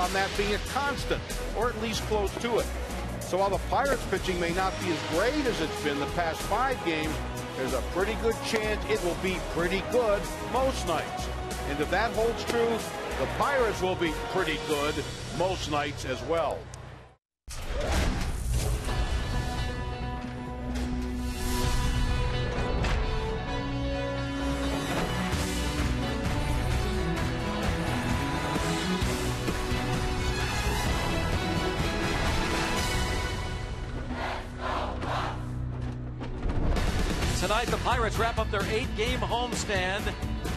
on that being a constant, or at least close to it. So while the Pirates pitching may not be as great as it's been the past 5 games, there's a pretty good chance it will be pretty good most nights. And if that holds true, the Pirates will be pretty good most nights as well. Tonight, the Pirates wrap up their 8-game homestand.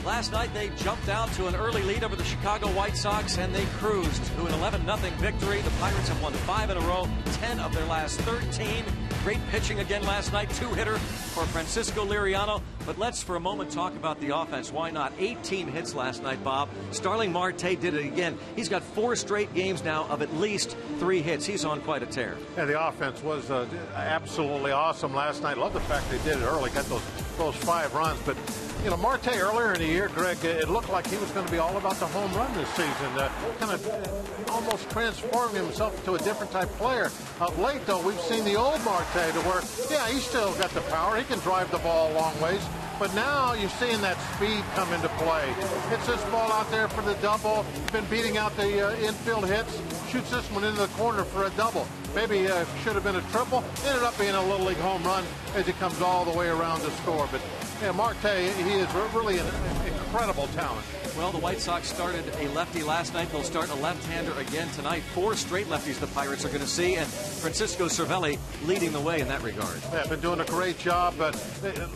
Last night, they jumped out to an early lead over the Chicago White Sox, and they cruised to an 11-0 victory. The Pirates have won 5 in a row, 10 of their last 13. Great pitching again last night, 2-hitter for Francisco Liriano. But let's for a moment talk about the offense. Why not? 18 hits last night, Bob. Starling Marte did it again. He's got 4 straight games now of at least 3 hits. He's on quite a tear. Yeah, the offense was absolutely awesome last night. Love the fact they did it early, got those 5 runs. But, you know, Marte earlier in the year, Greg, it looked like he was going to be all about the home run this season. Kind of almost transforming himself into a different type player. Of late, though, we've seen the old Marte to where, yeah, he's still got the power. He can drive the ball a long ways. But now you're seeing that speed come into play. Hits this ball out there for the double. Been beating out the infield hits. Shoots this one into the corner for a double. Maybe should have been a triple. Ended up being a Little League home run as he comes all the way around to score. But yeah, Marte, he is really an incredible talent. Well, the White Sox started a lefty last night. They'll start a left-hander again tonight. 4 straight lefties the Pirates are going to see, and Francisco Cervelli leading the way in that regard. Yeah, been doing a great job, but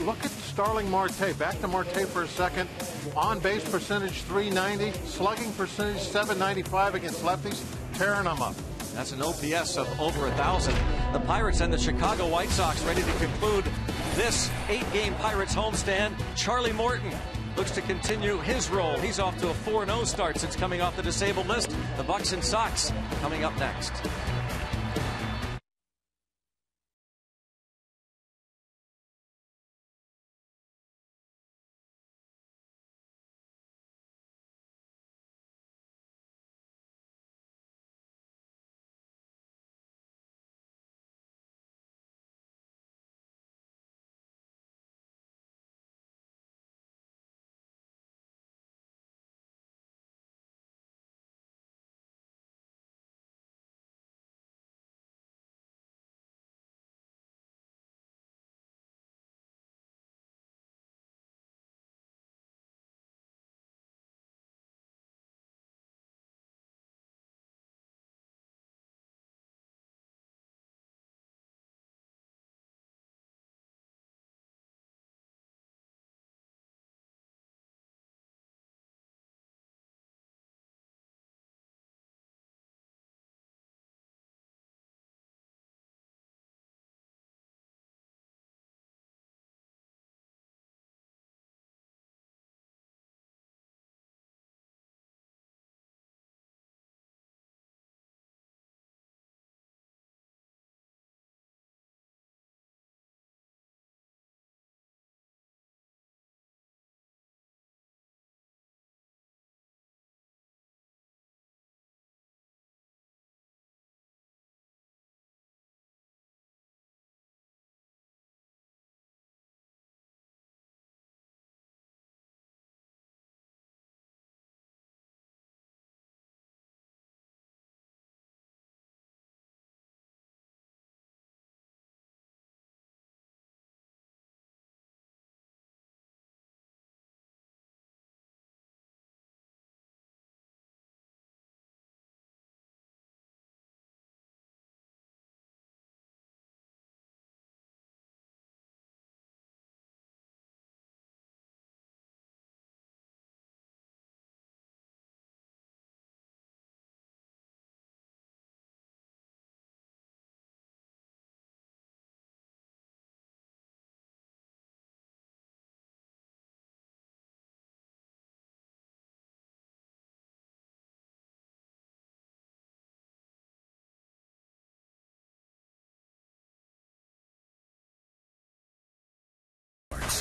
look at Starling Marte. Back to Marte for a second. On-base percentage 390, slugging percentage 795 against lefties, tearing them up. That's an OPS of over 1,000. The Pirates and the Chicago White Sox ready to conclude this 8-game Pirates homestand. Charlie Morton looks to continue his role. He's off to a 4-0 start since coming off the disabled list. The Bucks and Sox coming up next.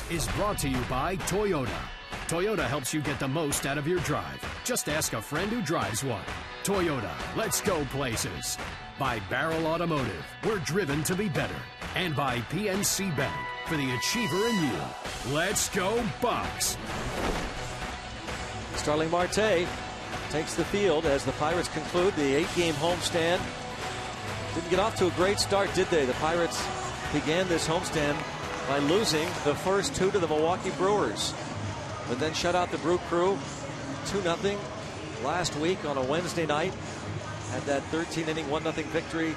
Is brought to you by Toyota. Toyota helps you get the most out of your drive. Just ask a friend who drives one. Toyota, let's go places. By Barrel Automotive, we're driven to be better. And by PNC Bank, for the achiever in you. Let's go Bucks. Starling Marte takes the field as the Pirates conclude the 8-game homestand. Didn't get off to a great start, did they? The Pirates began this homestand by losing the first 2 to the Milwaukee Brewers, but then shut out the Brew Crew 2-0 last week on a Wednesday night. Had that 13-inning 1-0 victory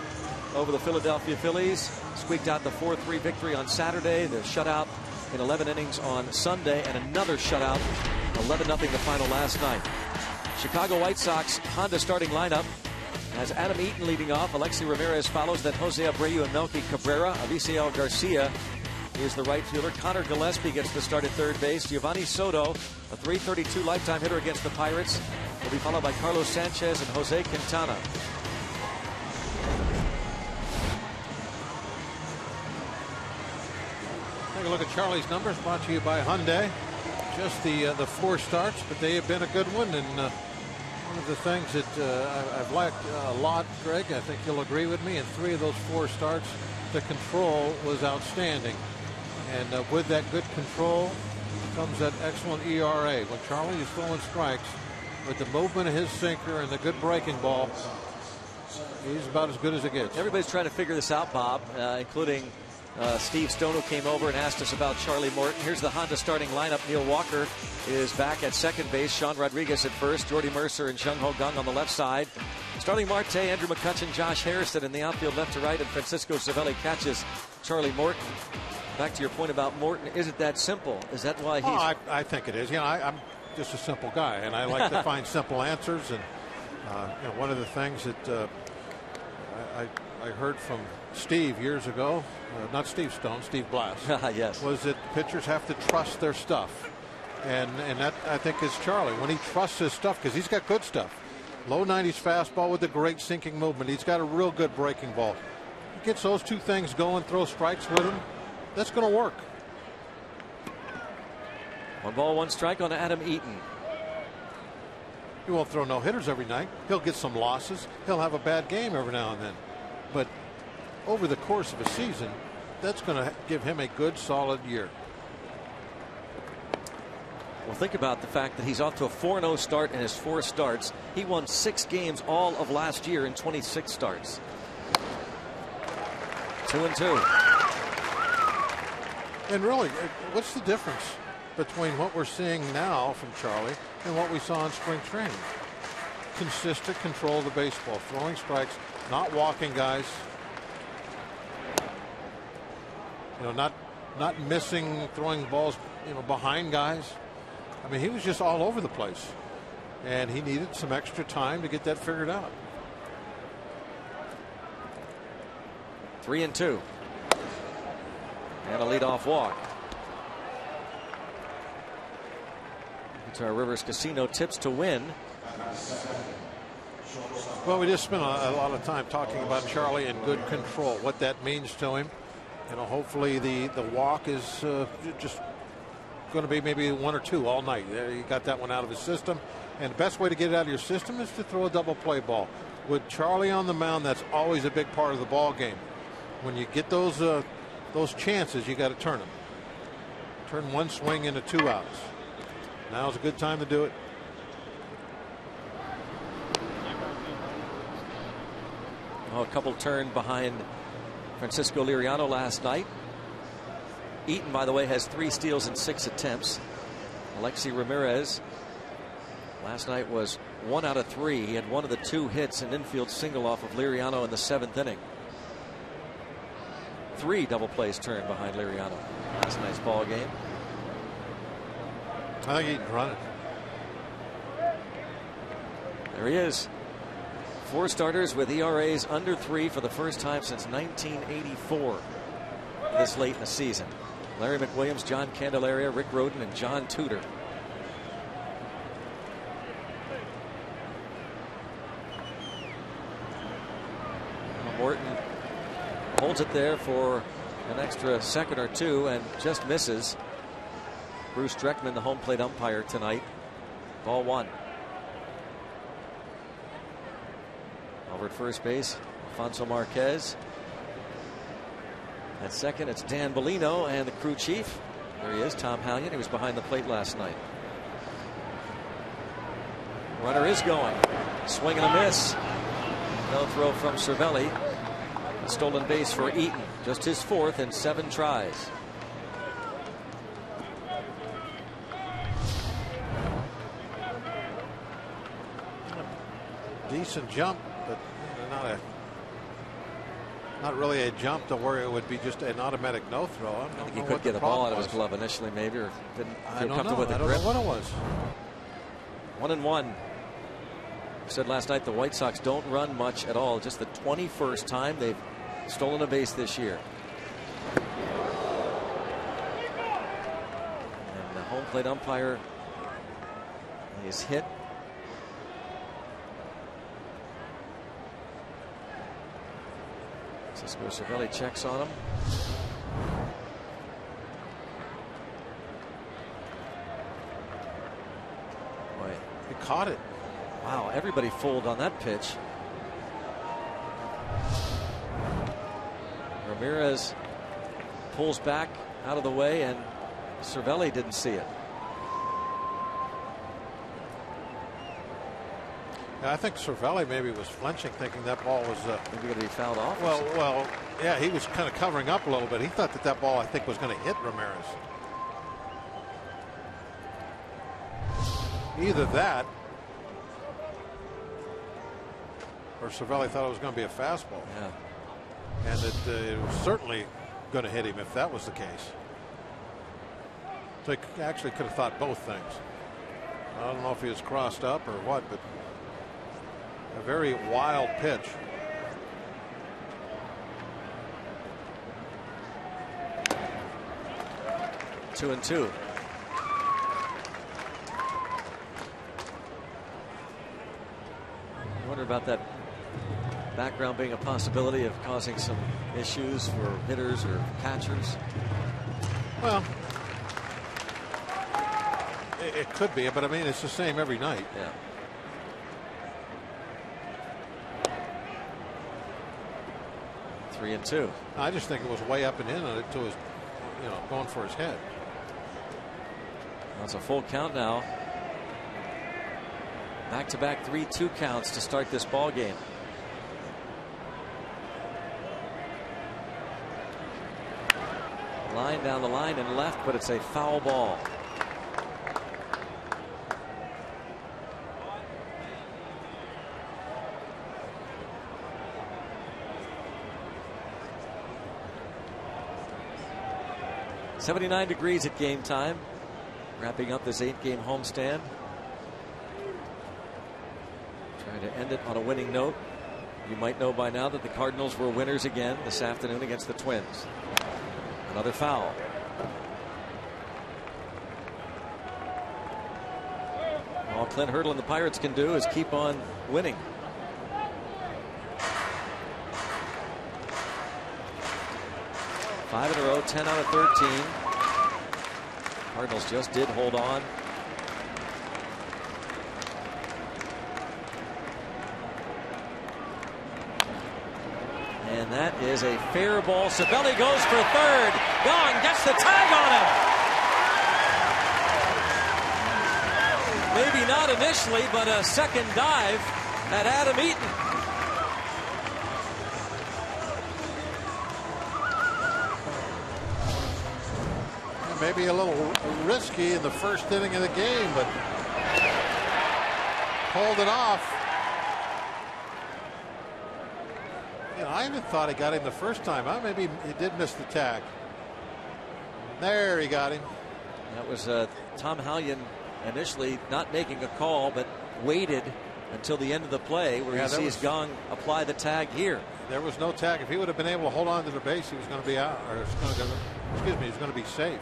over the Philadelphia Phillies. Squeaked out the 4-3 victory on Saturday. The shutout in 11 innings on Sunday, and another shutout, 11-0 the final last night. Chicago White Sox Honda starting lineup has Adam Eaton leading off. Alexi Ramirez follows, then Jose Abreu and Melky Cabrera. Avisail Garcia is the right fielder. Connor Gillespie gets the start at third base. Giovanni Soto, a .332 lifetime hitter against the Pirates, will be followed by Carlos Sanchez and Jose Quintana. Take a look at Charlie's numbers, brought to you by Hyundai. Just the 4 starts, but they have been a good one. And one of the things that I've liked a lot, Greg, I think you'll agree with me, in 3 of those 4 starts, the control was outstanding. And with that good control comes that excellent ERA. When Charlie is throwing strikes, with the movement of his sinker and the good breaking ball, he's about as good as it gets. Everybody's trying to figure this out, Bob, including Steve Stone, who came over and asked us about Charlie Morton. Here's the Honda starting lineup. Neil Walker is back at second base. Sean Rodriguez at first. Jordy Mercer and Chung Ho Gung on the left side. Starting Marte, Andrew McCutchen, Josh Harrison in the outfield left to right, and Francisco Cervelli catches Charlie Morton. Back to your point about Morton, is it that simple? Is that why he's... Oh, I think it is. You know, I'm just a simple guy, and I like to find simple answers. And you know, one of the things that I heard from Steve years ago, not Steve Stone, Steve Blass, yes, was that pitchers have to trust their stuff, and that I think is Charlie, when he trusts his stuff, because he's got good stuff. Low 90s fastball with a great sinking movement. He's got a real good breaking ball. He gets those 2 things going, throw strikes with him. That's going to work. 1 ball, 1 strike on Adam Eaton. He won't throw no hitters every night. He'll get some losses. He'll have a bad game every now and then. But over the course of a season, that's going to give him a good, solid year. Well, think about the fact that he's off to a 4-0 start in his 4 starts. He won 6 games all of last year in 26 starts. 2-2. And really, what's the difference between what we're seeing now from Charlie and what we saw in spring training? Consistent control of the baseball, throwing strikes, not walking guys, you know, not missing, throwing balls, you know, behind guys. I mean, he was just all over the place, and he needed some extra time to get that figured out. 3-2. And a leadoff walk. It's our Rivers Casino tips to win. Well, we just spent a lot of time talking about Charlie and good control, what that means to him. You know, hopefully the walk is just going to be maybe 1 or 2 all night. You got that one out of his system, and the best way to get it out of your system is to throw a double play ball. With Charlie on the mound, that's always a big part of the ball game. When you get those chances, you got to turn them. Turn 1 swing into 2 outs. Now's a good time to do it. Oh, a couple turned behind Francisco Liriano last night. Eaton, by the way, has 3 steals in 6 attempts. Alexi Ramirez last night was 1 out of 3. He had 1 of the 2 hits, an infield single off of Liriano in the 7th inning. 3 double plays turned behind Liriano. That's a nice ball game. I think he can run it. There he is. 4 starters with ERAs under 3 for the first time since 1984 this late in the season. Larry McWilliams, John Candelaria, Rick Rhoden, and John Tudor. Morton holds it there for an extra second or 2 and just misses. Bruce Dreckman, the home plate umpire tonight. Ball 1. Over at first base, Alfonso Marquez. At second, it's Dan Bellino and the crew chief. There he is, Tom Hallion. He was behind the plate last night. Runner is going. Swing and a miss. No throw from Cervelli. A stolen base for Eaton. Just his 4th in 7 tries. Decent jump, but not really a jump to where it would be just an automatic no throw. I think he could get a ball out of his glove initially, maybe, or didn't feel comfortable with the grip. I don't know what it was. 1-1. Said last night the White Sox don't run much at all. Just the 21st time they've stolen a base this year. And the home plate umpire is hit. Cisco Cervelli checks on him. Boy, he caught it. Wow, everybody fooled on that pitch. Ramirez pulls back out of the way, and Cervelli didn't see it. I think Cervelli maybe was flinching, thinking that ball was maybe going to be fouled off. Well, yeah, he was kind of covering up a little bit. He thought that ball, I think, was going to hit Ramirez. Either that, or Cervelli thought it was going to be a fastball. Yeah. And it was certainly going to hit him if that was the case. So he actually could have thought both things. I don't know if he was crossed up or what, but a very wild pitch. Two and two. I wonder about that background being a possibility of causing some issues for hitters or catchers. Well, it could be, but I mean, it's the same every night. Yeah. Three and two. I just think it was way up and in on it to his, going for his head. That's a full count now. Back-to-back 3-2 counts to start this ball game. Line down the line and left, but it's a foul ball. .79 degrees at game time. Wrapping up this 8-game homestand. Trying to end it on a winning note. You might know by now that the Cardinals were winners again this afternoon against the Twins. Another foul. All Clint Hurdle and the Pirates can do is keep on winning. Five in a row, 10 out of 13. Cardinals just did hold on. And that is a fair ball. Cervelli goes for third. Gone, gets the tag on him. Maybe not initially, but a second dive at Adam Eaton. Maybe a little risky in the first inning of the game, but pulled it off. I even thought he got him the first time. Maybe he did miss the tag. There, he got him. That was Tom Hallion initially not making a call, but waited until the end of the play where he sees Gong apply the tag here. There was no tag. If he would have been able to hold on to the base, he was going to be out, or he was going to be safe.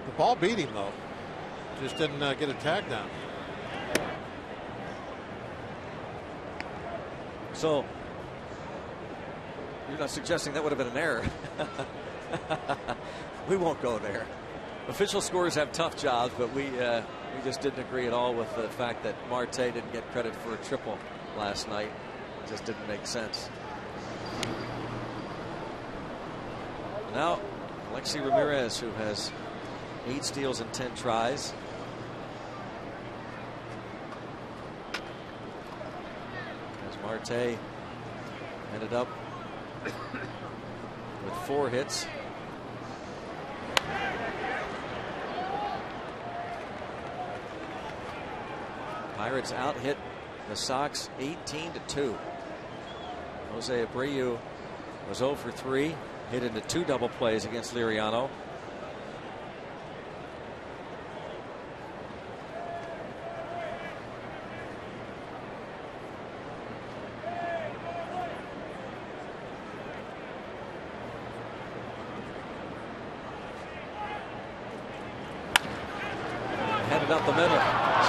The ball beat him, though. Just didn't get a tag down. So you're not suggesting that would have been an error? We won't go there. Official scorers have tough jobs, but we just didn't agree at all with the fact that Marte didn't get credit for a triple last night. It just didn't make sense. Now Alexi Ramirez, who has 8 steals and 10 tries. As Marte ended up with 4 hits. Pirates out hit the Sox 18-2. Jose Abreu was 0 for 3, hit into 2 double plays against Liriano. Headed up the middle,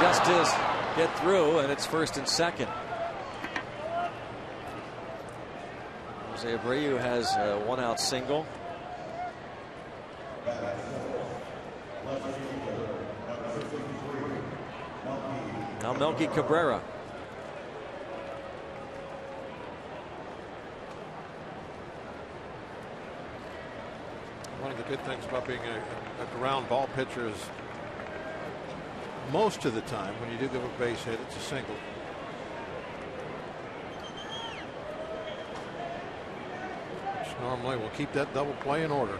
just as get through, and it's 1st and 2nd. Jose Abreu has a 1-out single. Now Melky Cabrera. One of the good things about being a ground ball pitcher is most of the time when you do give a base hit, it's a single. Which normally will keep that double play in order.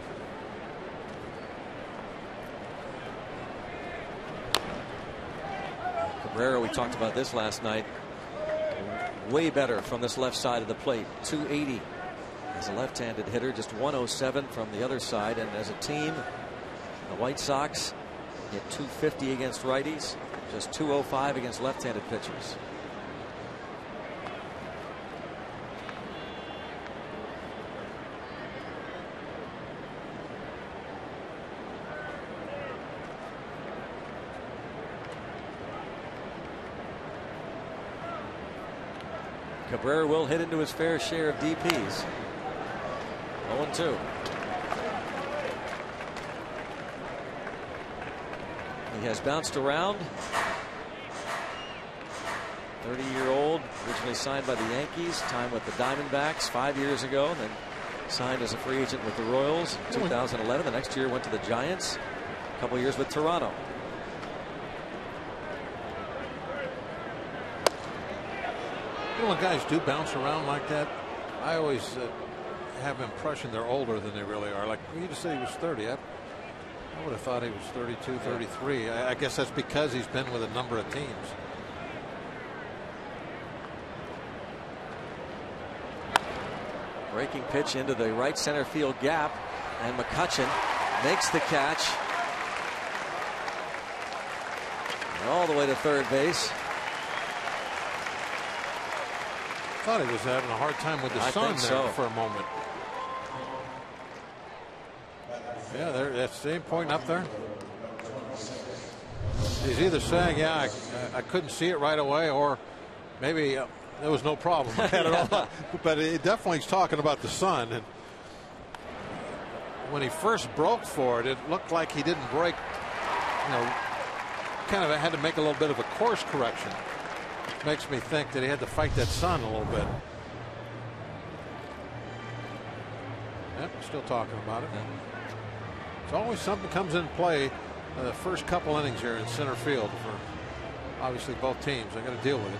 Cabrera, we talked about this last night. Way better from this left side of the plate. 280 as a left-handed hitter, just 107 from the other side. And as a team, the White Sox hit 250 against righties, just 205 against left-handed pitchers. Cabrera will hit into his fair share of DPs. 0-2. He has bounced around. 30-year-old, originally signed by the Yankees, time with the Diamondbacks 5 years ago, and then signed as a free agent with the Royals in 2011. The next year went to the Giants. A couple years with Toronto. You know, when guys do bounce around like that, I always have the impression they're older than they really are. Like, you just said he was 30. I would have thought he was 32, 33. I guess that's because he's been with a number of teams. Breaking pitch into the right center field gap, and McCutchen makes the catch. And all the way to third base. Thought he was having a hard time with the sun there for a moment. Yeah, that's the same point up there. He's either saying, yeah, I couldn't see it right away, or maybe there was no problem. I had it all. But it definitely is talking about the sun. And when he first broke for it, it looked like he didn't break, you know, kind of had to make a little bit of a course correction. Makes me think that he had to fight that sun a little bit. Yep, still talking about it. It's always something comes in play the first couple innings here in center field for obviously both teams. They got to deal with it.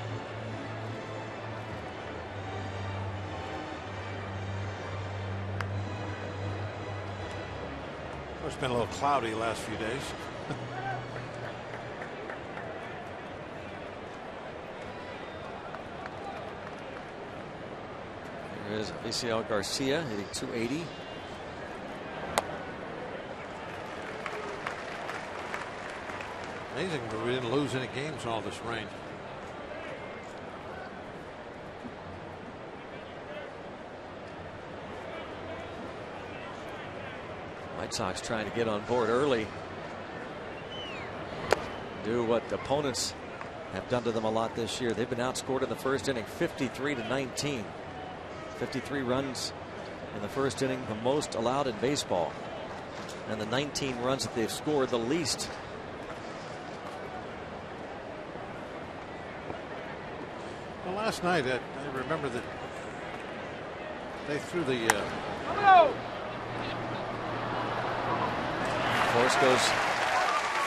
It's been a little cloudy the last few days. There is Aciel Garcia hitting 280. Amazing, but we didn't lose any games in all this rain. White Sox trying to get on board early. Do what opponents have done to them a lot this year. They've been outscored in the first inning 53-19. 53 runs in the first inning, the most allowed in baseball. and the 19 runs that they've scored, the least. Well, last night I remember that they threw the. Force goes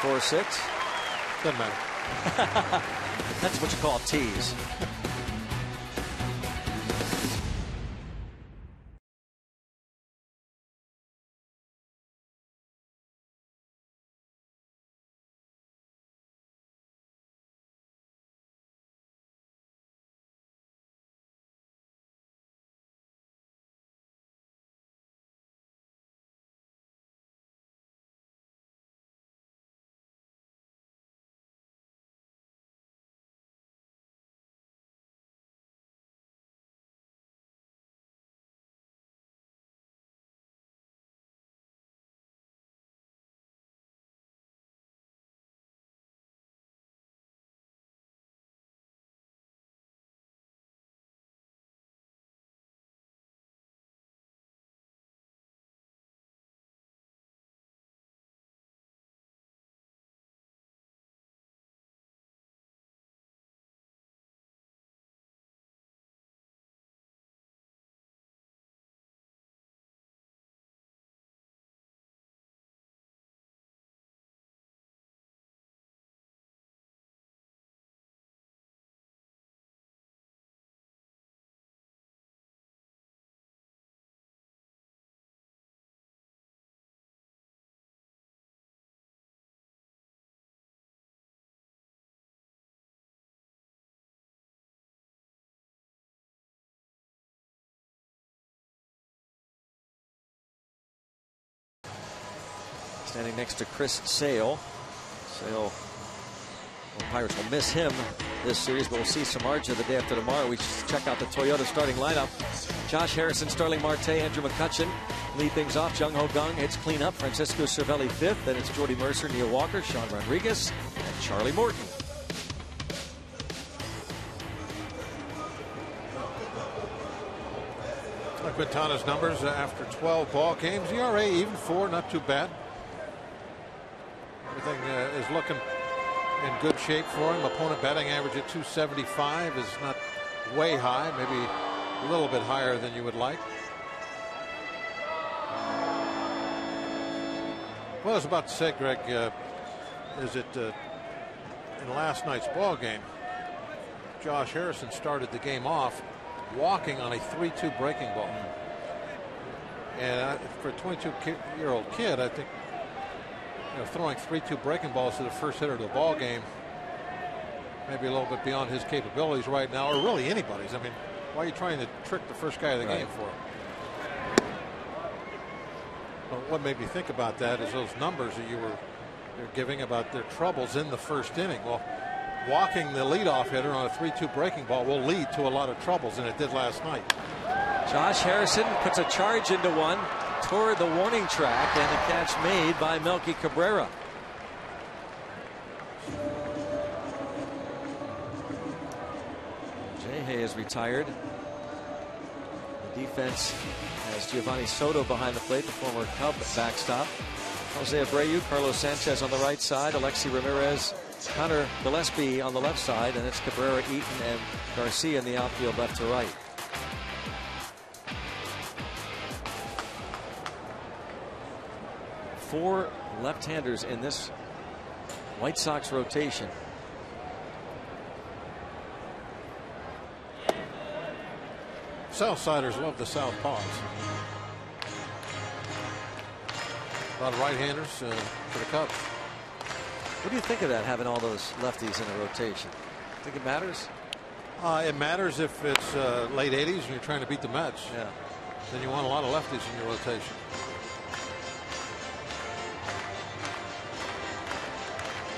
4-6. Doesn't matter. That's what you call a tease. Standing next to Chris Sale. Sale, the Pirates will miss him this series, but we'll see Samardzija the day after tomorrow. We check out the Toyota starting lineup. Josh Harrison, Starling Marte, Andrew McCutchen lead things off. Jung Ho Kang hits cleanup. Francisco Cervelli fifth. Then it's Jordy Mercer, Neil Walker, Sean Rodriguez, and Charlie Morton. Quintana's numbers after 12 ball games. ERA even 4, not too bad. Everything is looking in good shape for him. Opponent batting average at 275 is not way high, maybe a little bit higher than you would like. Well, I was about to say, Greg, is it in last night's ball game, Josh Harrison started the game off walking on a 3-2 breaking ball. And for a 22-year-old kid, I think throwing 3-2 breaking balls to the first hitter of the ball game maybe a little bit beyond his capabilities right now, or really anybody's. I mean, why are you trying to trick the first guy of the game for? Well, what made me think about that is those numbers that you're giving about their troubles in the first inning. Well, walking the leadoff hitter on a 3-2 breaking ball will lead to a lot of troubles, and it did last night. Josh Harrison puts a charge into one toward the warning track, and the catch made by Melky Cabrera. Jay Hay is retired. The defense has Giovanni Soto behind the plate, the former Cub backstop. Jose Abreu, Carlos Sanchez on the right side, Alexi Ramirez, Connor Gillespie on the left side, and it's Cabrera, Eaton, and Garcia in the outfield left to right. Four left-handers in this White Sox rotation. Southsiders love the southpaws. A lot of right-handers for the Cubs. What do you think of that, having all those lefties in a rotation? Think it matters? It matters if it's late 80s and you're trying to beat the Mets. Yeah. Then you want a lot of lefties in your rotation.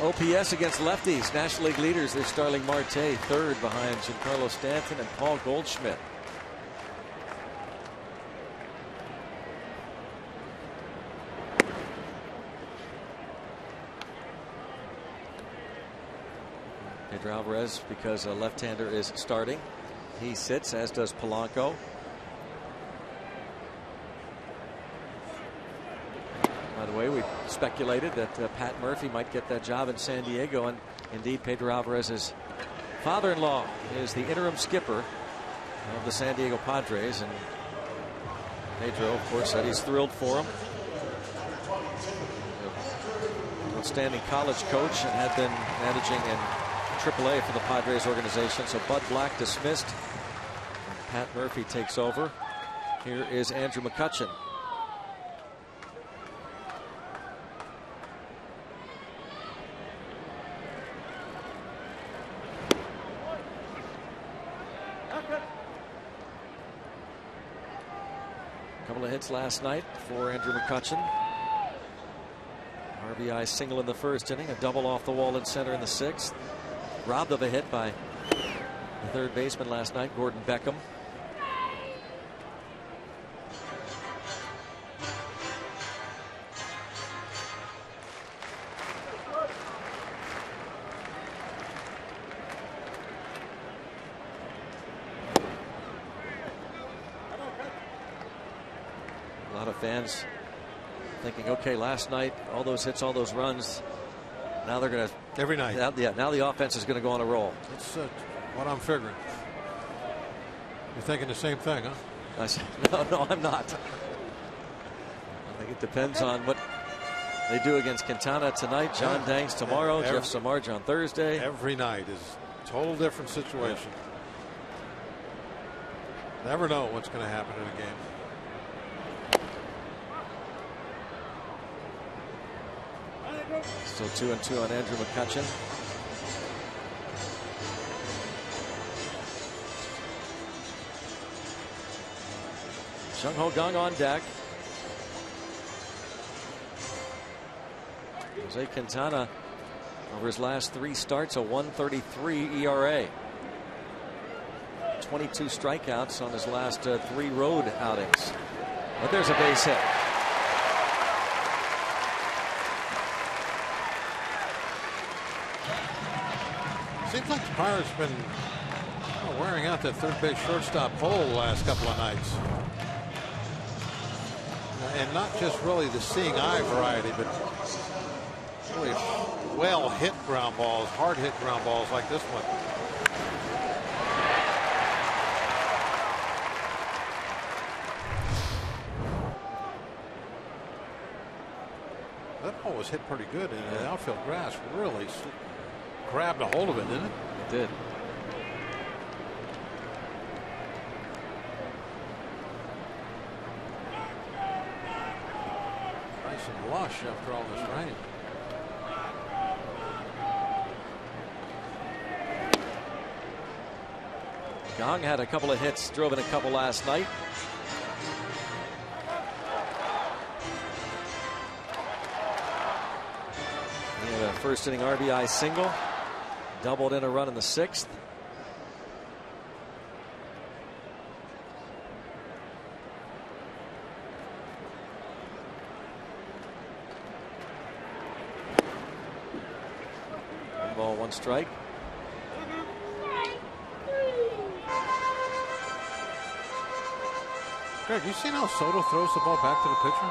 OPS against lefties. National League leaders. They're Starling Marte, third behind Giancarlo Stanton and Paul Goldschmidt. Pedro Alvarez, because a left-hander is starting, he sits, as does Polanco. By the way, we speculated that Pat Murphy might get that job in San Diego, and indeed Pedro Alvarez's father-in-law is the interim skipper of the San Diego Padres, and Pedro, of course, said he's thrilled for him. Outstanding college coach and had been managing in AAA for the Padres organization. So Bud Black dismissed, and Pat Murphy takes over. Here is Andrew McCutchen. Couple of hits last night for Andrew McCutchen. RBI single in the first inning, a double off the wall in center in the sixth. Robbed of a hit by the third baseman last night, Gordon Beckham. A lot of fans thinking, okay, last night, all those hits, all those runs, now they're going to... Every night. Now the offense is going to go on a roll. That's what I'm figuring. You're thinking the same thing, huh? I said, no, I'm not. I think it depends on what they do against Quintana tonight, John Danks tomorrow, Jeff Samardzija on Thursday. Every night is a total different situation. Never know what's going to happen in a game. Still 2-2 on Andrew McCutchen. Jung Ho Kang on deck. Jose Quintana, over his last 3 starts, a 1.33 ERA. 22 strikeouts on his last 3 road outings. But there's a base hit. Seems like the Pirates have been wearing out that third base shortstop pole the last couple of nights. And not just really the seeing eye variety, but really well hit ground balls, hard hit ground balls like this one. That ball was hit pretty good, and the outfield grass really grabbed a hold of it, didn't it? It did. Nice and lush after all this rain. Kang had a couple of hits, drove in a couple last night. He had a first inning RBI single. Doubled in a run in the 6th. One ball, one strike. Greg, you seen how Soto throws the ball back to the pitcher?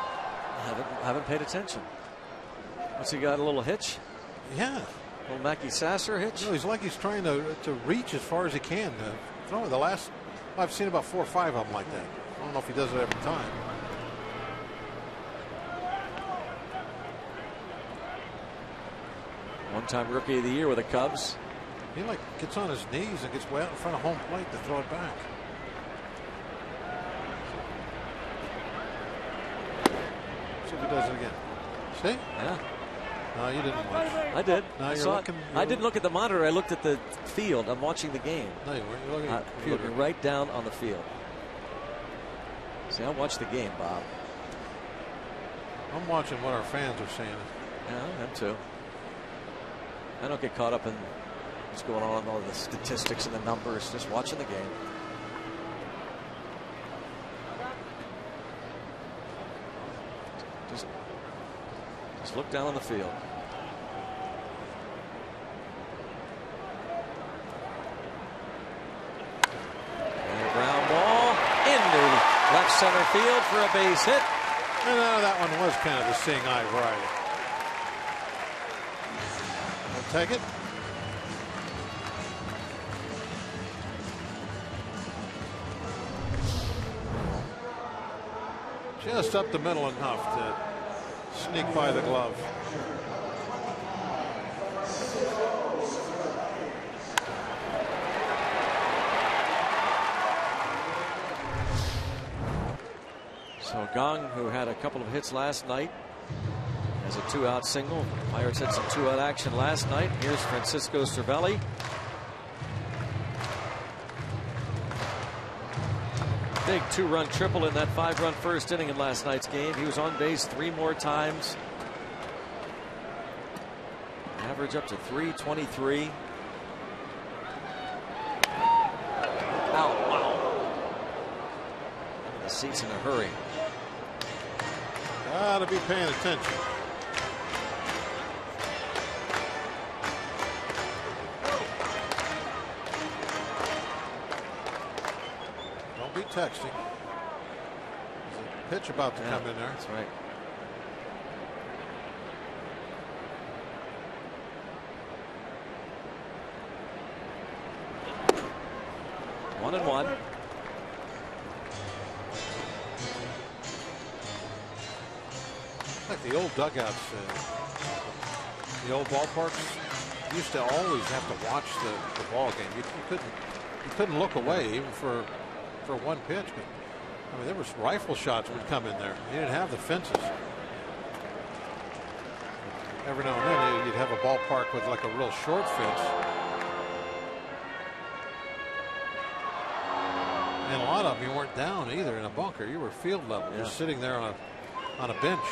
I haven't paid attention. What's he got, a little hitch? Yeah. Little Mackey Sasser hitch? No, he's like he's trying to reach as far as he can. The last, I've seen about 4 or 5 of them like that. I don't know if he does it every time. One-time Rookie of the Year with the Cubs. He like gets on his knees and gets way out in front of home plate to throw it back. See if he does it again. See? Yeah. No, you didn't watch. I did. No, I you're saw looking, it. I didn't look at the monitor. I looked at the field. I'm watching the game. No, you weren't. You're looking at the computer. Looking right down on the field. See, I watched the game, Bob. I'm watching what our fans are saying. Yeah, I am too. I don't get caught up in what's going on, all the statistics and the numbers. Just watching the game. Just look down on the field. And a ground ball into left center field for a base hit. that one was kind of the seeing eye variety. I'll take it. Just up the middle enough to sneak by the glove. So Gong, who had a couple of hits last night, has a 2-out single. Pirates had some 2-out action last night. Here's Francisco Cervelli. Big 2-run triple in that 5-run first inning in last night's game. He was on base 3 more times. Average up to 323. Wow. The seat's in a hurry. Gotta be paying attention. Don't be texting. There's a pitch about to come in there. That's right. One and one. Like the old dugouts, the old ballparks used to always have to watch the ball game. You couldn't look away even for one pitch. But, I mean, there was rifle shots would come in there. You didn't have the fences. Every now and then you'd have a ballpark with like a real short fence. And a lot of them you weren't down either in a bunker. You were field level. You're sitting there on a bench.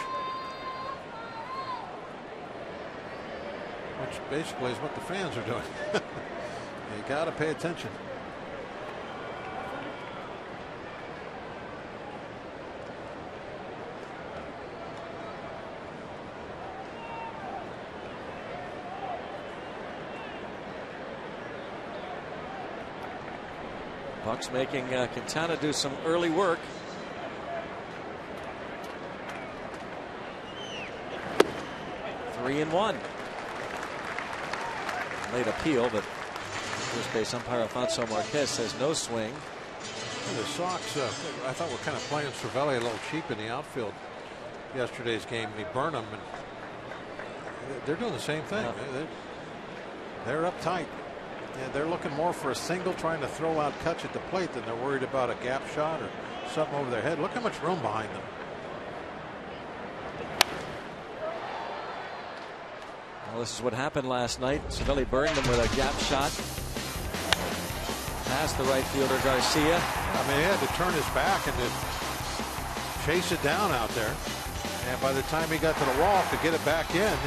Which basically is what the fans are doing. You got to pay attention. Bucks making Quintana do some early work. Three and one. Late appeal, but first base umpire Alfonso Marquez says no swing. The Sox, I thought, were kind of playing Cervelli a little cheap in the outfield yesterday's game. He burned them, and they're doing the same thing. They're uptight. Yeah, they're looking more for a single, trying to throw out cuts at the plate than they're worried about a gap shot or something over their head. Look how much room behind them. Well, this is what happened last night. Cervelli burned them with a gap shot. Past the right fielder Garcia. I mean, he had to turn his back and to chase it down out there. And by the time he got to the wall to get it back in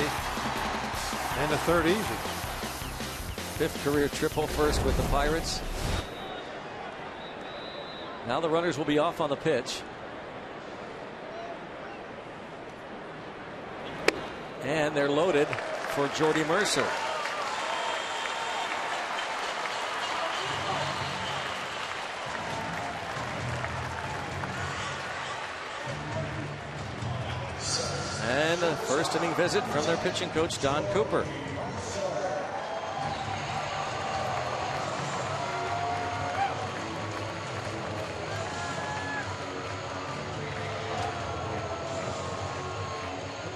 the third easy. 5th career triple, first with the Pirates. Now the runners will be off on the pitch. And they're loaded for Jordy Mercer. And a first inning visit from their pitching coach, Don Cooper.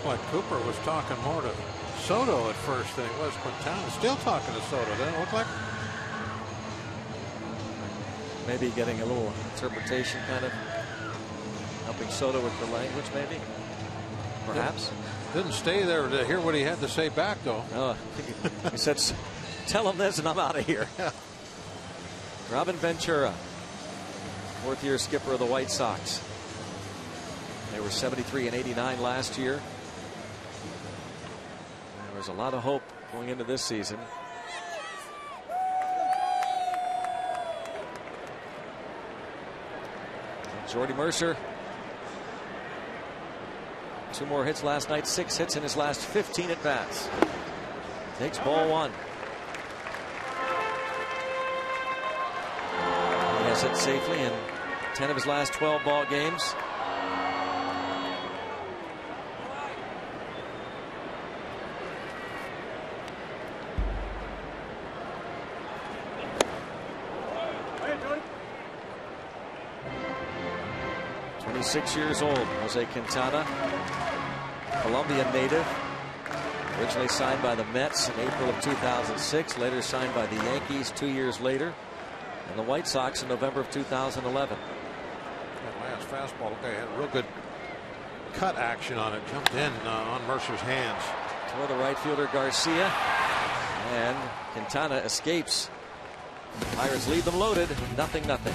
Like Cooper was talking more to Soto at first than he was Quintana. Still talking to Soto, doesn't it look like? Maybe getting a little interpretation, kind of helping Soto with the language, maybe. Perhaps. Didn't stay there to hear what he had to say back, though. He said, tell him this and I'm out of here. Yeah. Robin Ventura, 4th-year skipper of the White Sox. They were 73 and 89 last year. There was a lot of hope going into this season. And Jordy Mercer, 2 more hits last night, 6 hits in his last 15 at bats. Takes ball 1. He has hit safely in 10 of his last 12 ball games. 26 years old. Jose Quintana, Colombian native. Originally signed by the Mets in April of 2006. Later signed by the Yankees 2 years later. And the White Sox in November of 2011. That last fastball, okay, had a real good cut action on it. Jumped in on Mercer's hands. Toward the right fielder Garcia. And Quintana escapes. The Pirates leave them loaded. 0-0.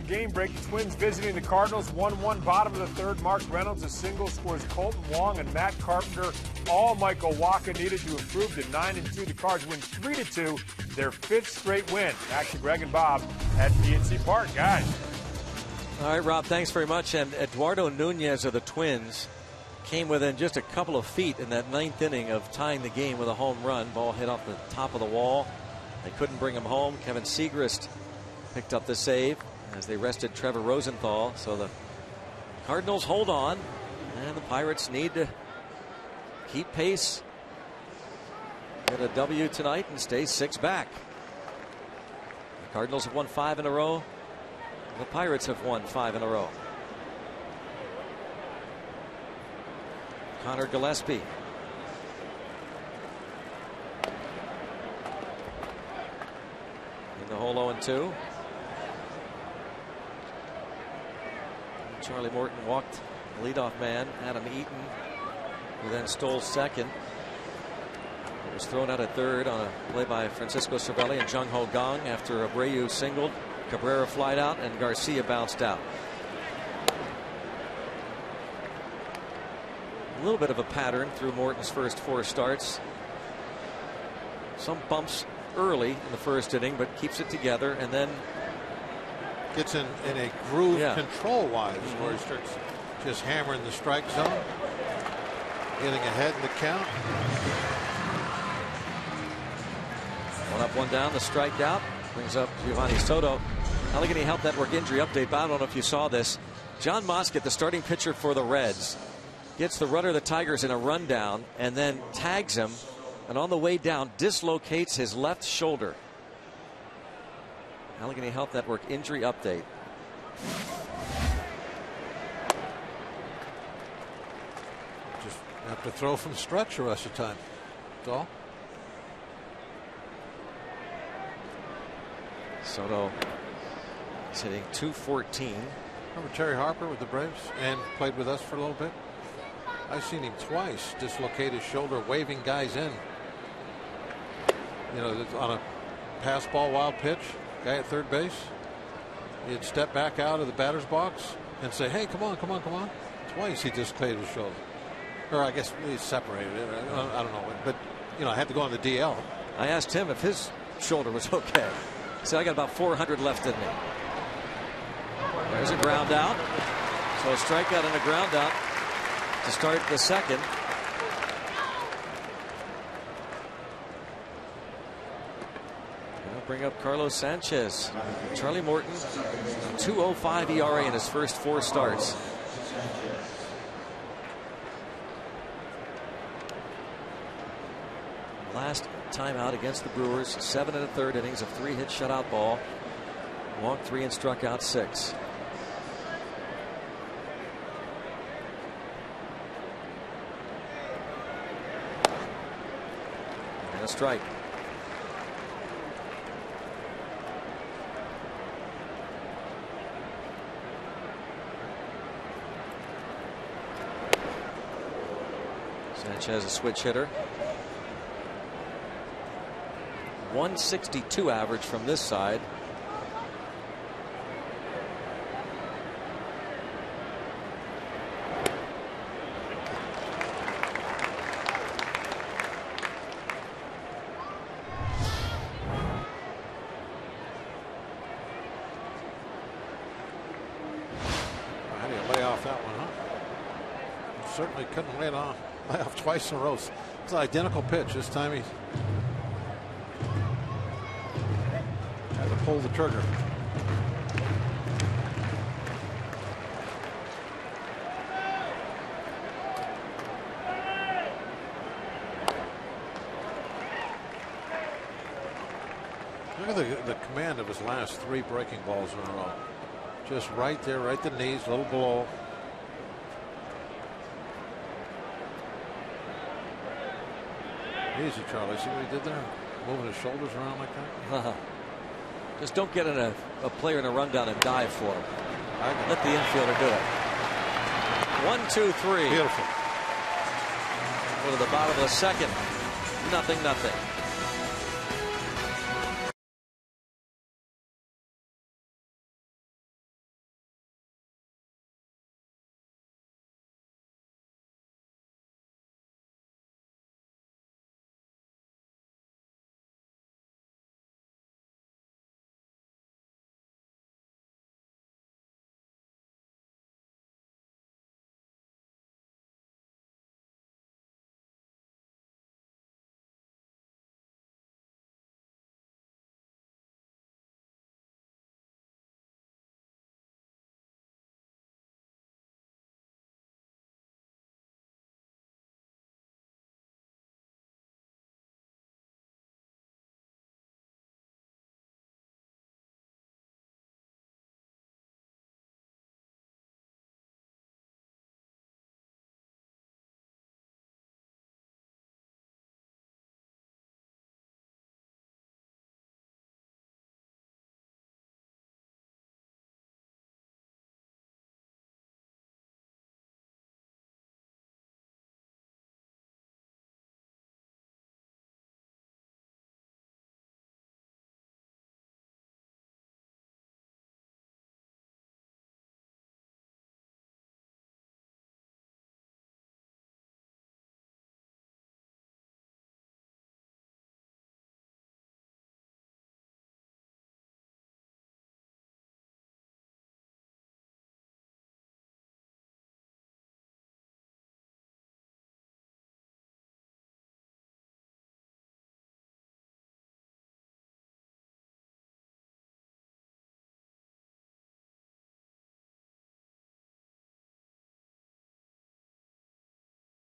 Game break, the Twins visiting the Cardinals. 1-1 bottom of the third. Mark Reynolds a single, scores Colton Wong and Matt Carpenter. All Michael Wacha needed to improve to 9-2. The Cards win 3-2, their 5th straight win. Back to Greg and Bob at PNC Park, guys. All right, Rob, thanks very much. And Eduardo Nunez of the Twins came within just a couple of feet in that 9th inning of tying the game with a home run. Ball hit off the top of the wall. They couldn't bring him home. Kevin Segrist picked up the save as they rested Trevor Rosenthal. So the Cardinals hold on, and the Pirates need to keep pace, get a W tonight, and stay 6 back. The Cardinals have won 5 in a row. The Pirates have won 5 in a row. Connor Gillespie. In the hole 0-2. Charlie Morton walked the leadoff man, Adam Eaton, who then stole second. It was thrown out at third on a play by Francisco Cervelli and Jung Ho Gong after Abreu singled. Cabrera flied out and Garcia bounced out. A little bit of a pattern through Morton's first 4 starts. Some bumps early in the first inning, but keeps it together, and then gets in a groove control-wise, where he starts just hammering the strike zone, getting ahead in the count. 1 up, 1 down. The strikeout brings up Giovanni Soto. Allegheny Health Network injury update. But I don't know if you saw this. John Moscott, the starting pitcher for the Reds, gets the runner of the Tigers in a rundown and then tags him, and on the way down dislocates his left shoulder. Allegheny Health Network injury update. Just have to throw from stretch the rest of the time. That's all. Soto is hitting .214. Remember Terry Harper with the Braves and played with us for a little bit? I've seen him twice dislocate his shoulder waving guys in. You know, on a pass ball wild pitch. Guy at third base, he'd step back out of the batter's box and say, hey, come on, come on, come on. Twice he dislocated his shoulder. Or I guess he separated it. I don't know. But, you know, I had to go on the DL. I asked him if his shoulder was okay. He said, I got about 400 left in me. There's a ground out. So a strikeout and a ground out to start the second. bring up Carlos Sanchez. Charlie Morton, 2.05 ERA in his first 4 starts. Last time out against the Brewers, 7 1/3 innings of 3-hit shutout ball. Walked 3 and struck out 6. And a strike. Sanchez, a switch hitter. 162 average from this side. How do you lay off that one, huh? You certainly couldn't lay off twice in a row. It's an identical pitch. This time he had to pull the trigger. Look at the command of his last 3 breaking balls in a row. Just right there, right at the knees, a little below. Easy, Charlie. See what he did there? Moving his shoulders around like that. Just don't get a player in a rundown and dive for him. Let the infielder do it. 1, 2, 3. Beautiful. Go to the bottom of the second. 0-0.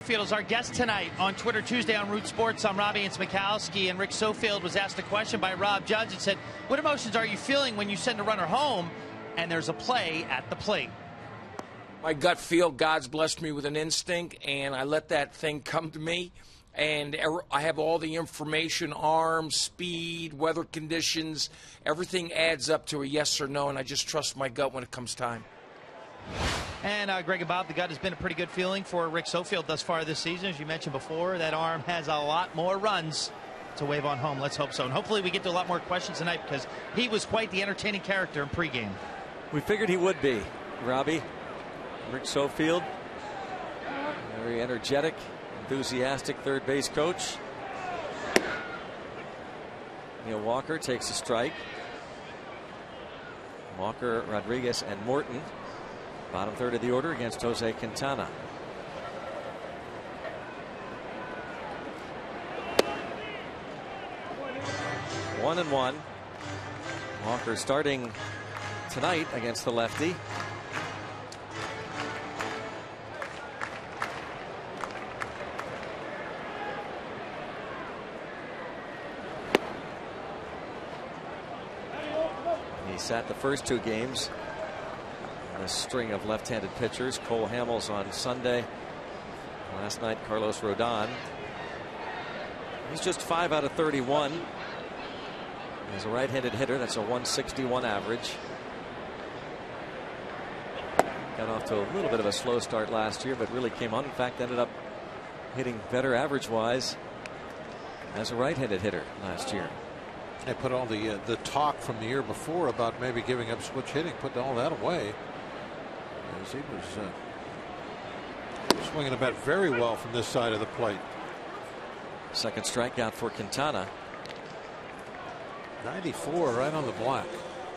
Is our guest tonight on Twitter Tuesday on Root Sports. I'm Robbie Mikowski, and Rick Sofield was asked a question by Rob Judge and said, what emotions are you feeling when you send a runner home and there's a play at the plate? My gut feel, God's blessed me with an instinct, and I let that thing come to me. And I have all the information, arm, speed, weather conditions. Everything adds up to a yes or no, and I just trust my gut when it comes time. And Greg and Bob, the gut has been a pretty good feeling for Rick Sofield thus far this season. As you mentioned before, that arm has a lot more runs to wave on home. Let's hope so. And hopefully we get to a lot more questions tonight because he was quite the entertaining character in pregame. We figured he would be, Robbie. Rick Sofield, very energetic, enthusiastic third base coach. Neil Walker takes a strike. Walker, Rodriguez, and Morton. Bottom third of the order against Jose Quintana. One and one. Walker starting tonight against the lefty. He sat the first 2 games on a string of left-handed pitchers. Cole Hamels on Sunday. Last night, Carlos Rodon. He's just 5 out of 31. As a right-handed hitter, that's a 161 average. Got off to a little bit of a slow start last year, but really came on. In fact, ended up hitting better average-wise as a right-handed hitter last year. They put all the talk from the year before about maybe giving up switch hitting, put all that away. As he was swinging the bat very well from this side of the plate. Second strikeout for Quintana. 94 right on the black.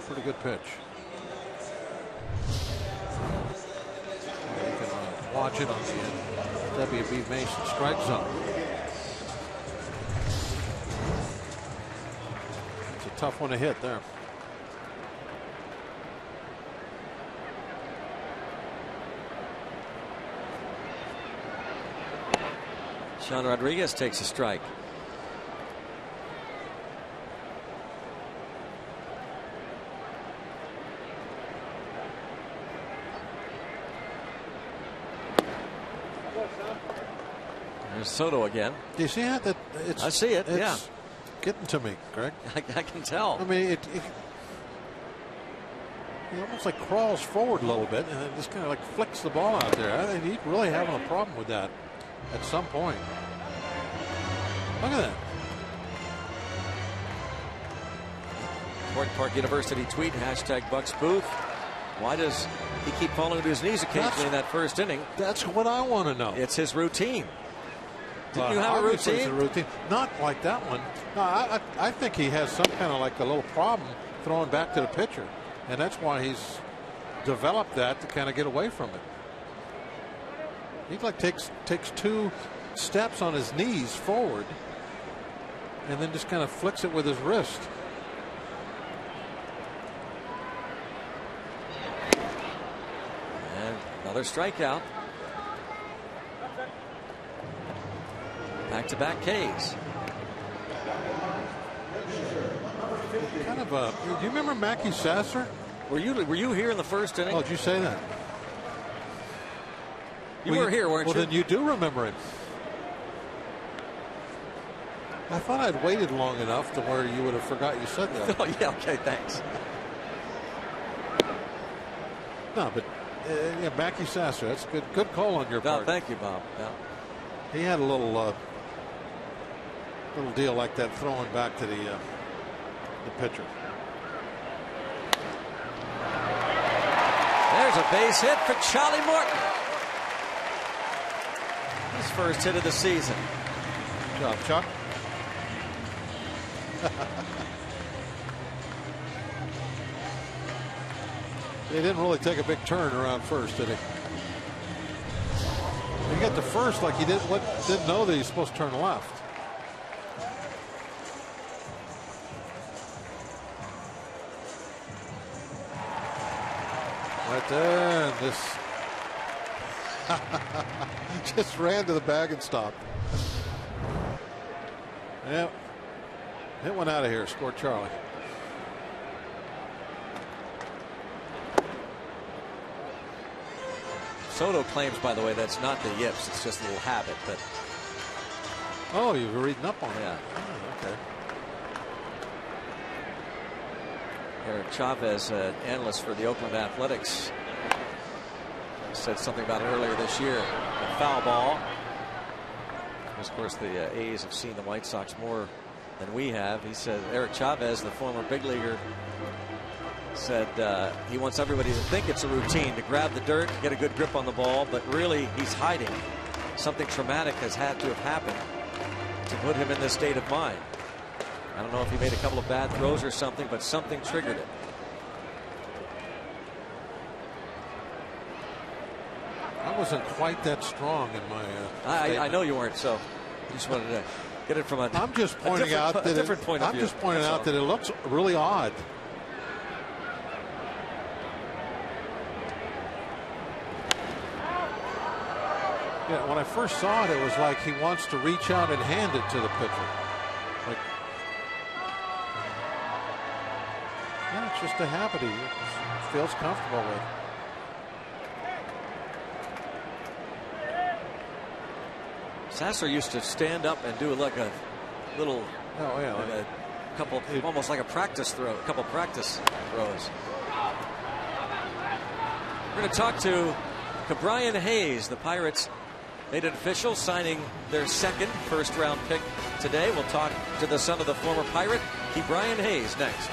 Pretty good pitch. You can watch it on the WB Mason strike zone. It's a tough one to hit there. Sean Rodriguez takes a strike. There's Soto again. Do you see that? I see it. Yeah, getting to me, Greg. I can tell. I mean, he almost like crawls forward a little bit and then just kind of like flicks the ball out there. I think he's really having a problem with that at some point. Look at that. Morton Park University tweet, #BucksBooth. Why does he keep falling to his knees occasionally in that first inning? That's what I want to know. It's his routine. Didn't you have a routine? It's a routine? Not like that one. No, I think he has some kind of like a little problem throwing back to the pitcher. And that's why he's developed that to kind of get away from it. He like takes 2 steps on his knees forward and then just kind of flicks it with his wrist. And another strikeout. Back-to-back Ks. Kind of a. Do you remember Mackey Sasser? Were you here in the first inning? Oh, did you say that? You were here, weren't you? Well, then you do remember him. I thought I'd waited long enough to where you would have forgot you said that. Oh, yeah, okay, thanks. No, but yeah, Mackey Sasser. That's good call on your part. No, thank you, Bob. Yeah. He had a little deal like that throwing back to the pitcher. There's a base hit for Charlie Morton. His first hit of the season. Good job, Chuck. He didn't really take a big turn around first, did he? He got to first like he didn't know that he's supposed to turn left. Right there, and this just ran to the bag and stopped. Yep. Hit one out of here, scored Charlie. Soto claims, by the way, that's not the yips, it's just a little habit. But oh, you were reading up on it. Yeah. Oh, okay. Eric Chavez, analyst for the Oakland Athletics, said something about it earlier this year. A foul ball. Of course, the A's have seen the White Sox more than we have. He said, Eric Chavez, the former big leaguer, said he wants everybody to think it's a routine to grab the dirt, get a good grip on the ball, but really he's hiding. Something traumatic has had to have happened to put him in this state of mind. I don't know if he made a couple of bad throws or something, but something triggered it. I wasn't quite that strong in my. I know you weren't, so I just wanted to get it from a. I'm just pointing out that different point of view. I'm just pointing out that it looks really odd Yeah, when I first saw it, it was like he wants to reach out and hand it to the pitcher. Like, yeah, it's just a habit he feels comfortable with. Sasser used to stand up and do like a little, like a couple, almost like a practice throw, a couple practice throws. We're going to talk to Ke'Bryan Hayes. The Pirates made it official, signing their second first-round pick today. We'll talk to the son of the former Pirate, Ke'Bryan Hayes, next.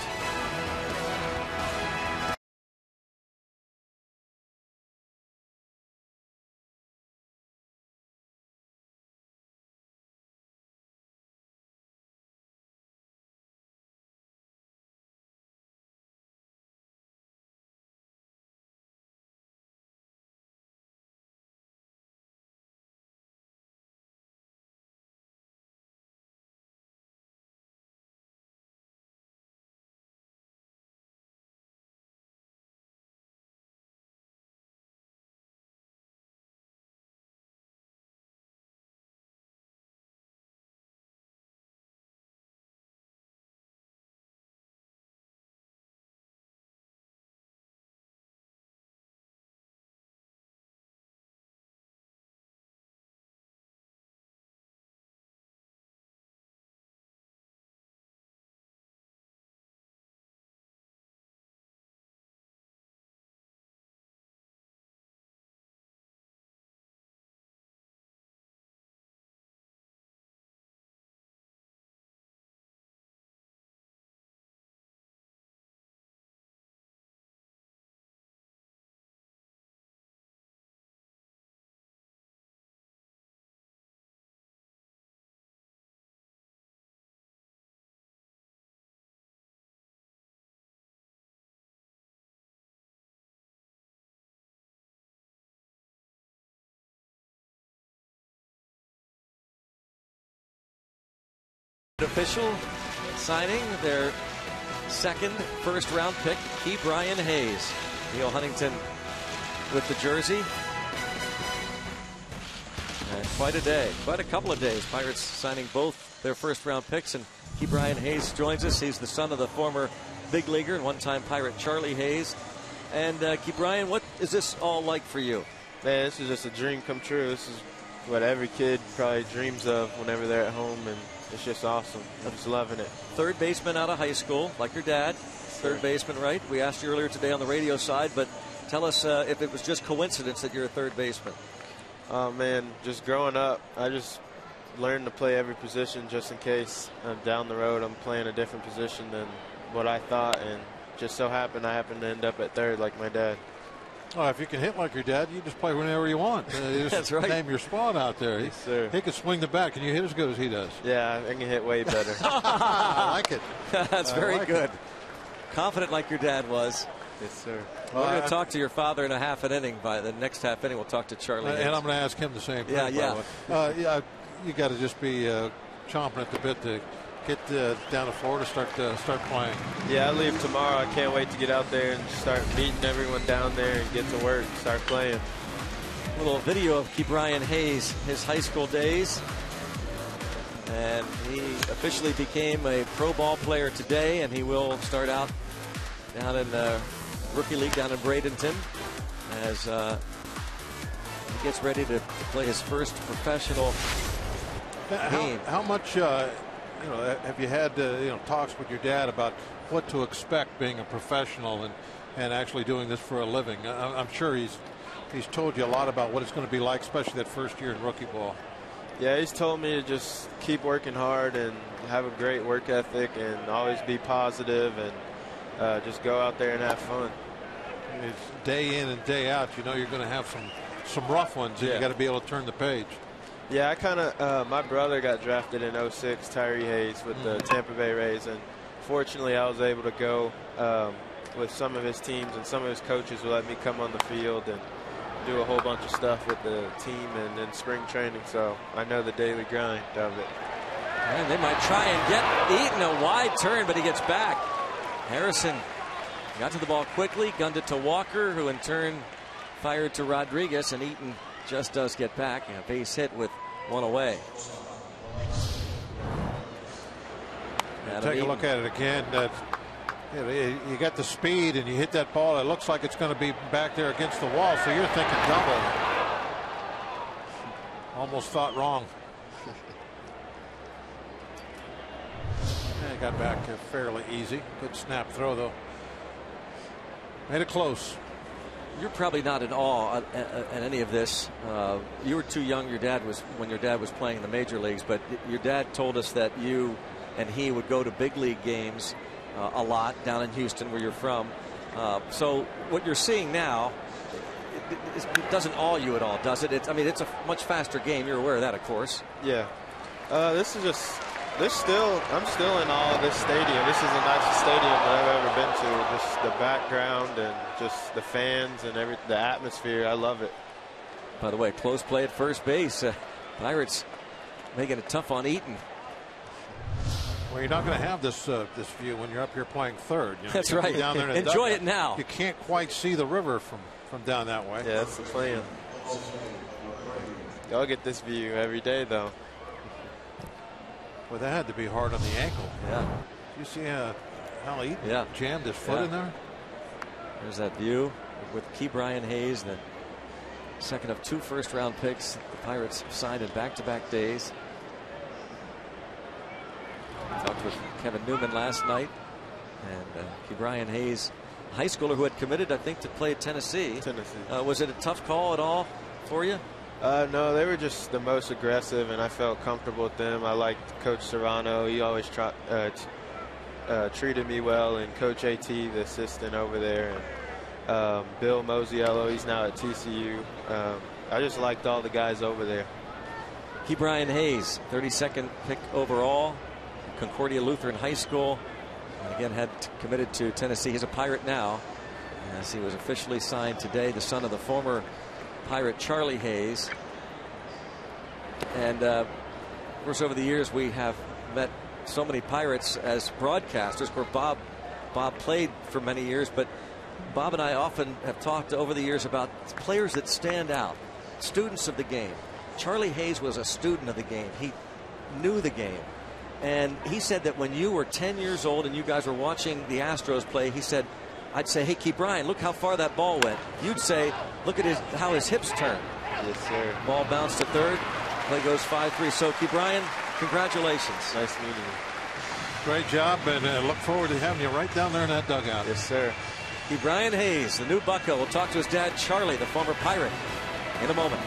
Official signing their second first-round pick, Ke'Bryan Hayes. Neil Huntington with the jersey. And quite a day, quite a couple of days. Pirates signing both their first-round picks, and Ke'Bryan Hayes joins us. He's the son of the former big leaguer and one-time Pirate Charlie Hayes. And Ke'Bryan, what is this all like for you? Man, this is just a dream come true. This is what every kid probably dreams of whenever they're at home, and it's just awesome. I'm just loving it. Third baseman out of high school, like your dad. Third baseman, right? We asked you earlier today on the radio side, but tell us if it was just coincidence that you're a third baseman. Oh, man, just growing up, I just learned to play every position just in case down the road I'm playing a different position than what I thought, and just so happened I happened to end up at third like my dad. Oh, if you can hit like your dad, you just play whenever you want. You just That's right. Name your spot out there. Yes, sir. He can swing the bat. Can you hit as good as he does? Yeah, I can hit way better. I like it. That's very good. Confident like your dad was. Yes, sir. We're going to talk to your father in a half an inning. By the next half inning, we'll talk to Charlie. And I'm going to ask him the same thing. Yeah. You got to just be chomping at the bit to get down to Florida, start playing. Yeah, I leave tomorrow. I can't wait to get out there and start meeting everyone down there and get to work and start playing. A little video of Ke'Bryan Hayes, his high school days. And he officially became a pro ball player today, and he will start out down in the rookie league down in Bradenton as he gets ready to play his first professional game. How much have you had talks with your dad about what to expect being a professional and actually doing this for a living? I'm sure he's told you a lot about what it's going to be like, especially that first year in rookie ball. Yeah, he's told me to just keep working hard and have a great work ethic and always be positive and just go out there and have fun. It's day in and day out. You know you're going to have some rough ones, and you got to be able to turn the page. Yeah, I kind of my brother got drafted in '06, Tyree Hayes with the Tampa Bay Rays, and fortunately I was able to go with some of his teams, and some of his coaches will let me come on the field and do a whole bunch of stuff with the team and in spring training, so I know the daily grind of it. And they might try and get Eaton a wide turn, but he gets back. Harrison got to the ball quickly, gunned it to Walker, who in turn fired to Rodriguez, and Eaton just does get back. A base hit with one away. Take a look at it again. You got the speed and you hit that ball. It looks like it's going to be back there against the wall. So you're thinking double. Almost thought wrong. Yeah, got back fairly easy. Good snap throw though. Made it close. You're probably not in awe at any of this. You were too young. When your dad was playing in the major leagues, but your dad told us that you and he would go to big league games a lot down in Houston, where you're from. So what you're seeing now, it doesn't awe you at all, does it? I mean, it's a much faster game. You're aware of that, of course. Yeah. I'm still in awe of this stadium. This is the nicest stadium that I've ever been to. Just the background and just the fans and the atmosphere. I love it. By the way, close play at first base. Pirates making it tough on Eaton. Well, you're not going to have this view when you're up here playing third. You know, that's right. Down there in Enjoy it now. You can't quite see the river from down that way. Yeah, that's the plan. Y'all get this view every day, though. Well, that had to be hard on the ankle. Yeah. You see how Eaton jammed his foot in there? There's that view with Ke'Bryan Hayes, the second of 2 first-round picks the Pirates signed in back-to-back days. I talked with Kevin Newman last night, and Ke'Bryan Hayes, a high schooler who had committed, I think, to play at Tennessee. Was it a tough call at all for you? No, they were just the most aggressive, and I felt comfortable with them. I liked Coach Serrano. He always treated me well, and Coach AT, the assistant over there, and Bill Mosiello, he's now at TCU. I just liked all the guys over there. Ke'Bryan Hayes, 32nd pick overall, Concordia Lutheran High School, and again had committed to Tennessee. He's a Pirate now, as he was officially signed today, the son of the former Pirate Charlie Hayes. And of course, over the years we have met so many Pirates as broadcasters. Where Bob played for many years, but Bob and I often have talked over the years about players that stand out, students of the game. Charlie Hayes was a student of the game. He knew the game, and he said that when you were 10 years old and you guys were watching the Astros play, he said, I'd say, hey, Ke'Bryan, look how far that ball went. You'd say, look at how his hips turn. Yes, sir. Ball bounced to third. Play goes 5-3. So, Ke'Bryan, congratulations. Nice meeting you. Great job, and look forward to having you right down there in that dugout. Yes, sir. Ke'Bryan Hayes, the new Bucko, will talk to his dad, Charlie, the former Pirate, in a moment.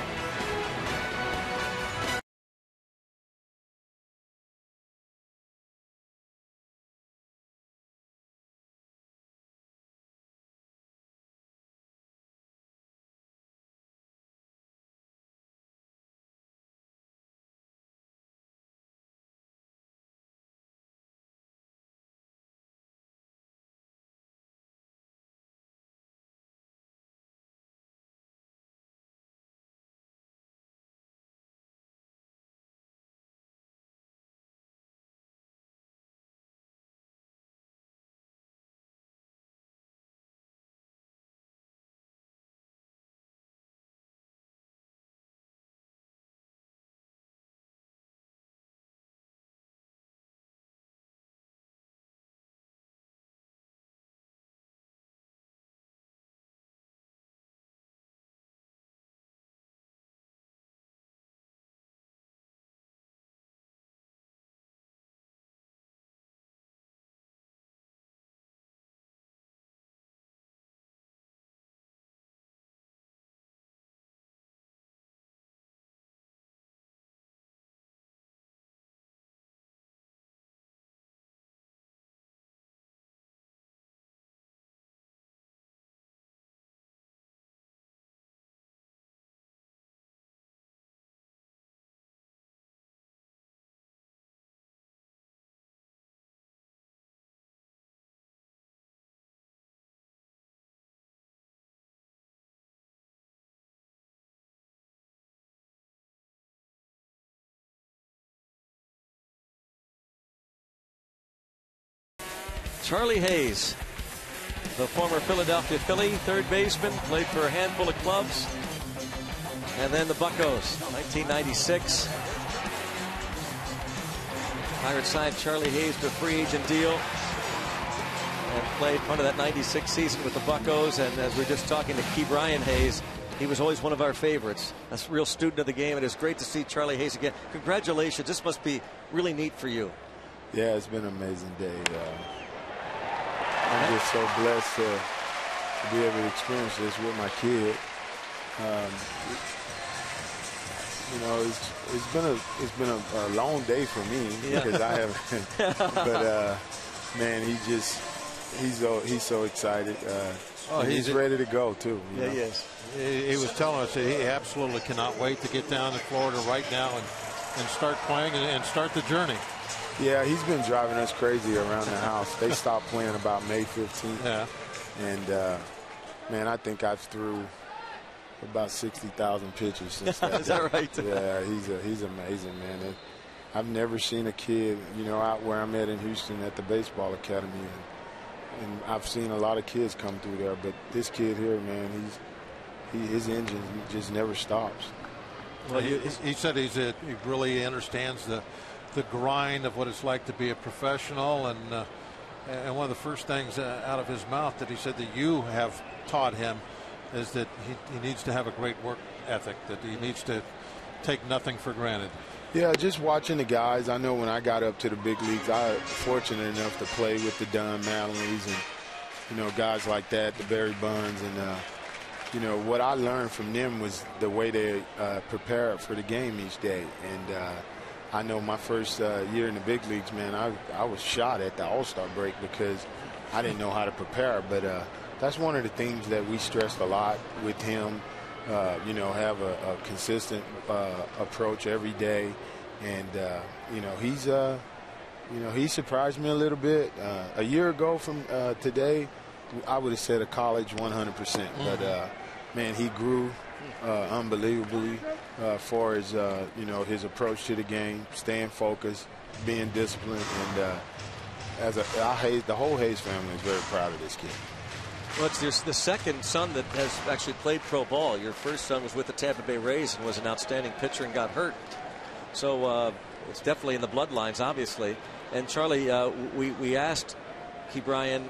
Charlie Hayes, the former Philadelphia Philly third baseman, played for a handful of clubs. And then the Buccos, 1996. Pirates signed Charlie Hayes to a free agent deal and played part of that 96 season with the Buccos. And as we were just talking to Ke'Bryan Hayes, he was always one of our favorites. A real student of the game. It is great to see Charlie Hayes again. Congratulations. This must be really neat for you. Yeah, it's been an amazing day. I'm just so blessed to be able to experience this with my kid. You know, it's been a long day for me because I haven't. But man, he's so excited. He's ready to go too. Yeah, he is. He was telling us that he absolutely cannot wait to get down to Florida right now and start playing and start the journey. Yeah, he's been driving us crazy around the house. They stopped playing about May 15th. Yeah. And man, I think I've threw about 60,000 pitches since that. Is that right? Yeah, he's amazing, man. I've never seen a kid, you know, out where I'm at in Houston at the baseball academy, and I've seen a lot of kids come through there, but this kid here, man, his engine just never stops. Well, he said he really understands the grind of what it's like to be a professional, and one of the first things out of his mouth that he said that you have taught him is that he needs to have a great work ethic, that he needs to take nothing for granted. Yeah, just watching the guys. I know when I got up to the big leagues, I was fortunate enough to play with the Don Mattingly's and, you know, guys like that, the Barry Bonds. And, you know, what I learned from them was the way they prepare for the game each day. And I know my first year in the big leagues, man, I was shot at the All-Star break because I didn't know how to prepare. But that's one of the things that we stressed a lot with him. You know, have a consistent approach every day, and you know, he surprised me a little bit. A year ago from today, I would have said a college 100%. But man, he grew unbelievably far as you know, his approach to the game, staying focused, being disciplined, and the whole Hayes family is very proud of this kid. Well, it's the second son that has actually played pro ball. Your first son was with the Tampa Bay Rays and was an outstanding pitcher and got hurt. So it's definitely in the bloodlines, obviously. And Charlie, we asked Ke'Bryan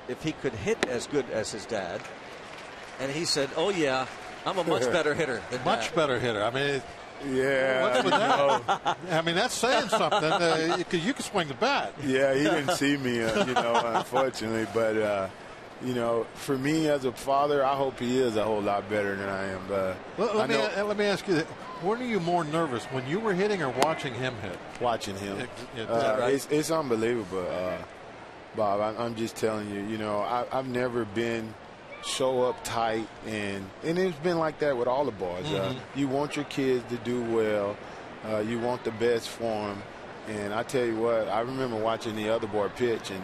if he could hit as good as his dad. And he said, oh, yeah, I'm a much better hitter than Much better hitter. I mean, yeah. What's with that? I mean, that's saying something because you can swing the bat. Yeah, he didn't see me, you know, unfortunately. But, you know, for me as a father, I hope he is a whole lot better than I am. Let me ask you, when are you more nervous, when you were hitting or watching him hit? Watching him. Right? It's unbelievable, Bob. I'm just telling you, you know, I've never been so uptight, and it's been like that with all the boys. You want your kids to do well. You want the best for them. And I tell you what, I remember watching the other boy pitch, and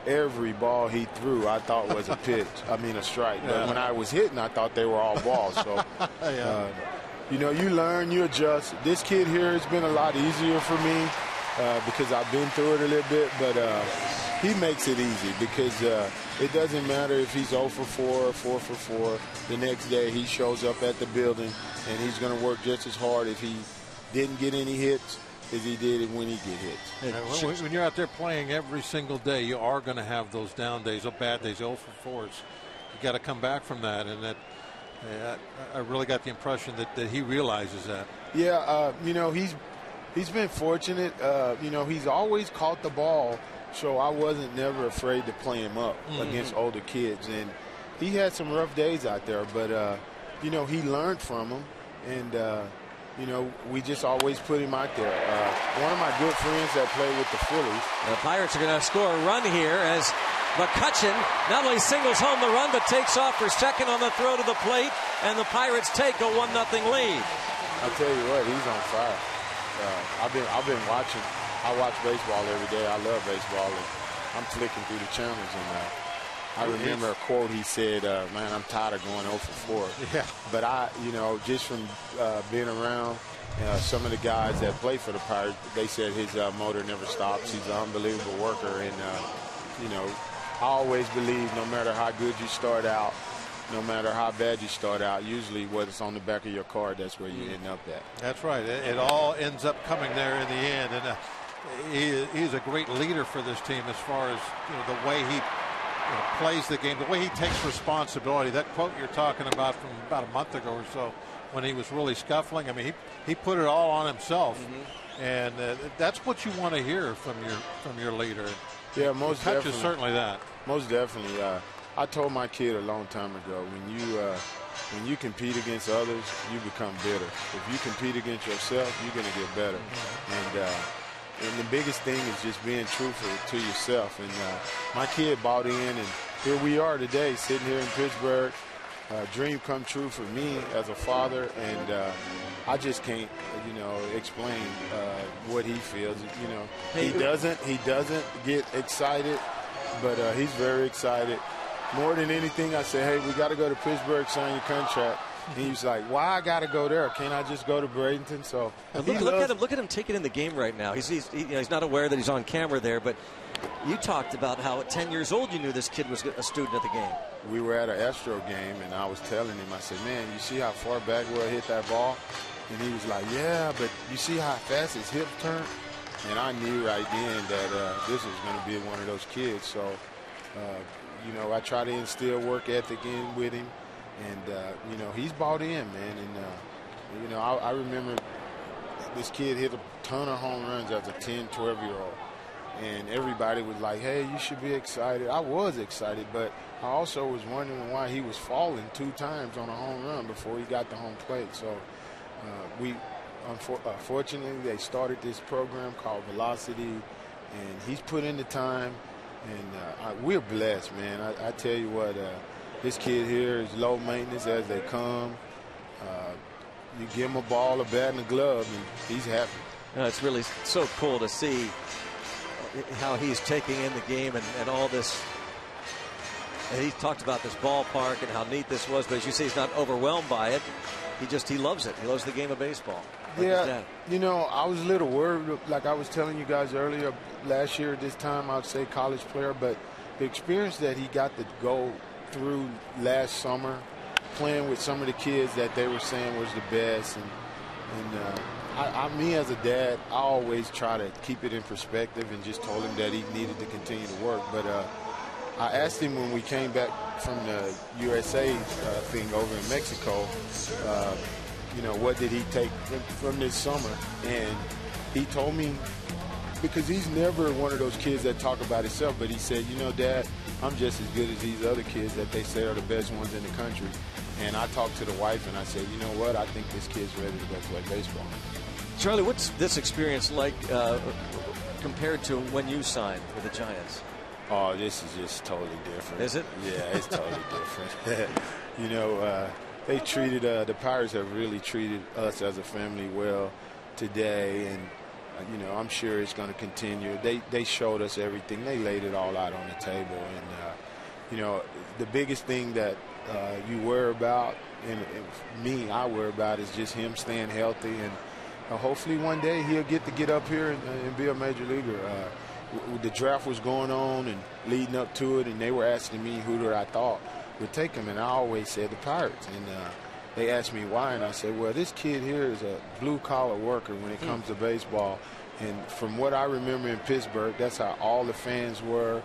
every ball he threw I thought was a pitch. I mean, a strike. But when I was hitting, I thought they were all balls. So, you know, you learn, you adjust. This kid here has been a lot easier for me because I've been through it a little bit. But he makes it easy because it doesn't matter if he's 0 for 4 or 4 for 4. The next day he shows up at the building, and he's going to work just as hard if he didn't get any hits as he did it when he get hits. When you're out there playing every single day, you are going to have those down days, bad days, 0 for 4s. You got to come back from that, and that I really got the impression that he realizes that. Yeah, you know, he's been fortunate. You know, he's always caught the ball, so I wasn't never afraid to play him up against older kids. And he had some rough days out there, but you know, he learned from them, and you know, we just always put him out there. One of my good friends that played with the Phillies. The Pirates are going to score a run here as McCutchen not only singles home the run, but takes off for second on the throw to the plate, and the Pirates take a 1-0 lead. I'll tell you what, he's on fire. I've been watching. I watch baseball every day. I love baseball, and I'm flicking through the channels, and I remember a quote he said, man, I'm tired of going 0 for 4. Yeah. But you know, just from being around some of the guys that play for the Pirates, they said his motor never stops. He's an unbelievable worker. And, you know, I always believe no matter how good you start out, no matter how bad you start out, usually what's on the back of your card, that's where you end up at. That's right. It all ends up coming there in the end. And he's a great leader for this team as far as the way he plays the game, the way he takes responsibility. That quote you're talking about from about a month ago or so, when he was really scuffling, I mean, he put it all on himself, and that's what you want to hear from your leader. Yeah, most definitely. Touch is certainly that. Most definitely. I told my kid a long time ago, when you compete against others, you become bitter. If you compete against yourself, you're going to get better. And the biggest thing is just being truthful to yourself. And my kid bought in, and here we are today, sitting here in Pittsburgh. Dream come true for me as a father, and I just can't, explain what he feels. He doesn't get excited, but he's very excited. More than anything, I said, hey, we got to go to Pittsburgh, sign your contract. And he was like, why I got to go there? Can't I just go to Bradenton? So look at him taking in the game right now. He's not aware that he's on camera there, but you talked about how at 10 years old you knew this kid was a student at the game. We were at an Astros game, and I was telling him, I said, man, you see how far Bagwell hit that ball? And he was like, yeah, but you see how fast his hips turn? And I knew right then that this was going to be one of those kids. So, I try to instill work ethic in with him. And, he's bought in, man. And, I remember this kid hit a ton of home runs as a 10, 12-year-old. And everybody was like, hey, you should be excited. I was excited, but I also was wondering why he was falling 2 times on a home run before he got to home plate. So unfortunately, they started this program called Velocity, and he's put in the time. And we're blessed, man. I tell you what, this kid here is low maintenance as they come. You give him a ball, a bat, and a glove, and he's happy. It's really so cool to see how he's taking in the game and all this. And he talked about this ballpark and how neat this was, but as you say, he's not overwhelmed by it. He loves it. He loves the game of baseball. Like I was a little worried, like I was telling you guys earlier, last year at this time, I would say college player, but the experience that he got to go through last summer, playing with some of the kids that they were saying was the best, and me as a dad, I always try to keep it in perspective and just told him that he needed to continue to work. But I asked him when we came back from the USA thing over in Mexico, what did he take from this summer? And he told me, because he's never one of those kids that talk about himself, but he said, Dad, I'm just as good as these other kids that they say are the best ones in the country. And I talked to the wife and I said, you know what, I think this kid's ready to go play baseball. Charlie, what's this experience like compared to when you signed with the Giants? Oh, this is just totally different. Is it? Yeah, it's totally different. They treated, the Pirates have really treated us as a family well today, and, I'm sure it's going to continue. They showed us everything. They laid it all out on the table, and, the biggest thing that you worry about, and I worry about, is just him staying healthy, and hopefully one day he'll get up here and be a major leaguer. The draft was going on and leading up to it, and they were asking me who I thought would take him, and I always said the Pirates. And they asked me why, and I said, well, this kid here is a blue-collar worker when it comes to baseball. And from what I remember in Pittsburgh, that's how all the fans were.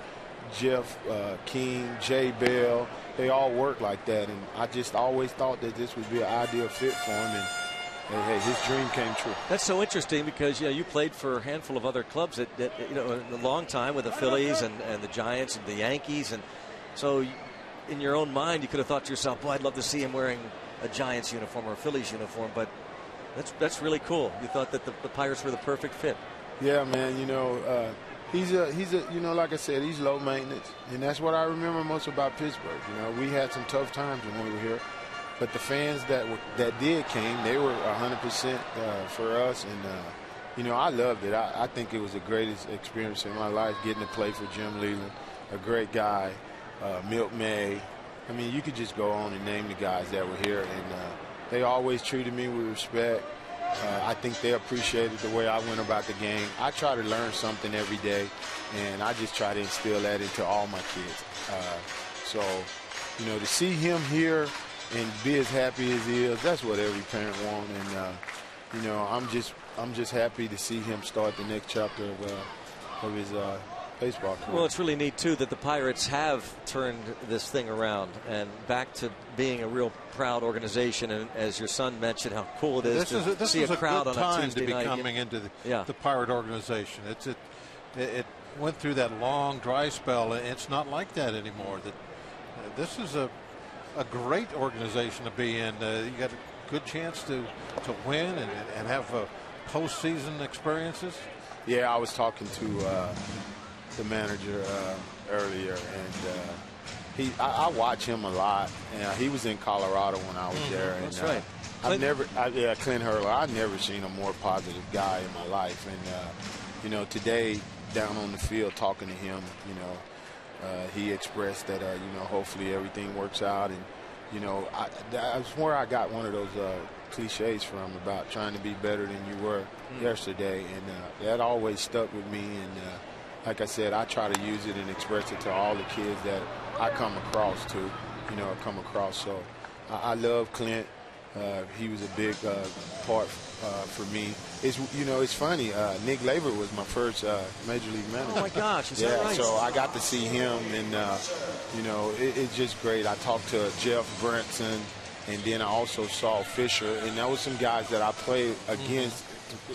Jeff King, Jay Bell, they all worked like that. And I just always thought that this would be an ideal fit for him. And hey, his dream came true. That's so interesting because you played for a handful of other clubs that a long time with the Phillies and the Giants and the Yankees, and so in your own mind you could have thought to yourself, boy, I'd love to see him wearing a Giants uniform or a Phillies uniform. But that's really cool. You thought that the Pirates were the perfect fit. Yeah, man. He's a like I said, he's low maintenance, and that's what I remember most about Pittsburgh. We had some tough times when we were here. But the fans that came, they were 100% for us, and I loved it. I think it was the greatest experience in my life, getting to play for Jim Leland, a great guy, Milt May. I mean, you could just go on and name the guys that were here, and they always treated me with respect. I think they appreciated the way I went about the game. I try to learn something every day, and I just try to instill that into all my kids. So, you know, to see him here and be as happy as he is, that's what every parent wants. And, you know, I'm just happy to see him start the next chapter of his baseball career. Well, it's really neat, too, that the Pirates have turned this thing around and back to being a real proud organization. And as your son mentioned, how cool it is to see a crowd on a Tuesday night. This is a good time to be coming into the Pirate organization. It went through that long dry spell. It's not like that anymore. This is a great organization to be in. You got a good chance to win and have postseason experiences. Yeah, I was talking to the manager earlier, and I watch him a lot. And he was in Colorado when I was there. And, that's right. Clint Hurler. I've never seen a more positive guy in my life. And you know, today down on the field talking to him, you know, he expressed that you know, hopefully everything works out. And you know, that's where I got one of those cliches from about trying to be better than you were yesterday, and that always stuck with me. And like I said, I try to use it and express it to all the kids that I come across So I love Clint. He was a big part for me. It's funny. Nick Labor was my first major league manager. Oh my gosh! Is that right? So I got to see him, and you know, it's just great. I talked to Jeff Brinson, and then I also saw Fisher, and that was some guys that I played against,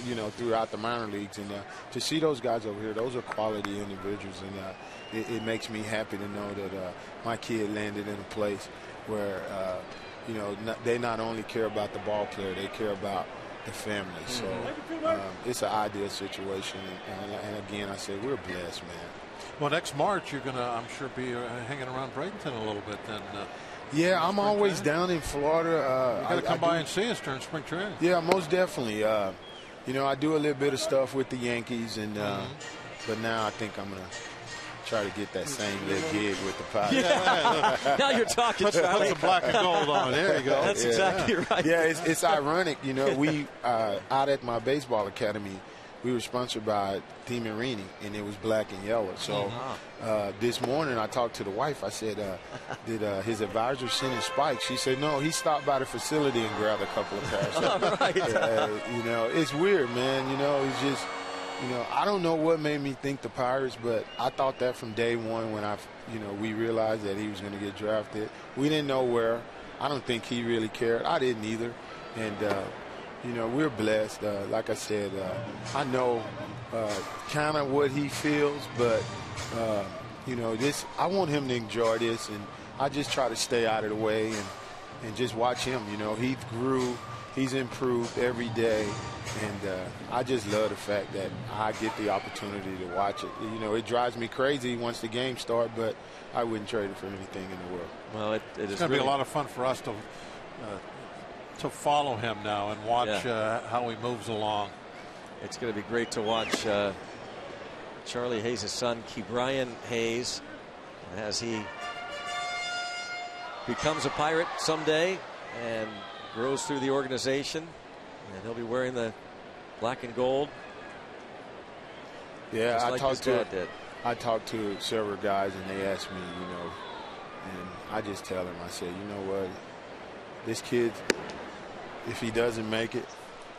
you know, throughout the minor leagues. And to see those guys over here, those are quality individuals, and it makes me happy to know that my kid landed in a place where. You know, they not only care about the ball player, they care about the family. So it's an ideal situation. And again, I say we're blessed, man. Well, next March, you're going to, I'm sure, be hanging around Bradenton a little bit then. Yeah, I'm always down in Florida. You got to come by and see us during spring training. Yeah, most definitely. You know, I do a little bit of stuff with the Yankees, and but now I think I'm going to try to get that same little gig with the Padres. Yeah. Now you're talking, Charlie. Put the black and gold on. There you go. That's exactly right. Yeah, it's ironic. You know, we out at my baseball academy, we were sponsored by Team Marini, and it was black and yellow. So this morning I talked to the wife. I said, did his advisor send his spikes? She said, no, he stopped by the facility and grabbed a couple of pairs. All right. You know, it's weird, man. You know, it's just, you know, I don't know what made me think the Pirates, but I thought that from day one when we realized that he was going to get drafted. We didn't know where. I don't think he really cared. I didn't either. And, you know, we're blessed. Like I said, I know kind of what he feels, but, you know, I want him to enjoy this, and I just try to stay out of the way and just watch him. You know, he grew. He's improved every day, and I just love the fact that I get the opportunity to watch it. You know, it drives me crazy once the games start, but I wouldn't trade it for anything in the world. Well, it's going to be a lot of fun for us to follow him now and watch how he moves along. It's going to be great to watch Charlie Hayes' son, Ke'Bryan Hayes, as he becomes a Pirate someday and grows through the organization, and he'll be wearing the black and gold. Yeah, I talked to several guys, and they asked me, you know, and I just tell them, I say, you know what, this kid, if he doesn't make it,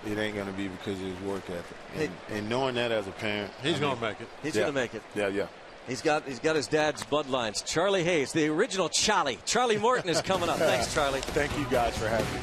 it ain't going to be because of his work ethic. And knowing that as a parent, he's going to make it. He's going to make it. Yeah. He's got his dad's bloodlines. Charlie Hayes, the original Charlie. Charlie Morton is coming up. Thanks, Charlie. Thank you guys for having me.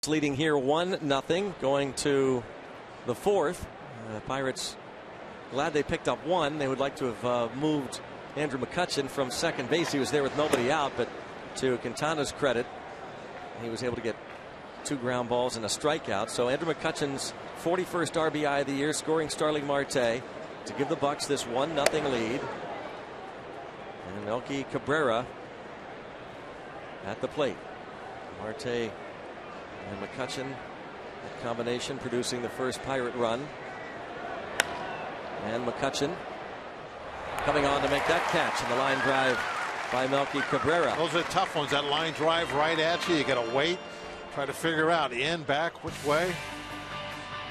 Leading here 1-0 going to the fourth. Pirates glad they picked up one. They would like to have moved Andrew McCutchen from second base. He was there with nobody out, but to Quintana's credit, he was able to get 2 ground balls and a strikeout. So Andrew McCutchen's 41st RBI of the year, scoring Starling Marte to give the Bucks this 1-0 lead. And Melky Cabrera at the plate. Marte and McCutchen, that combination producing the first Pirate run. And McCutchen coming on to make that catch, and the line drive by Melky Cabrera. Those are tough ones. That line drive right at you. You got to wait, try to figure out in, back, which way.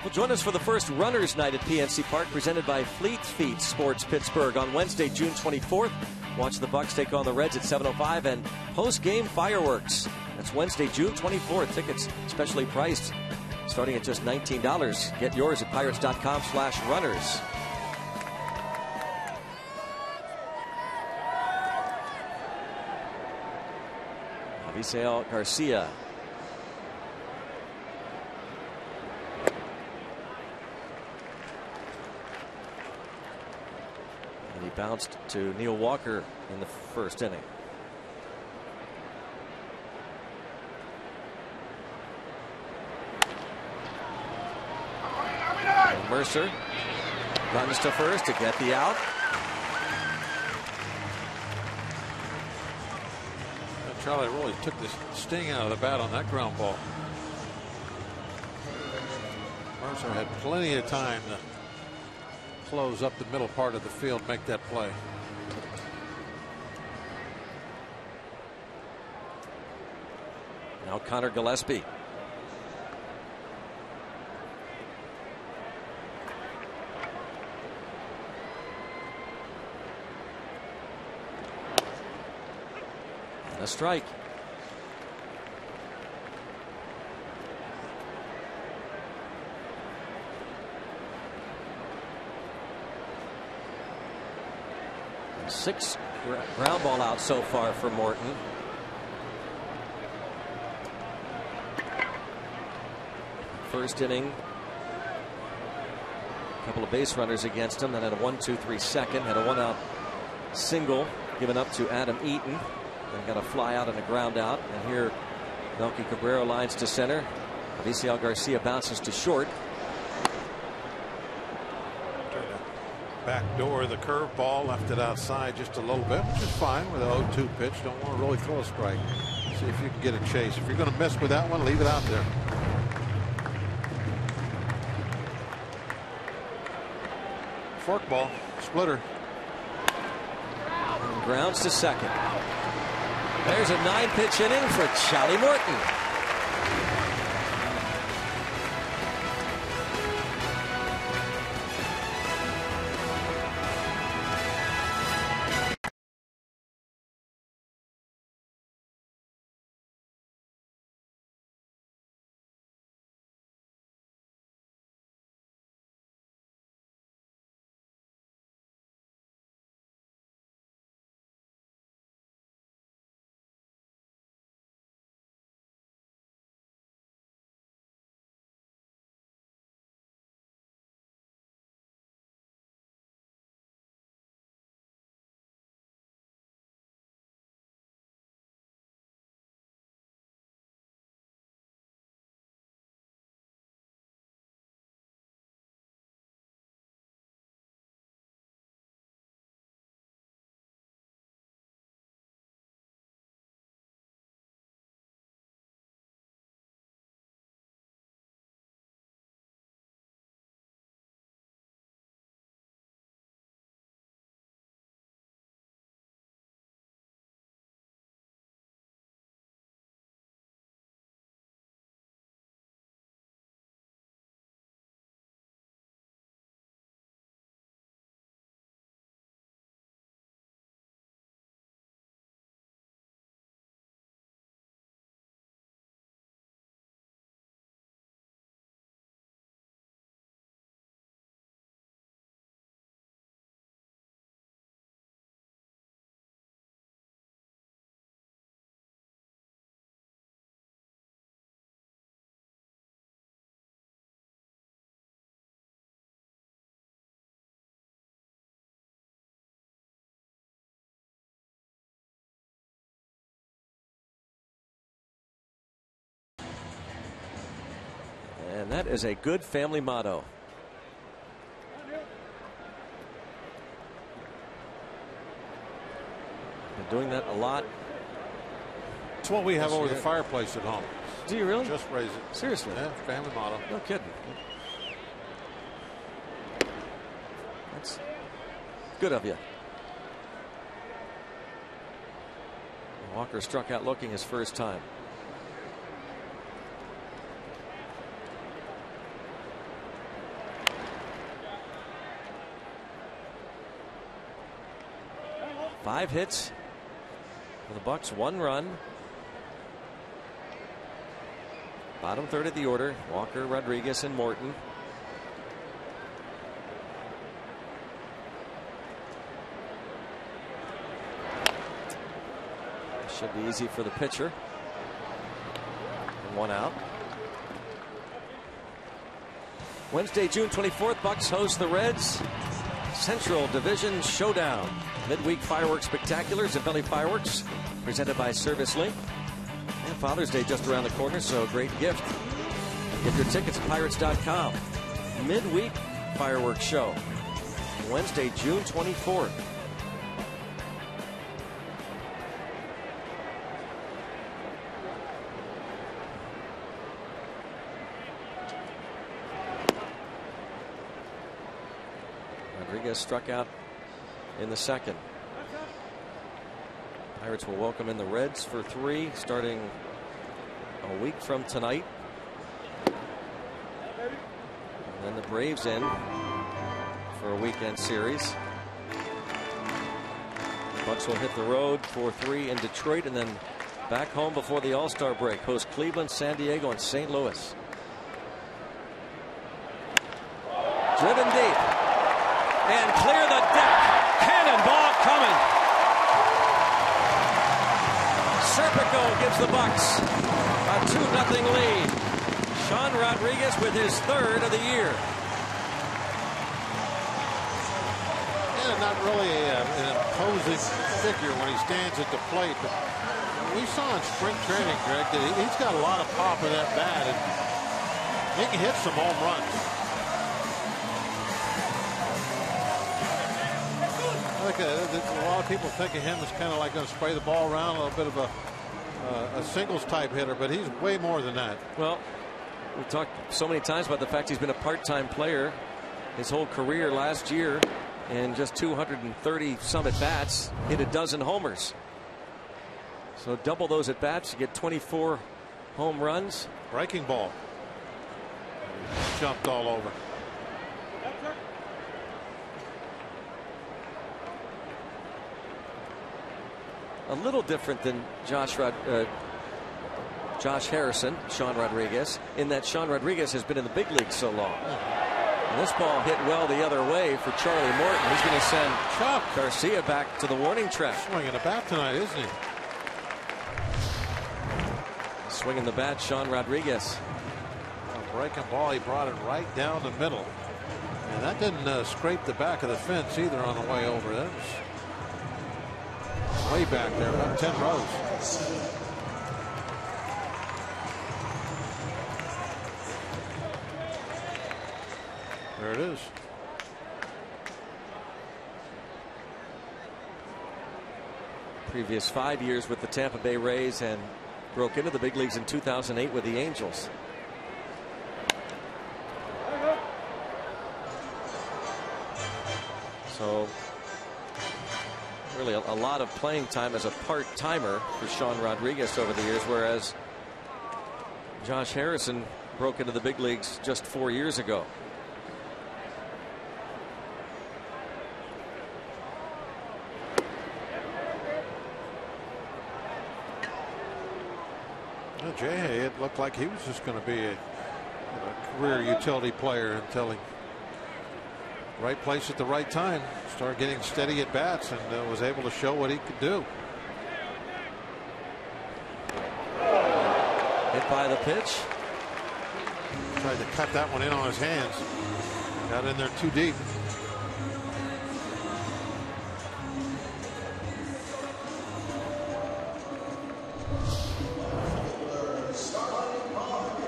Well, join us for the first Runners Night at PNC Park, presented by Fleet Feet Sports Pittsburgh on Wednesday, June 24th. Watch the Bucks take on the Reds at 7:05 and post-game fireworks. That's Wednesday, June 24th. Tickets specially priced, starting at just $19. Get yours at pirates.com/runners. Avisail Garcia. And he bounced to Neil Walker in the first inning. And Mercer runs to first to get the out. Charlie really took the sting out of the bat on that ground ball. Mercer had plenty of time to close up the middle part of the field, make that play. Now Connor Gillespie. And a strike. And 6 ground ball out so far for Morton. First inning, a couple of base runners against him, then had a 1-2-3 second, had a 1-out single given up to Adam Eaton, then got a fly out and a ground out. And here Melky Cabrera lines to center. Avisail Garcia bounces to short. Back door, the curve ball, left it outside just a little bit, which is fine with an 0-2 pitch. Don't want to really throw a strike. See if you can get a chase. If you're going to miss with that one, leave it out there. Forkball, splitter. And grounds to second. There's a 9-pitch inning for Charlie Morton. And that is a good family motto. Been doing that a lot. It's what we have over the fireplace at home. Do you really? Just raise it. Seriously? Yeah, family motto. No kidding. That's good of you. Walker struck out looking his first time. Five hits for the Bucks, 1 run. Bottom third of the order, Walker, Rodriguez, and Morton. Should be easy for the pitcher. And 1 out. Wednesday, June 24th, Bucks host the Reds. Central Division Showdown. Midweek fireworks spectaculars and Belly Fireworks presented by Service Link. And Father's Day just around the corner, so a great gift. Get your tickets at Pirates.com. Midweek fireworks show. Wednesday, June 24th. Rodriguez struck out in the second. Pirates will welcome in the Reds for 3 starting a week from tonight. And then the Braves in for a weekend series. Bucks will hit the road for 3 in Detroit and then back home before the All-Star break. Host Cleveland, San Diego, and St. Louis. Driven deep. And clear the deck. Cannonball coming. Serpico gives the Bucks a 2-0 lead. Sean Rodriguez with his 3rd of the year. Yeah, not really an imposing figure when he stands at the plate. But we saw in spring training, Greg, that he's got a lot of pop in that bat, and he can hit some home runs. A lot of people think of him as kind of like going to spray the ball around, a little bit of a singles type hitter, but he's way more than that. Well, we talked so many times about the fact he's been a part-time player his whole career. Last year, in just 230 some at bats, hit a dozen homers. So double those at bats, you get 24 home runs. Breaking ball. Jumped all over. A little different than Josh Harrison, Sean Rodriguez, in that Sean Rodriguez has been in the big leagues so long. And this ball hit well the other way for Charlie Morton. He's going to send Garcia back to the warning track. Swinging the bat tonight, isn't he? Swinging the bat, Sean Rodriguez. A breaking ball, he brought it right down the middle. And that didn't scrape the back of the fence either on the way over. That was way back there, about 10 rows. There it is. Previous 5 years with the Tampa Bay Rays and broke into the big leagues in 2008 with the Angels. So really a lot of playing time as a part-timer for Sean Rodriguez over the years, whereas Josh Harrison broke into the big leagues just 4 years ago. Well, Jay, it looked like he was just going to be a career utility player until he right place at the right time, started getting steady at bats, and was able to show what he could do. Hit by the pitch. Tried to cut that one in on his hands. Got in there too deep.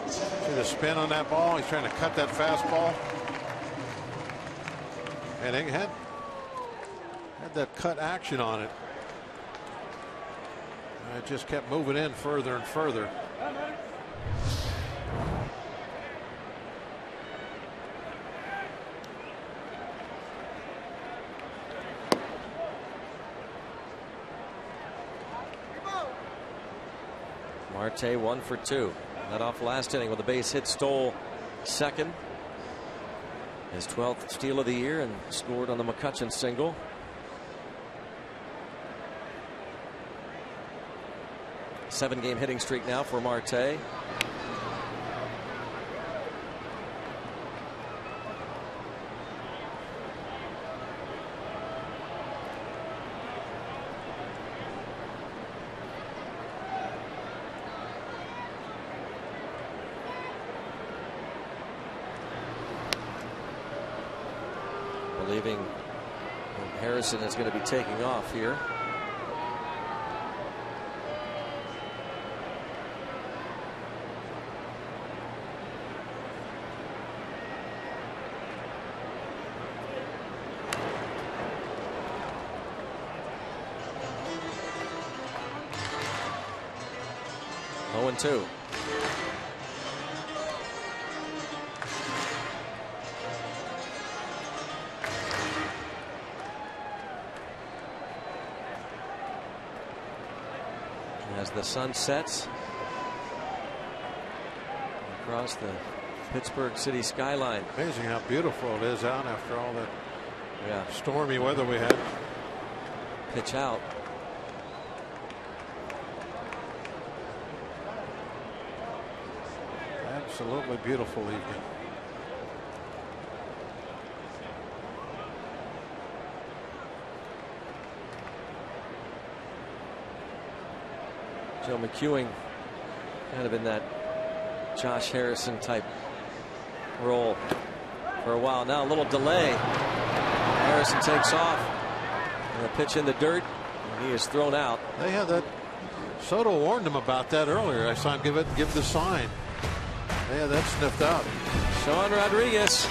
See, the spin on that ball. He's trying to cut that fastball. And he had that cut action on it. It just kept moving in further and further. Marte 1 for 2. Led off last inning with a base hit, stole second. His 12th steal of the year and scored on the McCutchen single. Seven-game hitting streak now for Marte. Believing Harrison is going to be taking off here. Oh, and 2. As the sun sets across the Pittsburgh city skyline. Amazing how beautiful it is out after all that stormy weather we had. Pitch out. Absolutely beautiful evening. Joe McEwing kind of in that Josh Harrison type role for a while now. A little delay. Harrison takes off. And a pitch in the dirt. And he is thrown out. They had that. Soto warned him about that earlier. I saw him give the sign. They had that sniffed out. Sean Rodriguez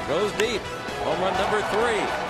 goes deep. Home run number 3.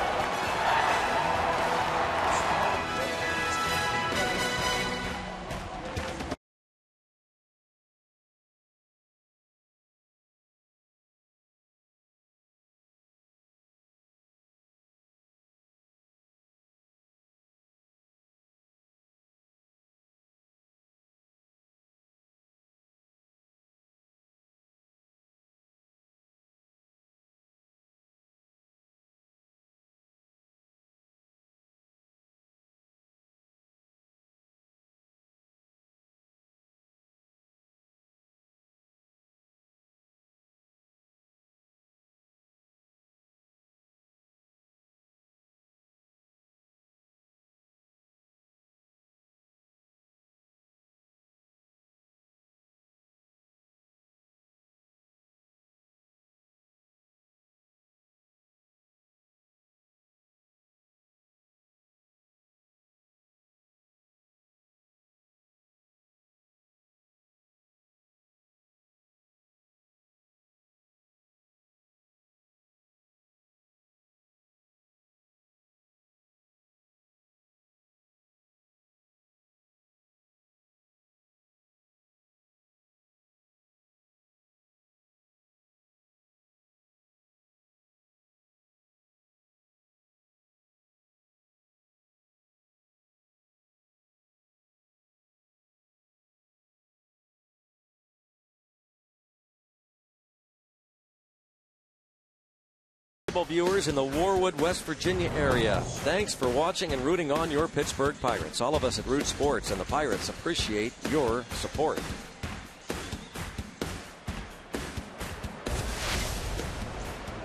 Viewers in the Warwood, West Virginia area, thanks for watching and rooting on your Pittsburgh Pirates. All of us at Root Sports and the Pirates appreciate your support.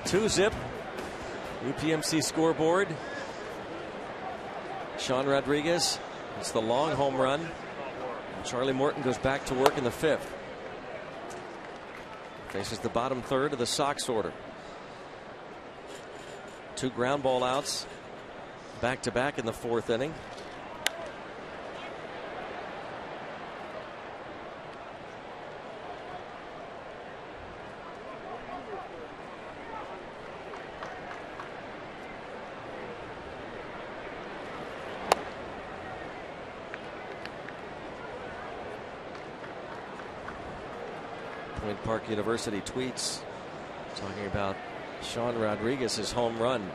Two-zip UPMC scoreboard. Sean Rodriguez, it's the long home run. And Charlie Morton goes back to work in the 5th. Faces the bottom third of the Sox order. 2 ground ball outs back to back in the 4th inning. Bryant Park University tweets talking about Sean Rodriguez's home run.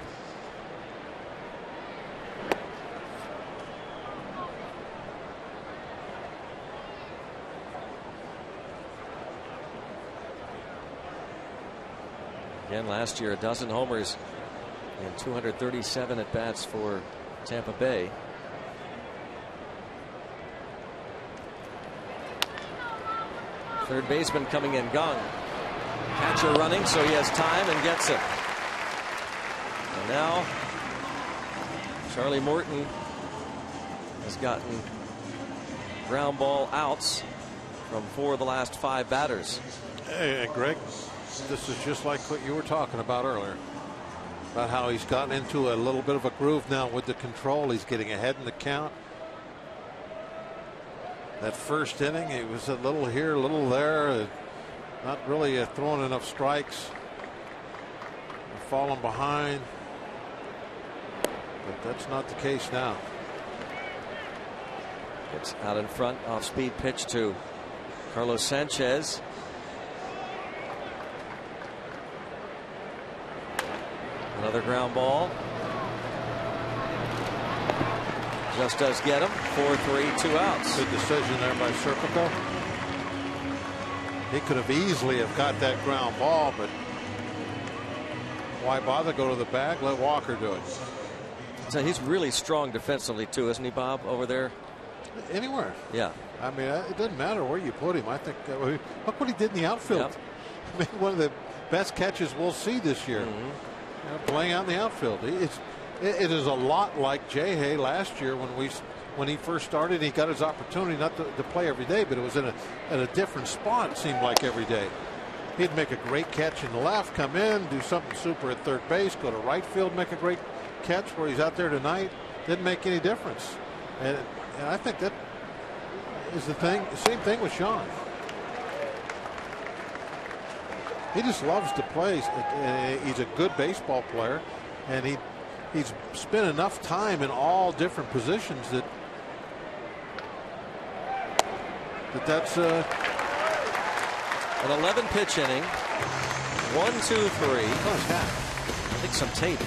Again, last year, a dozen homers and 237 at bats for Tampa Bay. Third baseman coming in, Gong. Catcher running, so he has time and gets it. And now Charlie Morton has gotten ground ball outs from 4 of the last 5 batters. Hey, and Greg, this is just like what you were talking about earlier, about how he's gotten into a little bit of a groove now with the control. He's getting ahead in the count. That first inning, it was a little here, a little there, not really throwing enough strikes, falling behind, but that's not the case now. It's out in front, off speed pitch to Carlos Sanchez. Another ground ball. Just does get him. 4-3, 2 outs. Good decision there by Serpico. He could have easily have got that ground ball, but why bother go to the bag? Let Walker do it. So he's really strong defensively too, isn't he, Bob, over there? Anywhere. Yeah. I mean, it doesn't matter where you put him. I think look what he did in the outfield. Yep. I mean, one of the best catches we'll see this year. Playing out in the outfield. It is a lot like Jay last year when he first started. He got his opportunity not to play every day, but it was at a different spot. It seemed like every day. He'd make a great catch in the left, come in, do something super at third base, go to right field, make a great catch where he's out there tonight. Didn't make any difference. And I think that is the thing. Same thing with Sean. He just loves to play. He's a good baseball player, and he's spent enough time in all different positions that's an 11 pitch inning. 1, 2, 3. I think some tape.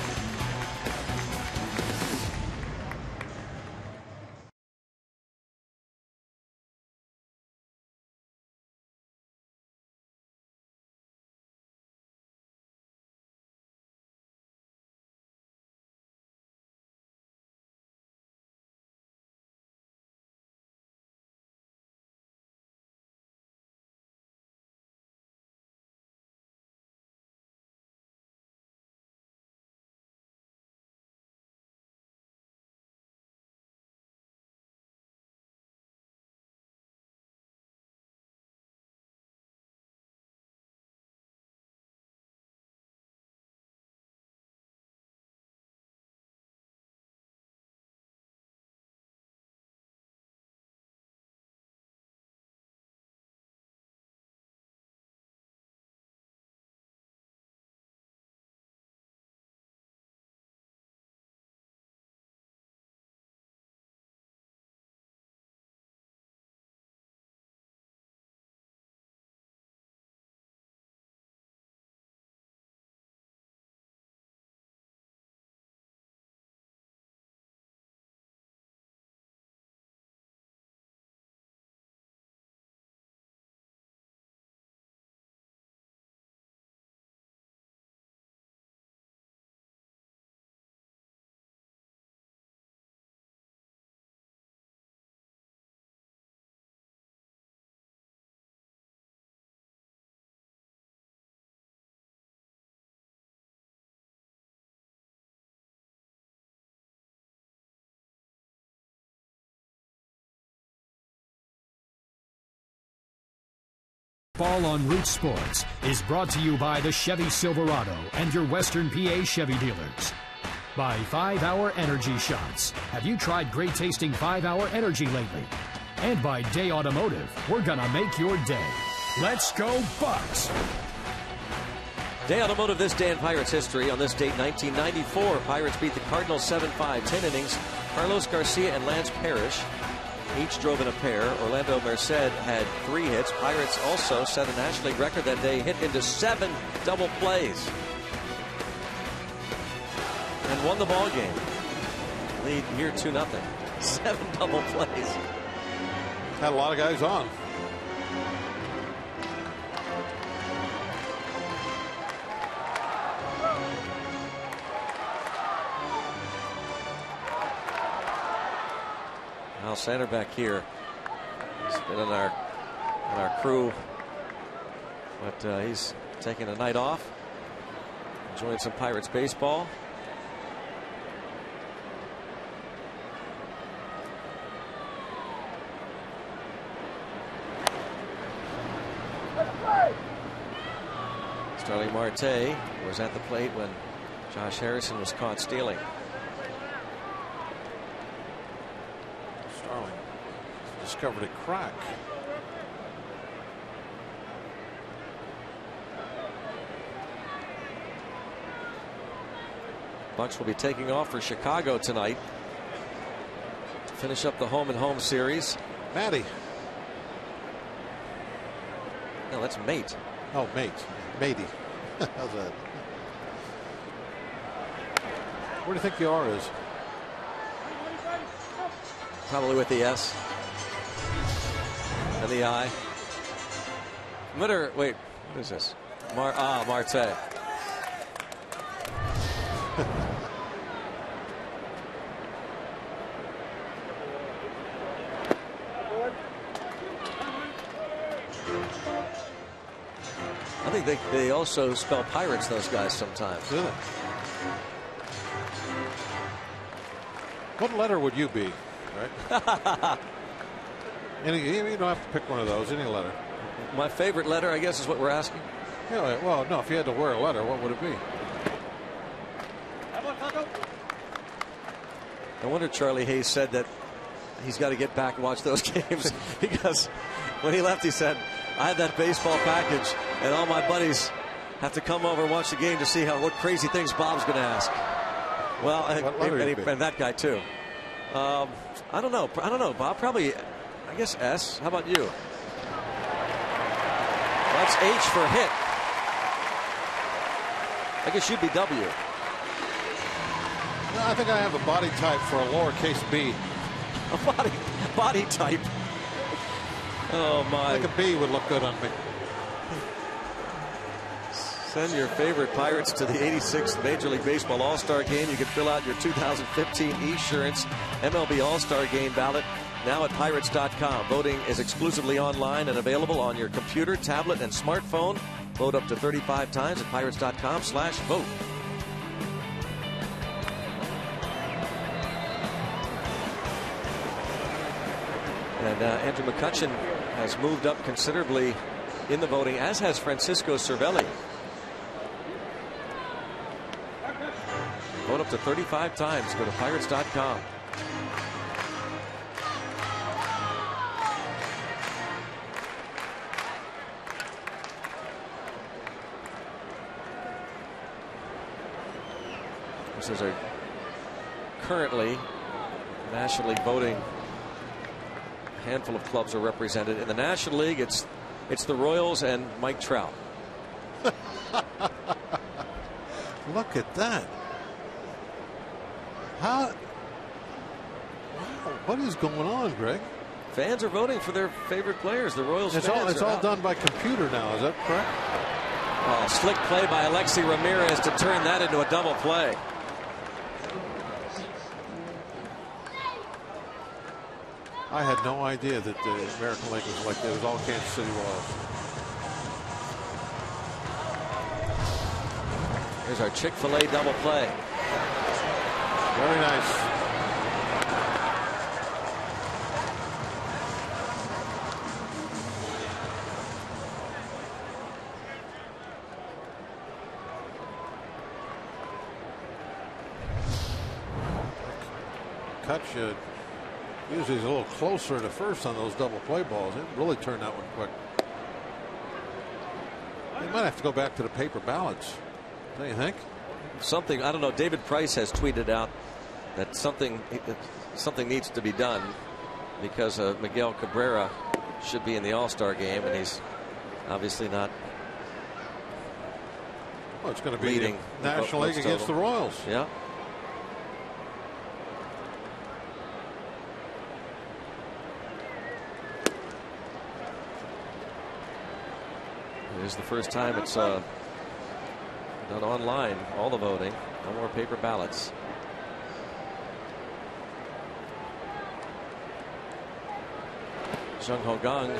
Ball on Root Sports is brought to you by the Chevy Silverado and your Western PA Chevy dealers. By 5 Hour Energy Shots. Have you tried great tasting 5 Hour Energy lately? And by Day Automotive. We're gonna make your day. Let's go Bucks! Day Automotive this day in Pirates history. On this date, 1994, Pirates beat the Cardinals 7-5, 10 innings. Carlos Garcia and Lance Parrish Each drove in a pair. Orlando Merced had 3 hits. Pirates also set a National League record that day, hit into 7 double plays and won the ball game. Lead here 2-0. 7 double plays. Had a lot of guys on. Al Sander back here. He's been in our crew, but he's taking a night off, enjoying some Pirates baseball. Starling Marte was at the plate when Josh Harrison was caught stealing. Starling discovered a crack. Bucks will be taking off for Chicago tonight to finish up the home-and-home series. Matty. No, that's Mate. Oh, Mate. Matey. How's that? Where do you think the R is? Probably with the S and the I. Wait, what is this? Marte. I think they also spell pirates, those guys, sometimes. Do they? What letter would you be? Right? You don't have to pick one of those. Any letter. My favorite letter, I guess, is what we're asking. Yeah, well, no. If you had to wear a letter, what would it be? I wonder Charlie Hayes said that he's got to get back and watch those games because when he left, he said, I had that baseball package and all my buddies have to come over and watch the game to see what crazy things Bob's going to ask. Well, and that guy too. I don't know, Bob. Probably, I guess S. How about you? That's H for hit. I guess you'd be W. No, I think I have a body type for a lowercase b. A body type. Oh my! I think a B would look good on me. Send your favorite Pirates to the 86th Major League Baseball All-Star Game. You can fill out your 2015 Esurance MLB All-Star Game ballot now at Pirates.com. Voting is exclusively online and available on your computer, tablet, and smartphone. Vote up to 35 times at Pirates.com/vote. And Andrew McCutchen has moved up considerably in the voting, as has Francisco Cervelli. Vote up to 35 times. Go to Pirates.com. This is currently National League voting. A handful of clubs are represented. In the National League, it's the Royals and Mike Trout. Look at that. How? Wow, what is going on, Greg? Fans are voting for their favorite players. The Royals. It's all done by computer now. Is that correct? Oh, slick play by Alexi Ramirez to turn that into a double play. I had no idea that the American League was like that. It was all Kansas City Royals. Here's our Chick-fil-A double play. Very nice. Cut should. Usually he's a little closer to first on those double play balls. It really turned that one quick. They might have to go back to the paper ballots. Don't you think? Something, I don't know. David Price has tweeted out that something needs to be done. because Miguel Cabrera should be in the All-Star game, and he's obviously not. Well, it's going to be leading the National League against the Royals. Yeah. It is the first time it's done online, all the voting. No more paper ballots. Jung Ho Kang,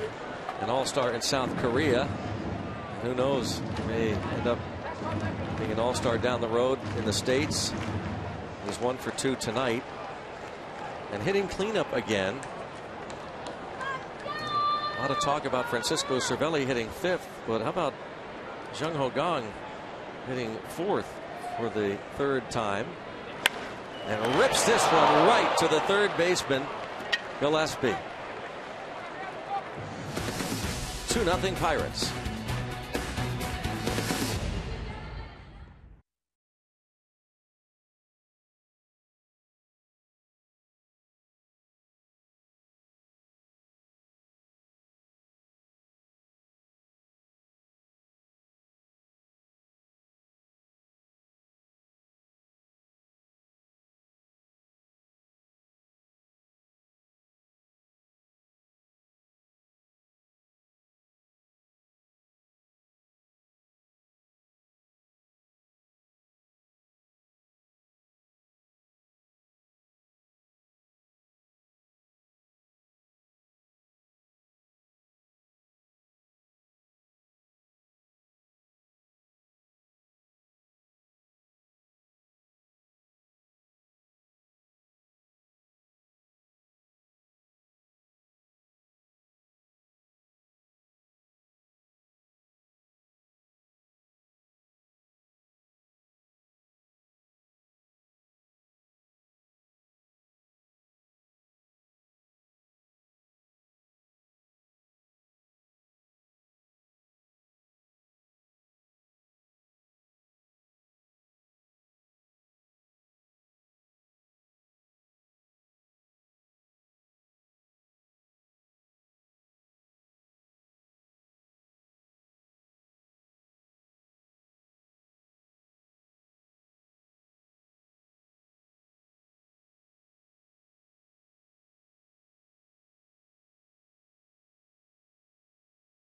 an all-star in South Korea. And who knows, may end up being an all-star down the road in the States. He's 1 for 2 tonight. And hitting cleanup again. A lot of talk about Francisco Cervelli hitting 5th, but how about Jung Ho Kang hitting 4th for the 3rd time, and rips this one right to the 3rd baseman, Gillespie. 2-0 Pirates.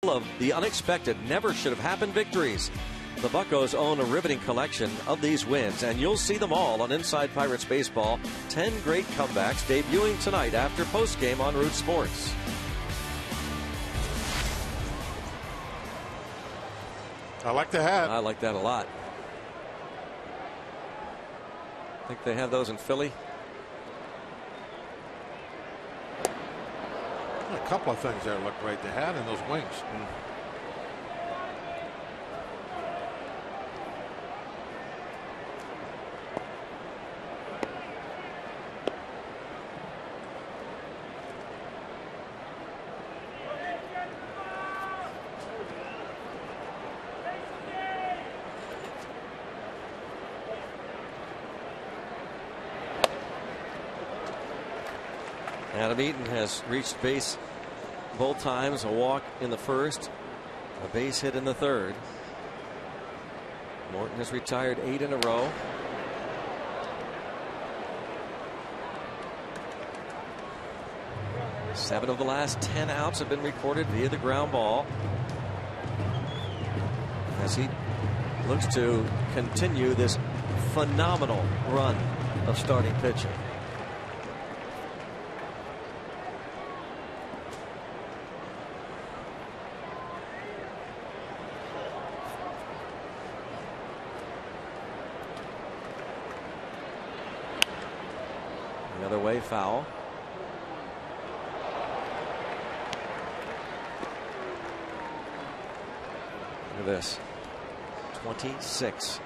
Of the unexpected, never should have happened victories. The Buccos own a riveting collection of these wins, and you'll see them all on Inside Pirates Baseball. 10 great comebacks debuting tonight after postgame on Root Sports. I like the hat. I like that a lot. I think they have those in Philly. A couple of things there look great. The hat and those wings. Adam Eaton has reached base both times, a walk in the 1st, a base hit in the 3rd. Morton has retired 8 in a row. Seven of the last 10 outs have been recorded via the ground ball, as he looks to continue this phenomenal run of starting pitching. The other way, foul. Look at this. 26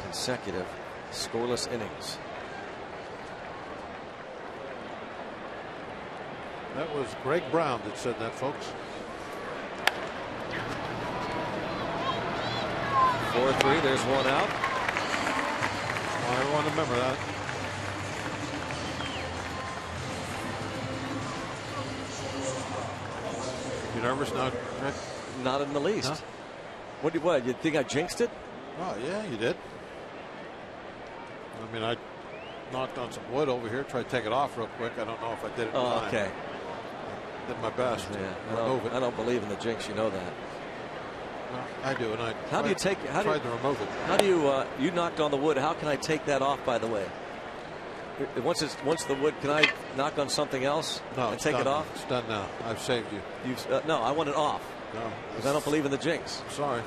consecutive scoreless innings. That was Greg Brown that said that, folks. 4-3. There's one out. Well, everyone remember that. You nervous now? Not in the least. No? What? You think I jinxed it? Oh, yeah, you did. I mean, I knocked on some wood over here, tried to take it off real quick. I don't know if I did it. Oh, okay. I did my best. Yeah, I don't believe in the jinx. You know that. I do, and I. How do you take? How tried to remove it. How do you? You knocked on the wood. How can I take that off? By the way, once the wood, can I knock on something else and take it off? It's done now. I've saved you. No, I want it off. No, because I don't believe in the jinx. Sorry.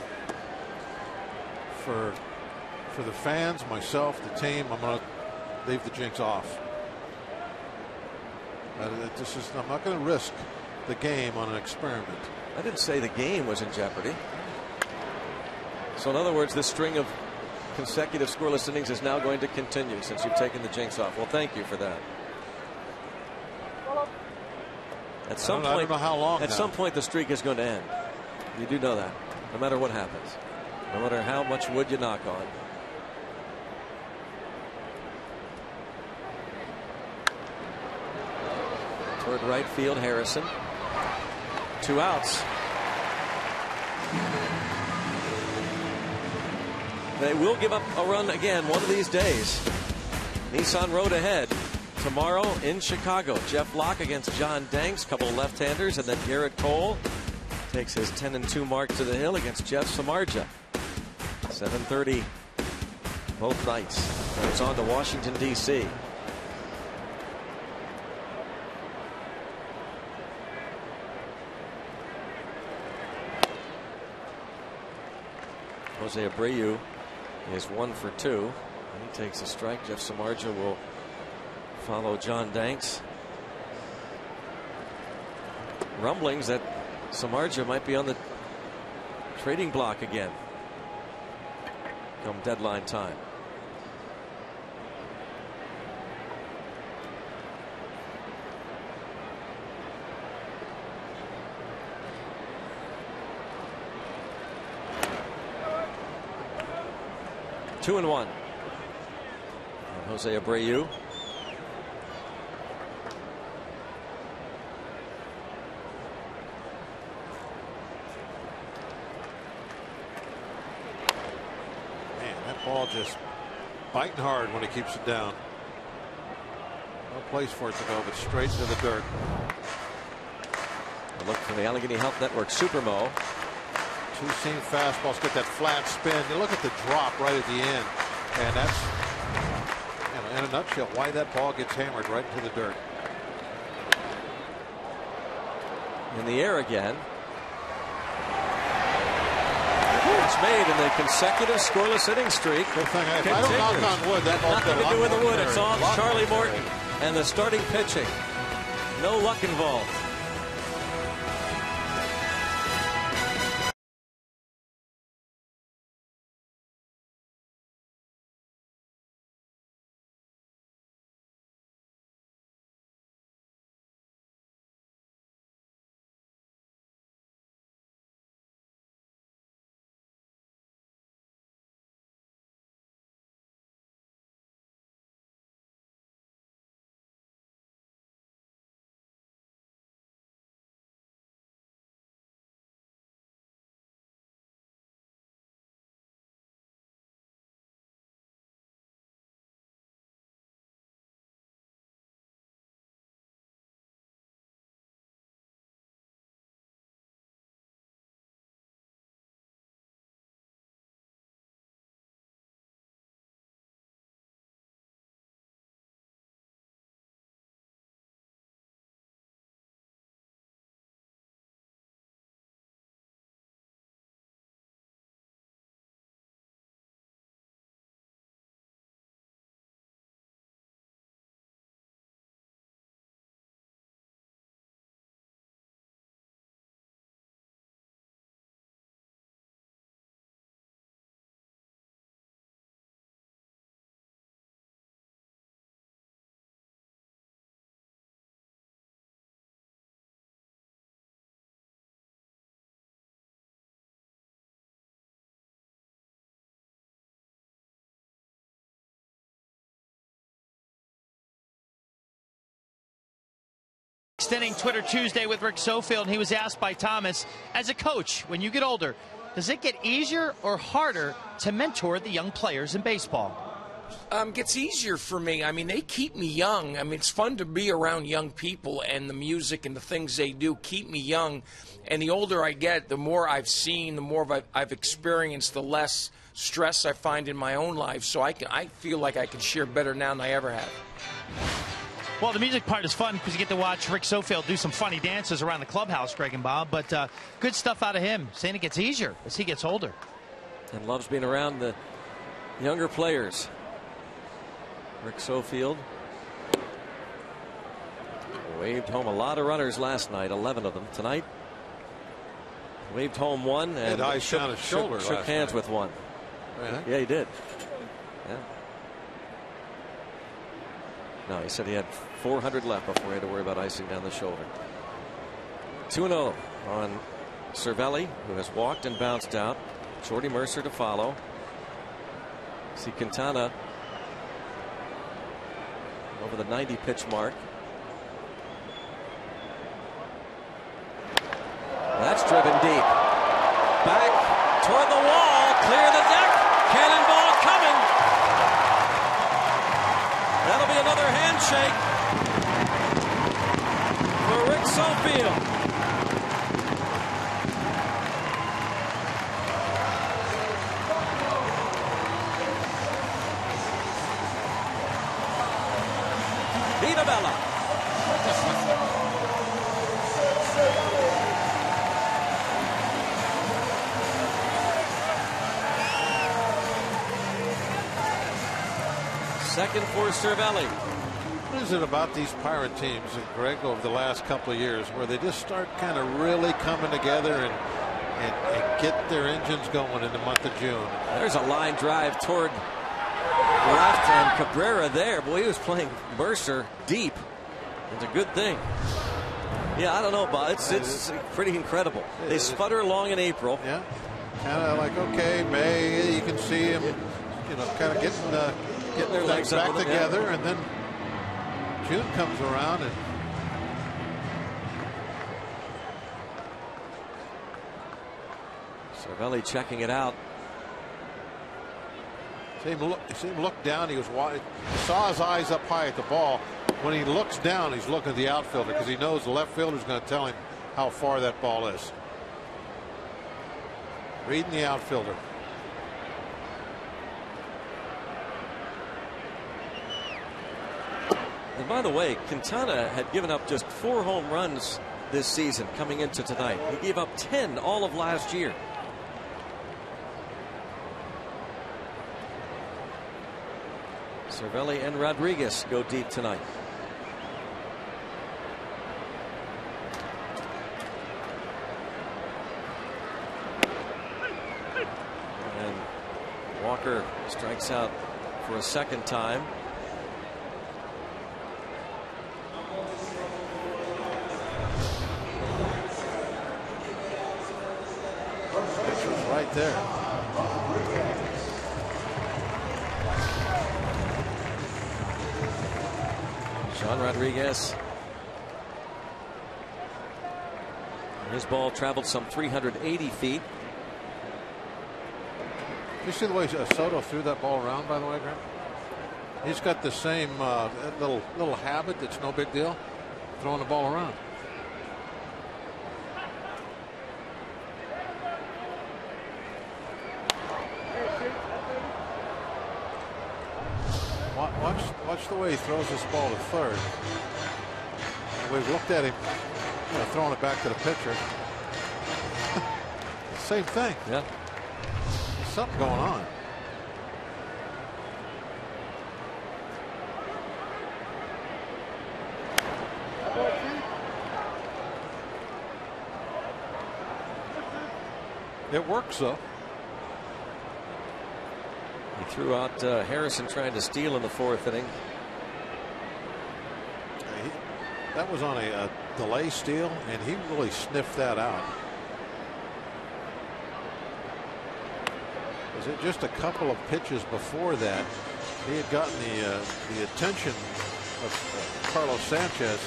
For the fans, myself, the team, I'm going to leave the jinx off. I'm not going to risk the game on an experiment. I didn't say the game was in jeopardy. So in other words, this string of consecutive scoreless innings is now going to continue since you've taken the jinx off. Well, thank you for that. At some point, I don't know how long. At some point, the streak is going to end. You do know that, no matter what happens, no matter how much wood you knock on. Toward right field, Harrison. 2 outs. They will give up a run again one of these days. Nissan Road ahead tomorrow in Chicago. Jeff Locke against John Danks, couple of left-handers, and then Garrett Cole takes his 10-2 mark to the hill against Jeff Samardzija. 7:30 both nights. And it's on to Washington, D.C. Jose Abreu is 1 for 2. He takes a strike. Jeff Samardzija will follow John Danks. Rumblings that Samardzija might be on the trading block again come deadline time. Two and 1. And Jose Abreu. Man, that ball just biting hard when he keeps it down. No place for it to go, but straight into the dirt. A look from the Allegheny Health Network Supermo. Two-seam fastballs get that flat spin. You look at the drop right at the end, and that's, in a nutshell, why that ball gets hammered right into the dirt. In the air again. It's made in the consecutive scoreless inning streak. Good thing if I don't knock on wood, that ball's nothing to do with the wood. It's all Charlie Morton and the starting pitching. No luck involved. Extending Twitter Tuesday with Rick Sofield, and he was asked by Thomas, as a coach, when you get older, does it get easier or harder to mentor the young players in baseball? Gets easier for me. I mean, they keep me young. I mean, it's fun to be around young people, and the music and the things they do keep me young. And the older I get, the more I've seen, the more I've experienced, the less stress I find in my own life. So I feel like I can share better now than I ever have. Well, the music part is fun because you get to watch Rick Sofield do some funny dances around the clubhouse, Greg and Bob. But good stuff out of him, saying it gets easier as he gets older. And loves being around the younger players. Rick Sofield waved home a lot of runners last night, 11 of them. Tonight, waved home one and shook hands with one. Yeah, he did. Yeah. No, he said he had 400 left before he had to worry about icing down the shoulder. 2-0 on Cervelli, who has walked and bounced out. Jordy Mercer to follow. See Quintana over the 90 pitch mark. That's driven deep. Back toward the wall. Clear the deck. Cannonball coming. That'll be another handshake for Rick Sofield. Vita Bella. Second for Cervelli. What is it about these Pirate teams, Greg, over the last couple of years where they just start kind of really coming together and get their engines going in the month of June? There's a line drive toward left, and Cabrera there. Boy, he was playing Mercer deep. It's a good thing. Yeah, I don't know, Bob. It's pretty incredible. They sputter along in April. Yeah. Kind of like, okay, May, you can see him, kind of getting their legs back together, and then June comes around and Cervelli checking it out. See him look down. He saw his eyes up high at the ball. When he looks down, he's looking at the outfielder because he knows the left fielder is going to tell him how far that ball is. Reading the outfielder. And by the way, Quintana had given up just 4 home runs this season coming into tonight. He gave up 10 all of last year. Cervelli and Rodriguez go deep tonight. And Walker strikes out for a second time. Pitcher's right there. John Rodriguez. His ball traveled some 380 feet. You see the way Soto threw that ball around, by the way, Grant? He's got the same little habit that's no big deal, throwing the ball around. Watch the way he throws this ball to third. We've looked at him throwing it back to the pitcher. Same thing. Yeah. There's something going on. It works though. He threw out Harrison trying to steal in the 4th inning. That was on a delay steal, and he really sniffed that out. Was it just a couple of pitches before that? He had gotten the attention of Carlos Sanchez,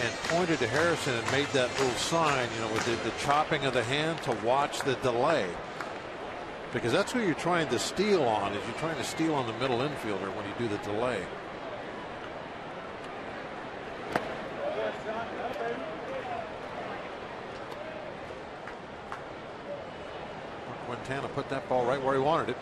and pointed to Harrison and made that little sign, with the chopping of the hand to watch the delay. Because that's who you're trying to steal on, is you're trying to steal on the middle infielder when you do the delay. Quintana put that ball right where he wanted it.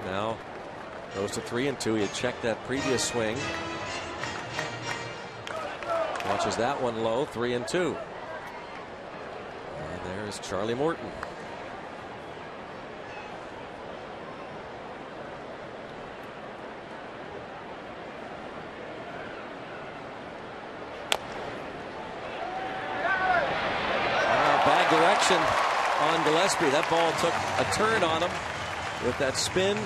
Now goes to 3-2. He had checked that previous swing. Watches that one low. 3-2. And there's Charlie Morton. Bad direction on Gillespie. That ball took a turn on him with that spin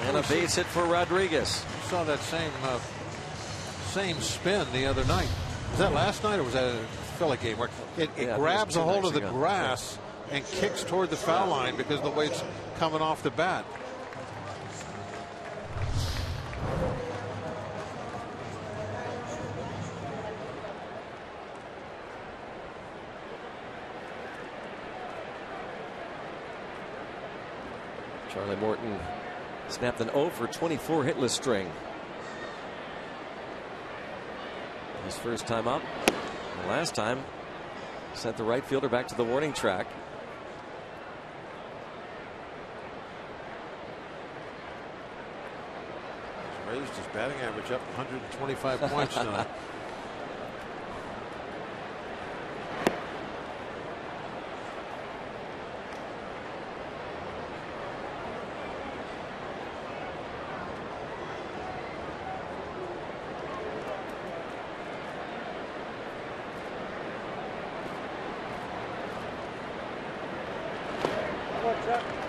and a base hit for Rodriguez. You saw that same spin the other night. Was that last night or was that a Philly game where it grabs a hold of the grass and kicks toward the foul line because of the way it's coming off the bat? Charlie Morton snapped an 0 for 24 hitless string. His first time up. And last time sent the right fielder back to the warning track. He's raised his batting average up 125 points tonight.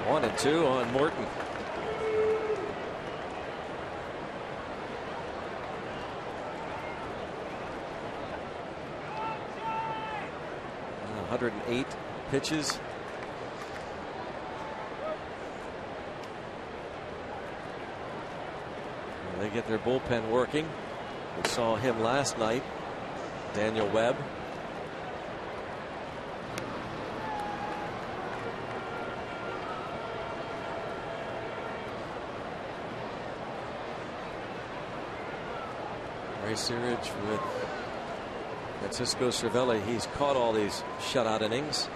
One and two on Morton. Uh, 108 pitches. They get their bullpen working. We saw him last night. Daniel Webb. Searage with Francisco Cervelli. He's caught all these shutout innings.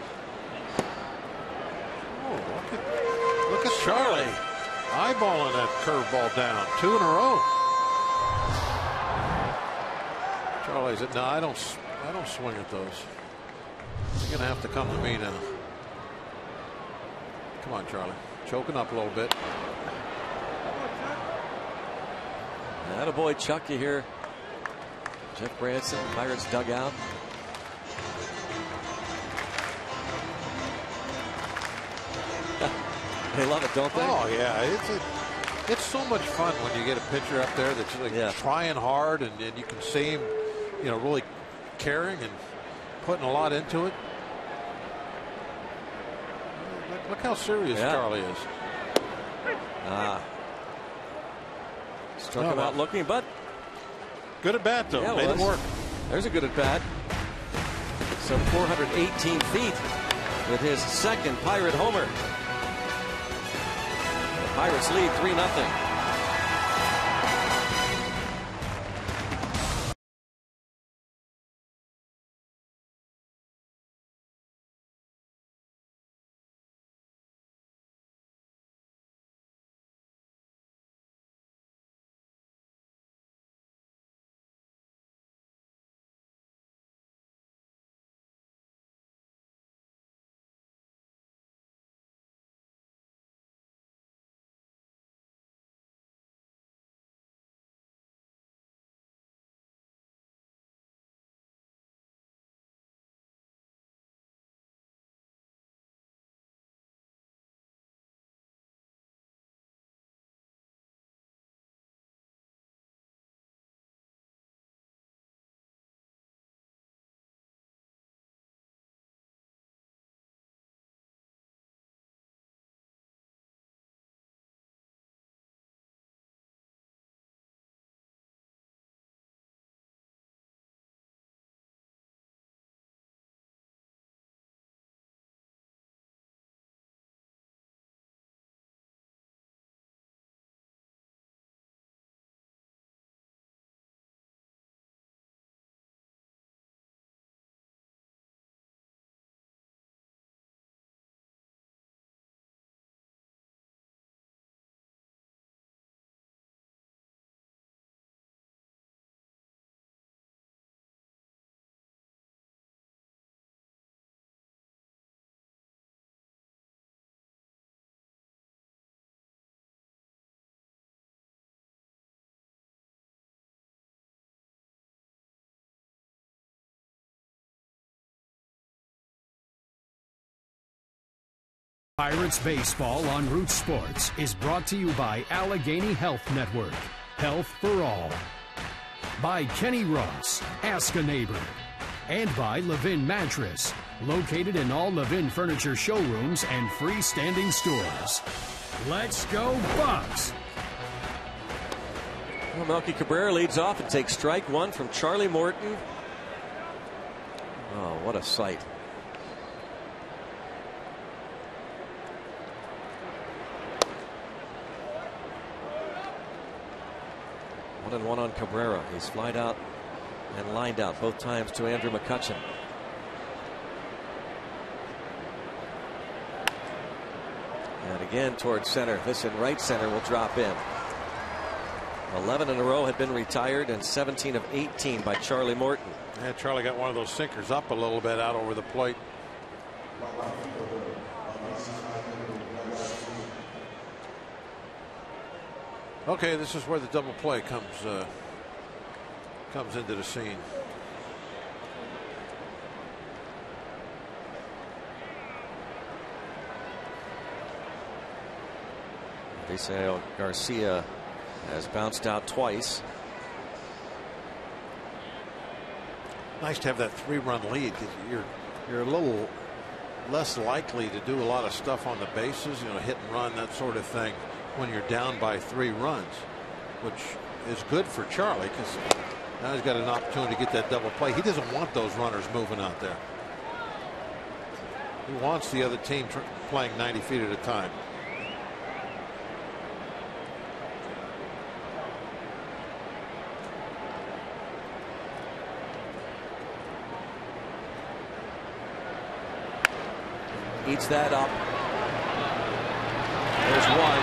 Oh, look at Charlie eyeballing that curveball down. 2 in a row. Charlie said, "No, I don't swing at those. You're gonna have to come to me now." Come on, Charlie. Choking up a little bit. Attaboy, Chuck. You hear Jeff Branson, Pirates dugout. They love it, don't they? Oh yeah, it's so much fun when you get a pitcher up there that's like trying hard and you can see him, really caring and putting a lot into it. Look how serious Charlie is. Struck him out looking, but good at bat, though. Yeah, made it work. There's a good at bat. Some 418 feet with his second Pirate homer. The Pirates lead 3-0. Pirates Baseball on Root Sports is brought to you by Allegheny Health Network. Health for all. By Kenny Ross, Ask a Neighbor. And by Levin Mattress, located in all Levin Furniture showrooms and freestanding stores. Let's go Bucks! Well, Melky Cabrera leads off and takes strike one from Charlie Morton. Oh, what a sight. One and one on Cabrera. He's flied out and lined out both times to Andrew McCutchen. And again towards center. This in right center will drop in. 11 in a row had been retired, and 17 of 18 by Charlie Morton. Yeah, Charlie got one of those sinkers up a little bit out over the plate. Okay, this is where the double play comes into the scene. Eliseo Garcia has bounced out twice. Nice to have that 3-run lead, because you're a little less likely to do a lot of stuff on the bases, hit and run, that sort of thing, when you're down by 3 runs, which is good for Charlie, because now he's got an opportunity to get that double play. He doesn't want those runners moving out there. He wants the other team playing 90 feet at a time. Eats that up. There's one.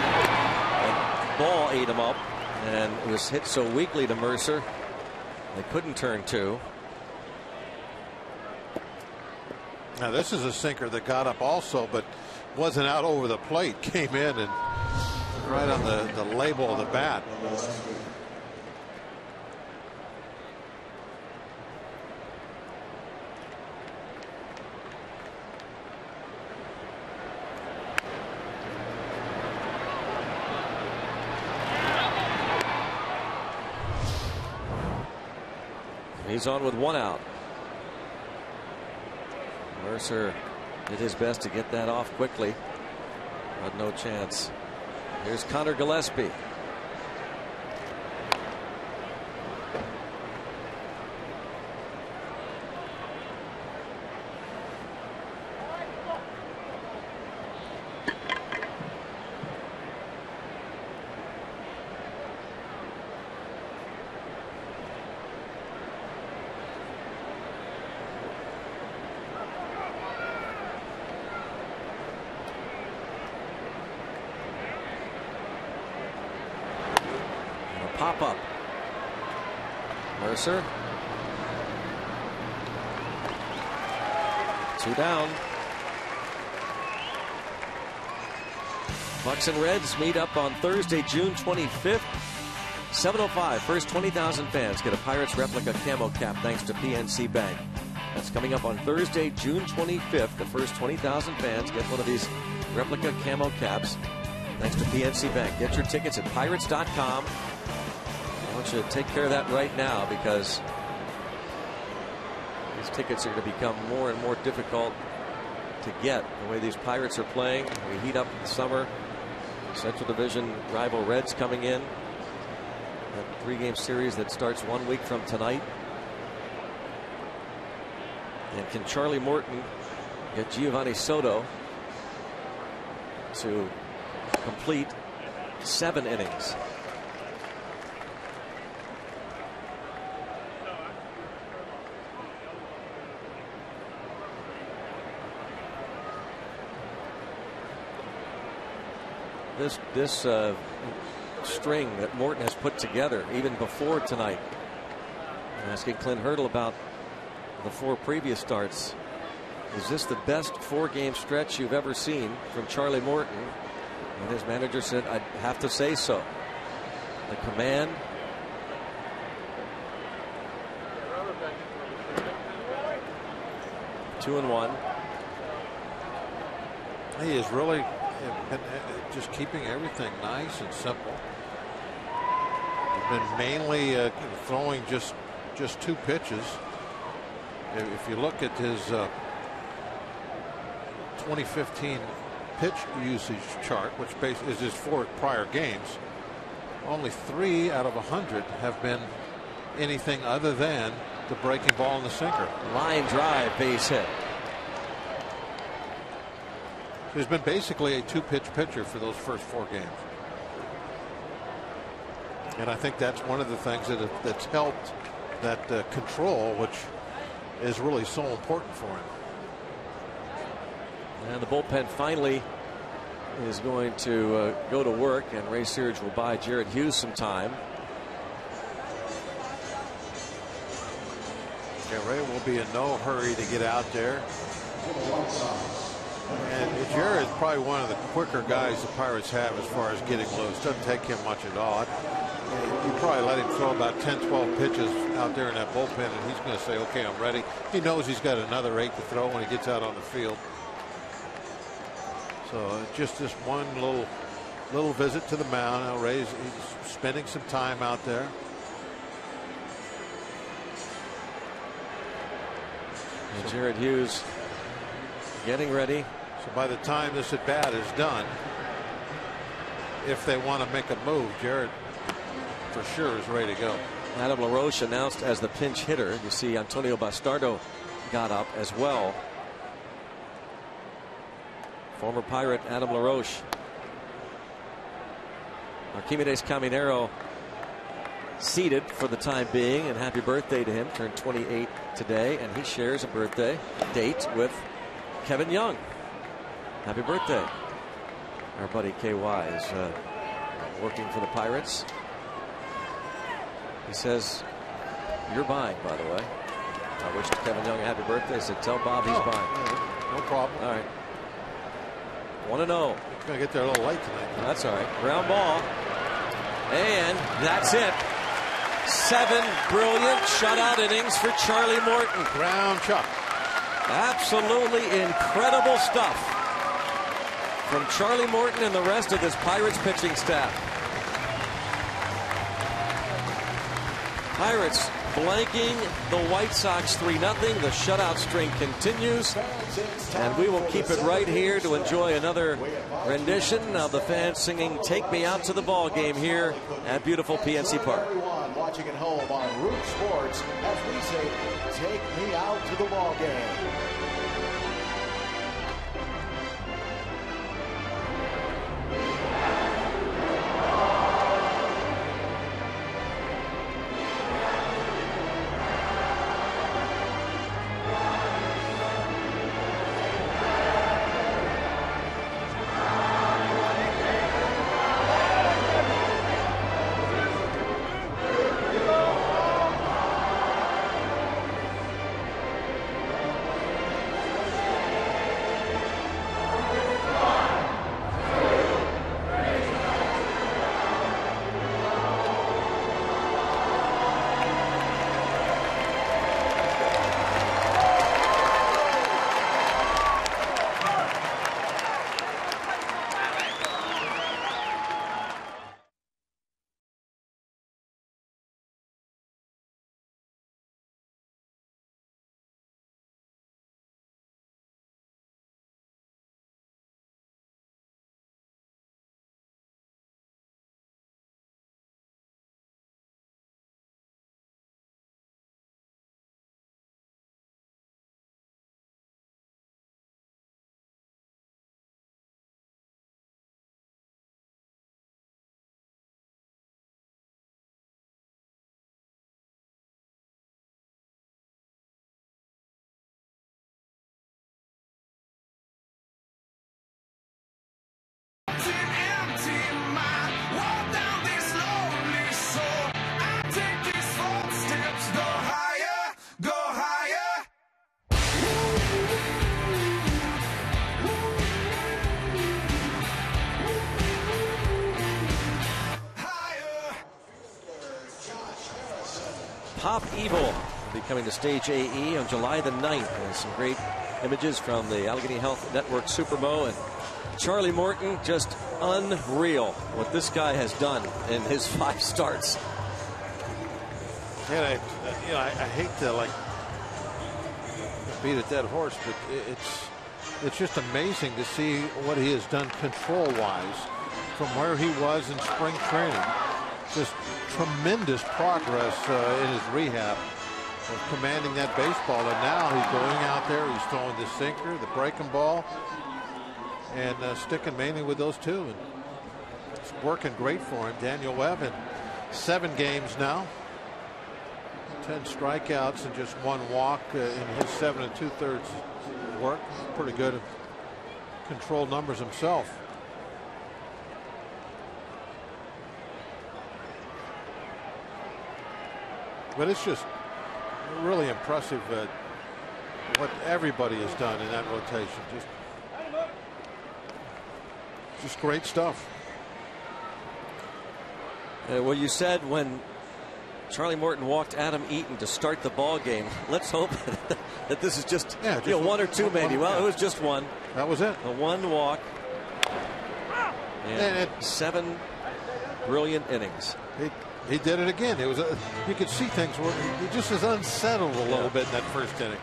And ball ate him up, and it was hit so weakly to Mercer they couldn't turn 2. Now this is a sinker that got up also, but wasn't out over the plate. Came in and right on the label of the bat. He's on with 1 out. Mercer did his best to get that off quickly, but no chance. Here's Connor Gillespie. Pop-up. Mercer. 2 down. Bucks and Reds meet up on Thursday, June 25th. 7:05. First 20,000 fans get a Pirates replica camo cap thanks to PNC Bank. That's coming up on Thursday, June 25th. The first 20,000 fans get one of these replica camo caps thanks to PNC Bank. Get your tickets at pirates.com. I want you to take care of that right now, because these tickets are going to become more and more difficult to get the way these Pirates are playing. We heat up in the summer. Central Division rival Reds coming in. That 3-game series that starts 1 week from tonight. And can Charlie Morton get Giovanni Soto to complete 7 innings? This string that Morton has put together even before tonight. I'm asking Clint Hurdle about the 4 previous starts. Is this the best 4-game stretch you've ever seen from Charlie Morton? And his manager said, I'd have to say so. The command. Two and 1. He is really been just keeping everything nice and simple. He's been mainly throwing just 2 pitches. If you look at his 2015 pitch usage chart, which is his 4 prior games, only 3 out of 100 have been anything other than the breaking ball and the sinker. Line drive, base hit. He's been basically a 2-pitch pitcher for those first 4 games. And I think that's one of the things that's helped that control, which is really so important for him. And the bullpen finally is going to go to work, and Ray Searage will buy Jared Hughes some time. Yeah, Ray will be in no hurry to get out there. And Jared is probably one of the quicker guys the Pirates have as far as getting loose. Doesn't take him much at all. You probably let him throw about 10-12 pitches out there in that bullpen, and he's going to say, okay, I'm ready. He knows he's got another 8 to throw when he gets out on the field. So just this one little visit to the mound. Now Ray's he's spending some time out there. And Jared Hughes getting ready. So by the time this at bat is done, if they want to make a move, Jared for sure is ready to go. Adam LaRoche announced as the pinch hitter. You see Antonio Bastardo got up as well. Former Pirate Adam LaRoche. Archimedes Caminero seated for the time being, and happy birthday to him. Turned 28 today, and he shares a birthday date with Kevin Young. Happy birthday. Our buddy KY is working for the Pirates. He says, you're buying, by the way. I wished Kevin Young a happy birthday. I said, tell Bob he's buying. No problem. All right. 1-0. He's going to get there a little late tonight. That's all right. Ground ball. And that's it. 7 brilliant shutout innings for Charlie Morton. Ground chuck. Absolutely incredible stuff from Charlie Morton and the rest of this Pirates pitching staff. Pirates blanking the White Sox 3-0. The shutout string continues, and we will keep it right here to enjoy another rendition of the fans singing "Take Me Out to the Ball Game" here at beautiful PNC Park. Everyone watching at home on Root Sports as we say, "Take me out to the ball game." Pop Evil will be coming to Stage AE on July the 9th. There's some great Images from the Allegheny Health Network Super Bowl, and Charlie Morton, just unreal what this guy has done in his 5 starts. And I hate to beat a dead horse, but it's just amazing to see what he has done control-wise from where he was in spring training. Just tremendous progress in his rehab of commanding that baseball, and now he's going out there, he's throwing the sinker, the breaking ball, and sticking mainly with those two, and it's working great for him. Daniel Webb in 7 games now, 10 strikeouts and just 1 walk in his 7 2/3 work. Pretty good control numbers himself. But it's just really impressive what everybody has done in that rotation. Just great stuff. Well, you said when Charlie Morton walked Adam Eaton to start the ball game, let's hope that this is just, 1 or 2 maybe. Well, it was just 1. That was it. A 1 walk. And 7 brilliant innings. He did it again. It was you could see things where he just was unsettled a little bit in that first inning,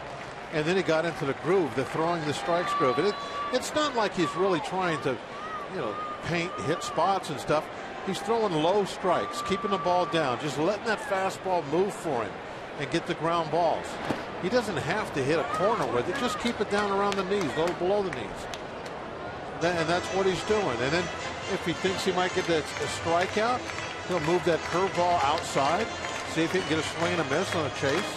and then he got into the groove, the throwing the strikes groove. And it's not like he's really trying to, hit spots and stuff. He's throwing low strikes, keeping the ball down, just letting that fastball move for him and get the ground balls. He doesn't have to hit a corner with it. Just keep it down around the knees, a little below the knees. And that's what he's doing. And then if he thinks he might get a strikeout, he'll move that curveball outside, see if he can get a swing and a miss on a chase.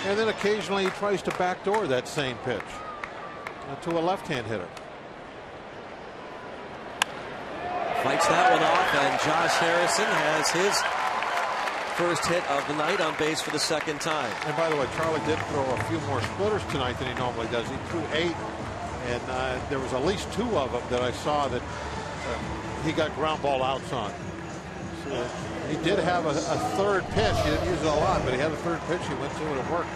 And then occasionally he tries to backdoor that same pitch to a left-hand hitter. Fights that one off, and Josh Harrison has his first hit of the night on base for the 2nd time. And by the way, Charlie did throw a few more splitters tonight than he normally does. He threw 8, and there was at least 2 of them that I saw that he got ground ball outs on. So he did have a 3rd pitch. He didn't use it a lot, but he had a 3rd pitch. He went to it and worked.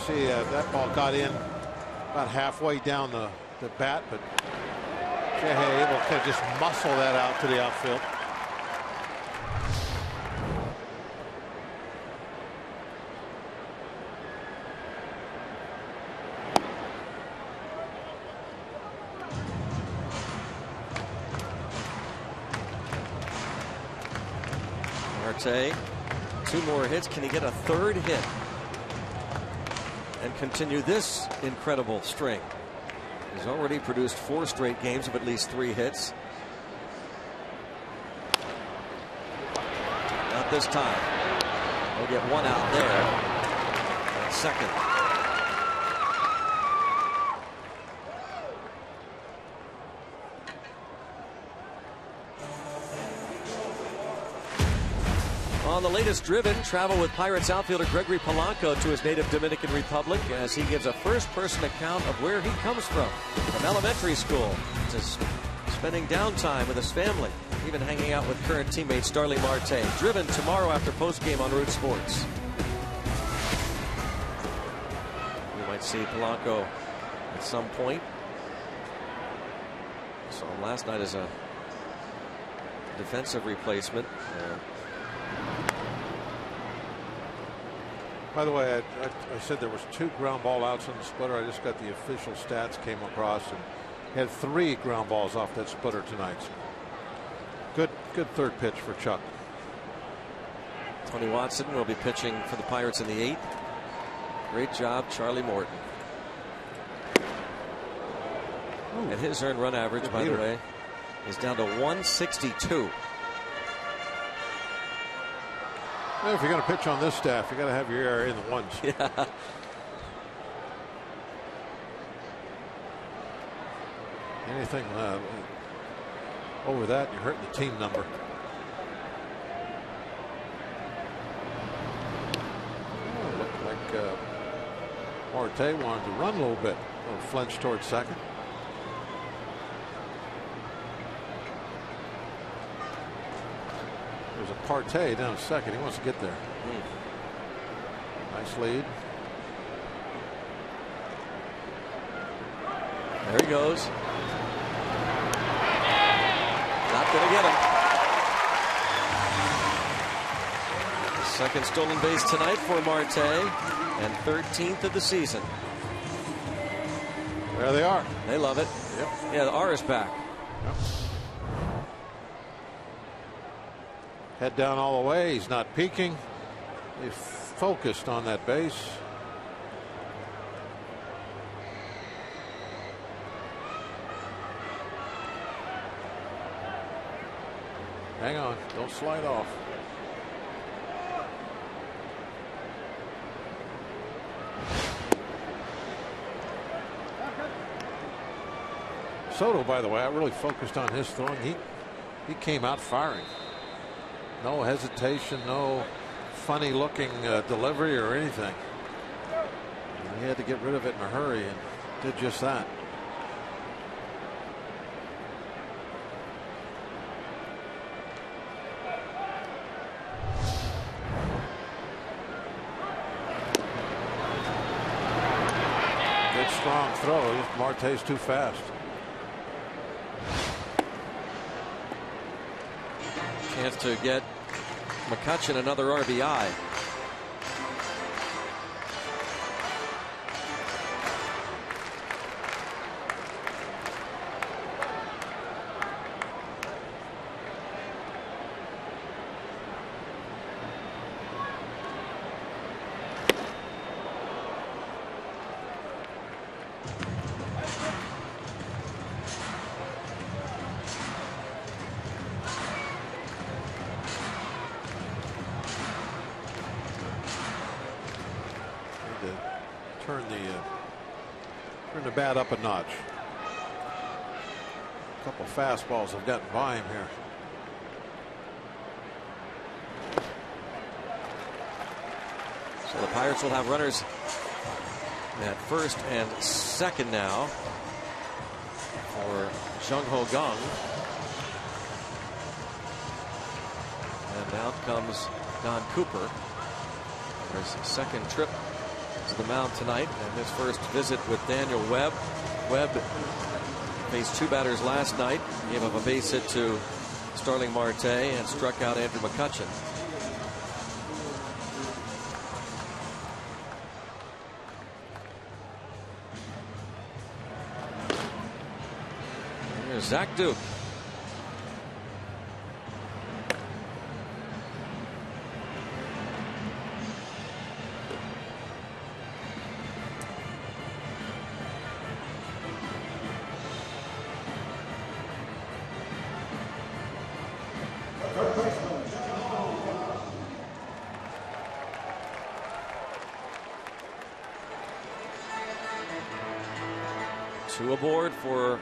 See, that ball got in about halfway down the bat, but Shahey able to just muscle that out to the outfield. Marte, 2 more hits. Can he get a 3rd hit and continue this incredible string? He's already produced 4 straight games of at least 3 hits. Not this time. He'll get 1 out there. At 2nd. On the latest Driven, travel with Pirates outfielder Gregory Polanco to his native Dominican Republic as he gives a first-person account of where he comes from elementary school to spending downtime with his family, even hanging out with current teammate Starling Marte. Driven tomorrow after postgame on Root Sports. We might see Polanco at some point. Saw him last night as a defensive replacement. By the way, I said there was 2 ground ball outs on the splitter. I just got the official stats came across, and had 3 ground balls off that splitter tonight. So good 3rd pitch for Chuck. Tony Watson will be pitching for the Pirates in the 8th. Great job, Charlie Morton. Ooh. And his earned run average, by the way, is down to 162. Well, if you're going to pitch on this staff, you got to have your ERA in the 1s. Yeah. Anything over that, you're hurting the team number. Oh, looked like Marte wanted to run a little bit. A little flinch towards 2nd. There's a Partey down 2nd. He wants to get there. Nice lead. There he goes. Not going to get him. Second stolen base tonight for Marte, and 13th of the season. There they are. They love it. Yep. Yeah, the R is back. Yep. Head down all the way. He's not peeking. He's focused on that base. Hang on. Don't slide off. Soto, by the way, I really focused on his throwing. He came out firing. No hesitation, no funny looking delivery or anything. He had to get rid of it in a hurry and did just that. Good strong throw. Marte's too fast. Chance to get McCutchen another RBI. Turn the bat up a notch. A couple fastballs have gotten by him here. So the Pirates will have runners at first and second now for Jung-Ho Kang. And out comes Don Cooper. There's his second trip to the mound tonight, and his first visit with Daniel Webb. Webb faced two batters last night, gave up a base hit to Starling Marte and struck out Andrew McCutchen. Here's Zach Duke. Two aboard for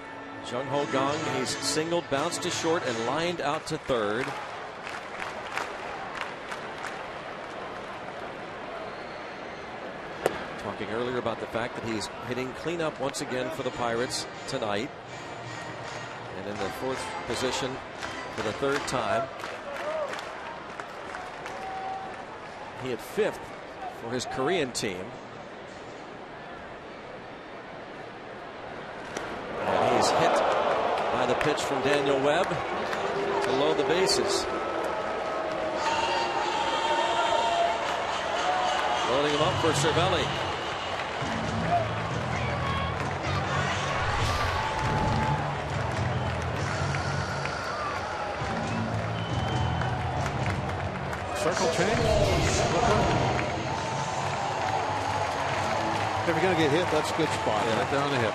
Jung-Ho Kang. He's singled, bounced to short, and lined out to third. Talking earlier about the fact that he's hitting cleanup once again for the Pirates tonight. And in the fourth position for the third time. He hit fifth for his Korean team. And he's hit by the pitch from Daniel Webb to load the bases. Loading him up for Cervelli. Circle change. If you're going to get hit, that's a good spot. Yeah. Right there on the hip.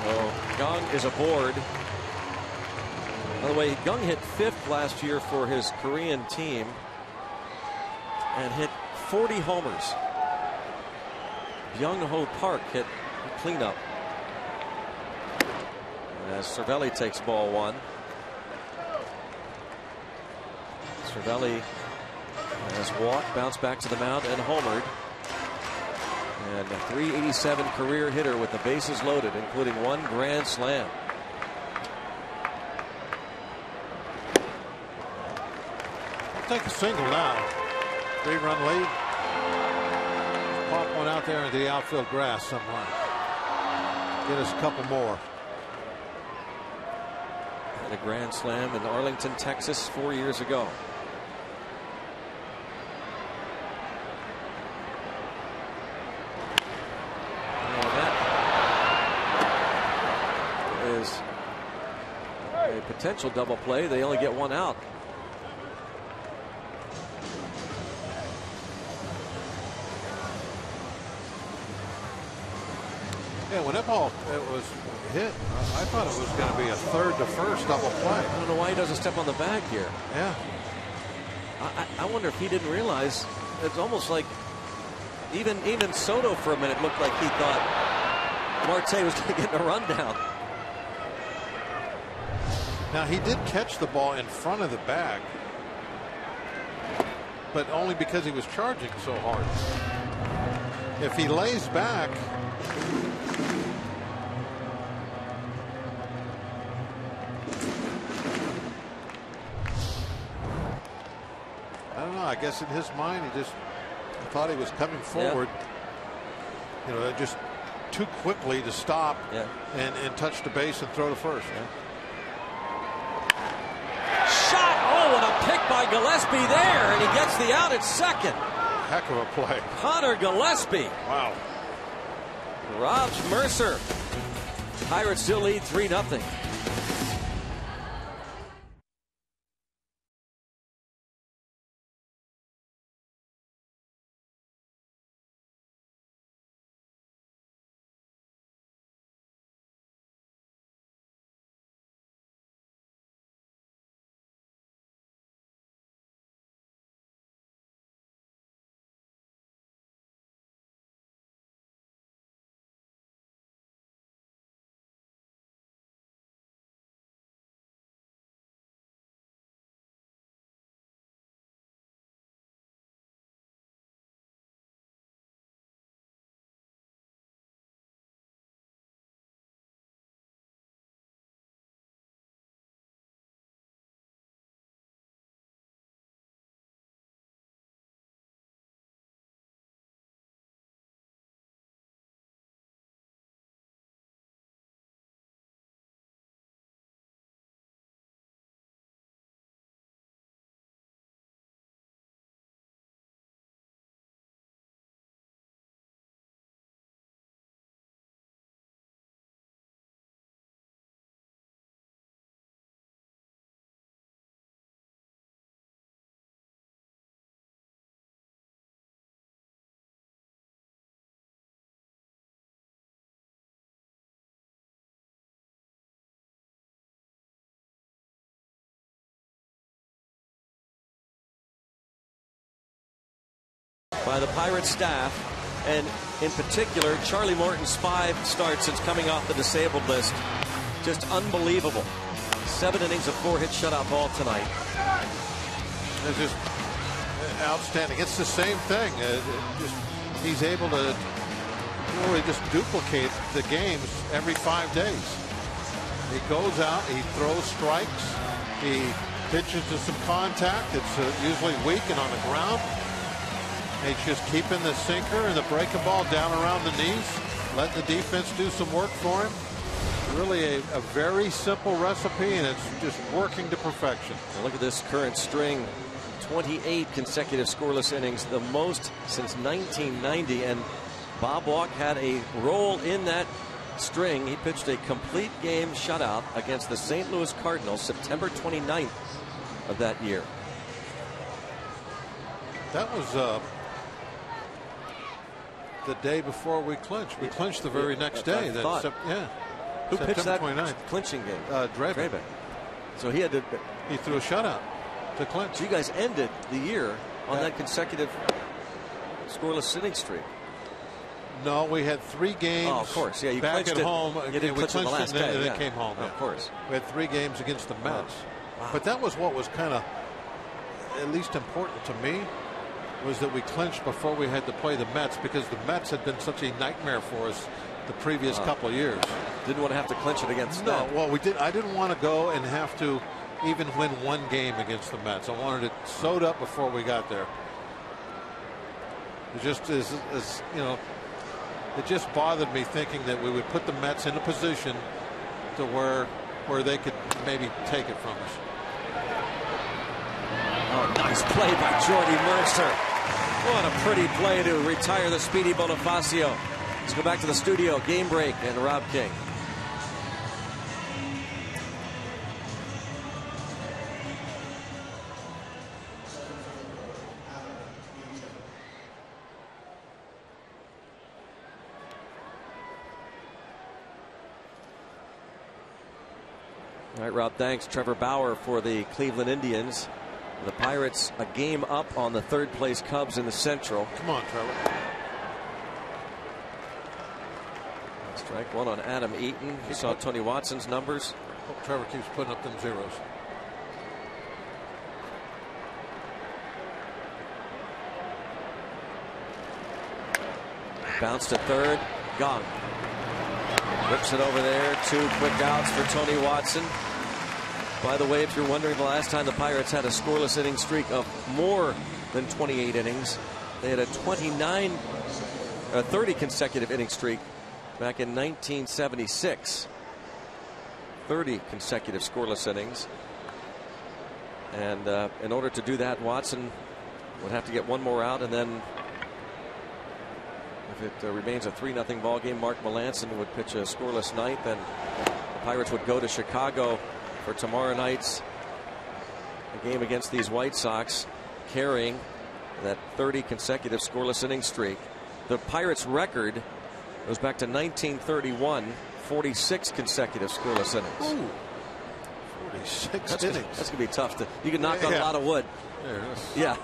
So Kang is aboard. By the way, Kang hit fifth last year for his Korean team and hit 40 homers. Byung-ho Park hit cleanup. As Cervelli takes ball one. Cervelli has walked, bounced back to the mound, and homered. And a .387 career hitter with the bases loaded, including one grand slam. I'll take a single now. 3-run lead. Pop one out there into the outfield grass somewhere. Get us a couple more. Had a grand slam in Arlington, Texas 4 years ago. And that is a potential double play. They only get one out. Yeah, when that ball was hit, I thought it was going to be a third to first double play. I don't know why he doesn't step on the bag here. Yeah. I wonder if he didn't realize. It's almost like even Soto for a minute looked like he thought Marte was going to get a rundown. Now he did catch the ball in front of the bag, but only because he was charging so hard. If he lays back, I don't know. I guess in his mind, he just thought he was coming forward. Yeah. You know, just too quickly to stop and touch the base and throw to first. Yeah. Shot! Oh, and a pick by Gillespie there, and he gets the out at second. Heck of a play. Connor Gillespie. Wow. Robs Mercer. Pirates still lead 3-0. By the Pirates staff, and in particular Charlie Morton's 5 starts since coming off the disabled list. Just unbelievable. 7 innings of 4-hit shutout ball tonight. It's just outstanding. It's the same thing. He's able to really just duplicate the games every 5 days. He goes out, he throws strikes, he pitches to some contact. It's usually weak and on the ground. He's just keeping the sinker and the breaking ball down around the knees, letting the defense do some work for him. Really a very simple recipe, and it's just working to perfection. Now look at this current string. 28 consecutive scoreless innings, the most since 1990, and Bob Walk had a role in that string. He pitched a complete game shutout against the St. Louis Cardinals September 29th of that year. That was the day before we clinched. We clinched the very next day. Who pitched that 29th. clinching game? Draven. So he threw a shutout to clinch. So you guys ended the year on that consecutive scoreless inning streak. No, we had 3 games. Oh, of course, yeah. You back at home. You didn't clinch it the last day, and then came home. Of course. We had 3 games against the Mets. Wow. But that was what was kind of at least important to me, was that we clinched before we had to play the Mets, because the Mets had been such a nightmare for us the previous couple of years. Didn't want to have to clinch it against them. No, well, we did. I didn't want to go and have to even win 1 game against the Mets. I wanted it sewed up before we got there. It just is you know, it just bothered me thinking that we would put the Mets in a position to where they could maybe take it from us. Oh, nice play by Jordy Mercer. What a pretty play to retire the speedy Bonifacio. Let's go back to the studio. Game break and Rob King. All right, Rob, thanks. Trevor Bauer for the Cleveland Indians. The Pirates a game up on the third place Cubs in the Central. Come on, Trevor. Strike one on Adam Eaton. You saw Tony Watson's numbers. Hope Trevor keeps putting up them zeros. Bounce to third. Gone. Rips it over there. 2 quick outs for Tony Watson. By the way, if you're wondering the last time the Pirates had a scoreless inning streak of more than 28 innings, they had a 30 consecutive inning streak back in 1976. 30 consecutive scoreless innings. And in order to do that, Watson would have to get one more out, and then if it remains a 3-0 ball game, Mark Melancon would pitch a scoreless ninth, and the Pirates would go to Chicago for tomorrow night's game against these White Sox, carrying that 30 consecutive scoreless inning streak. The Pirates record goes back to 1931, 46 consecutive scoreless innings. Ooh, 46 innings. That's going to be tough. You can knock on a lot of wood. Yeah.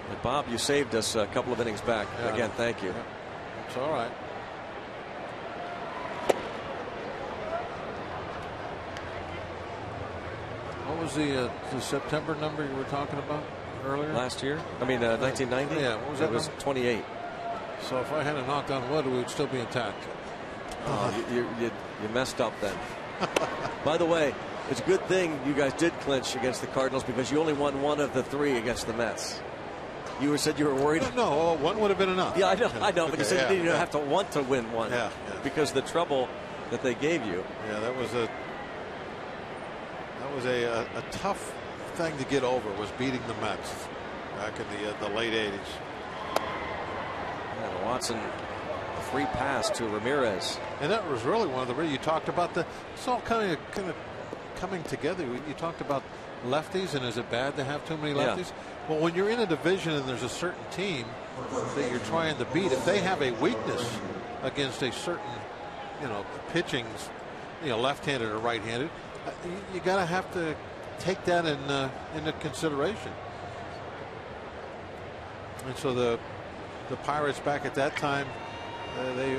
And Bob, you saved us a couple of innings back. Again, thank you. It's all right. What was the September number you were talking about earlier? Last year? I mean, 1990? Yeah, what was that? It was 28. So if I hadn't knocked on wood, we would still be intact. Oh, you messed up then. By the way, it's a good thing you guys did clinch against the Cardinals, because you only won one of the 3 against the Mets. You said you were worried. No, one would have been enough. Yeah, I know, but you said you didn't have to want to win one. Yeah. Because the trouble that they gave you. Yeah, that was a tough thing to get over, was beating the Mets back in the late 80s. And Watson, a free pass to Ramirez. And that was really one of the you talked about it's all kind of coming together. You talked about lefties, and is it bad to have too many lefties? Yeah. Well, when you're in a division and there's a certain team that you're trying to beat, if they have a weakness against a certain, pitching, left-handed or right-handed, you gotta have to take that into consideration. And so the Pirates back at that time, they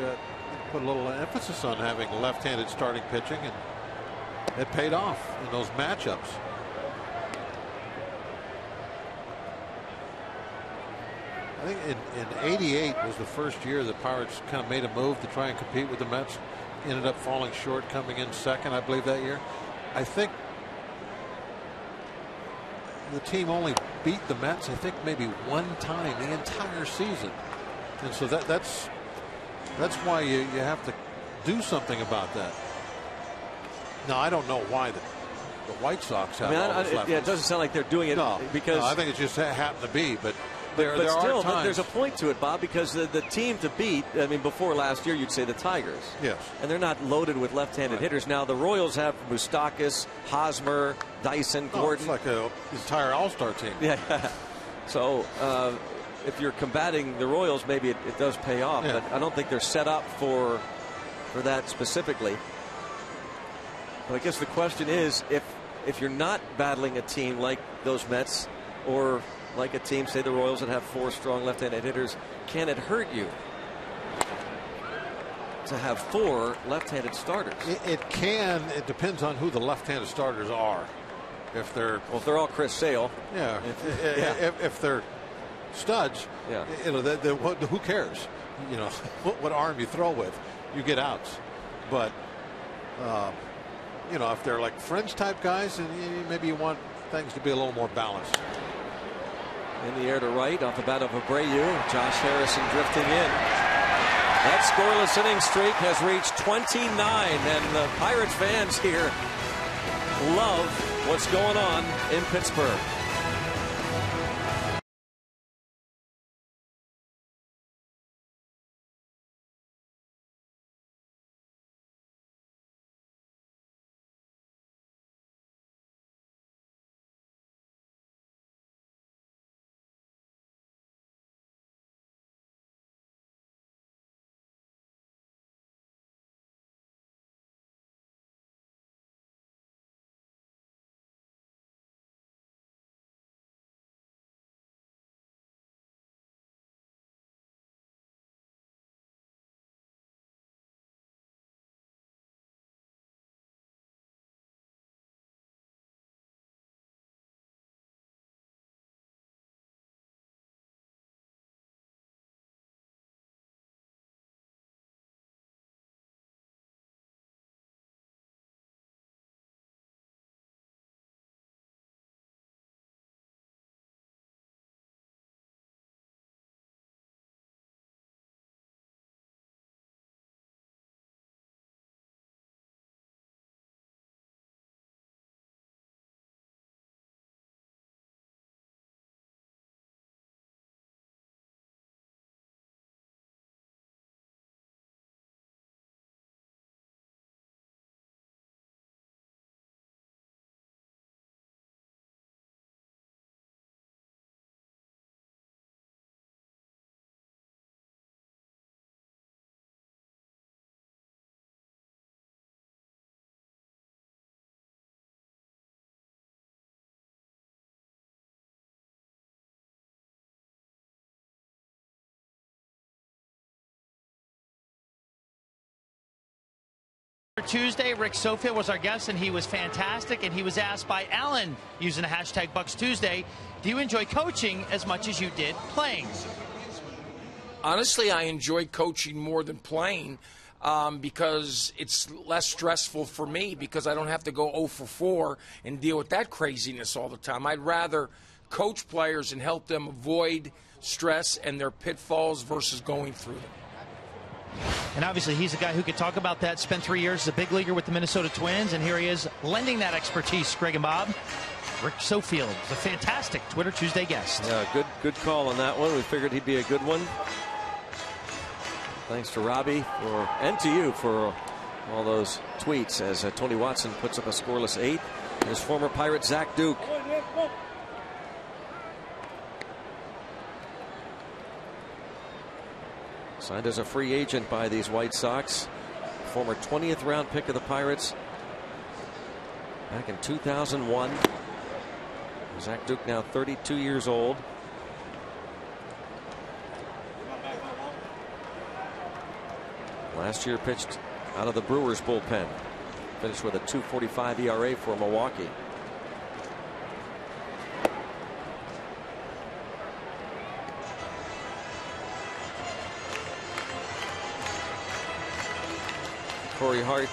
put a little emphasis on having left-handed starting pitching, and it paid off in those matchups. I think in '88 was the first year the Pirates kind of made a move to try and compete with the Mets. Ended up falling short, coming in second, I believe, that year. I think the team only beat the Mets, I think, maybe one time the entire season. And so that's why you have to do something about that. Now, I don't know why the White Sox have all those lefties. Yeah, it doesn't sound like they're doing it because no, I think it just happened to be, but there still, are times. There's a point to it, Bob, because the team to beat, I mean, before last year, you'd say the Tigers. Yes. And they're not loaded with left-handed hitters. Now, the Royals have Moustakas, Hosmer, Dyson, Gordon. It's like an entire all-star team. Yeah. So if you're combating the Royals, maybe it does pay off. Yeah. But I don't think they're set up for that specifically. But I guess the question is, if you're not battling a team like those Mets, or like a team, say the Royals, that have 4 strong left-handed hitters, can it hurt you to have 4 left-handed starters? It can. It depends on who the left-handed starters are. If they're all Chris Sale, if they're studs, who cares? What arm you throw with, you get outs. But if they're like fringe type guys, and maybe you want things to be a little more balanced. in the air to right off the bat of Abreu. Josh Harrison drifting in. That scoreless inning streak has reached 29, and the Pirates fans here love what's going on in Pittsburgh. Tuesday, Rick Sofield was our guest, and he was fantastic. And he was asked by Alan using the hashtag Bucks Tuesday, do you enjoy coaching as much as you did playing? Honestly, I enjoy coaching more than playing because it's less stressful for me because I don't have to go 0 for 4 and deal with that craziness all the time. I'd rather coach players and help them avoid stress and their pitfalls versus going through them. And obviously, he's a guy who could talk about that. Spent 3 years as a big leaguer with the Minnesota Twins, and here he is lending that expertise. Greg and Bob, Rick Sofield is a fantastic Twitter Tuesday guest. Yeah, good call on that one. We figured he'd be a good one. Thanks to Robbie and to you for all those tweets as Tony Watson puts up a scoreless 8. Here's former Pirate Zach Duke. Signed as a free agent by these White Sox. Former 20th round pick of the Pirates back in 2001. Zach Duke now 32 years old. Last year pitched out of the Brewers bullpen. Finished with a 2.45 ERA for Milwaukee. Corey Hart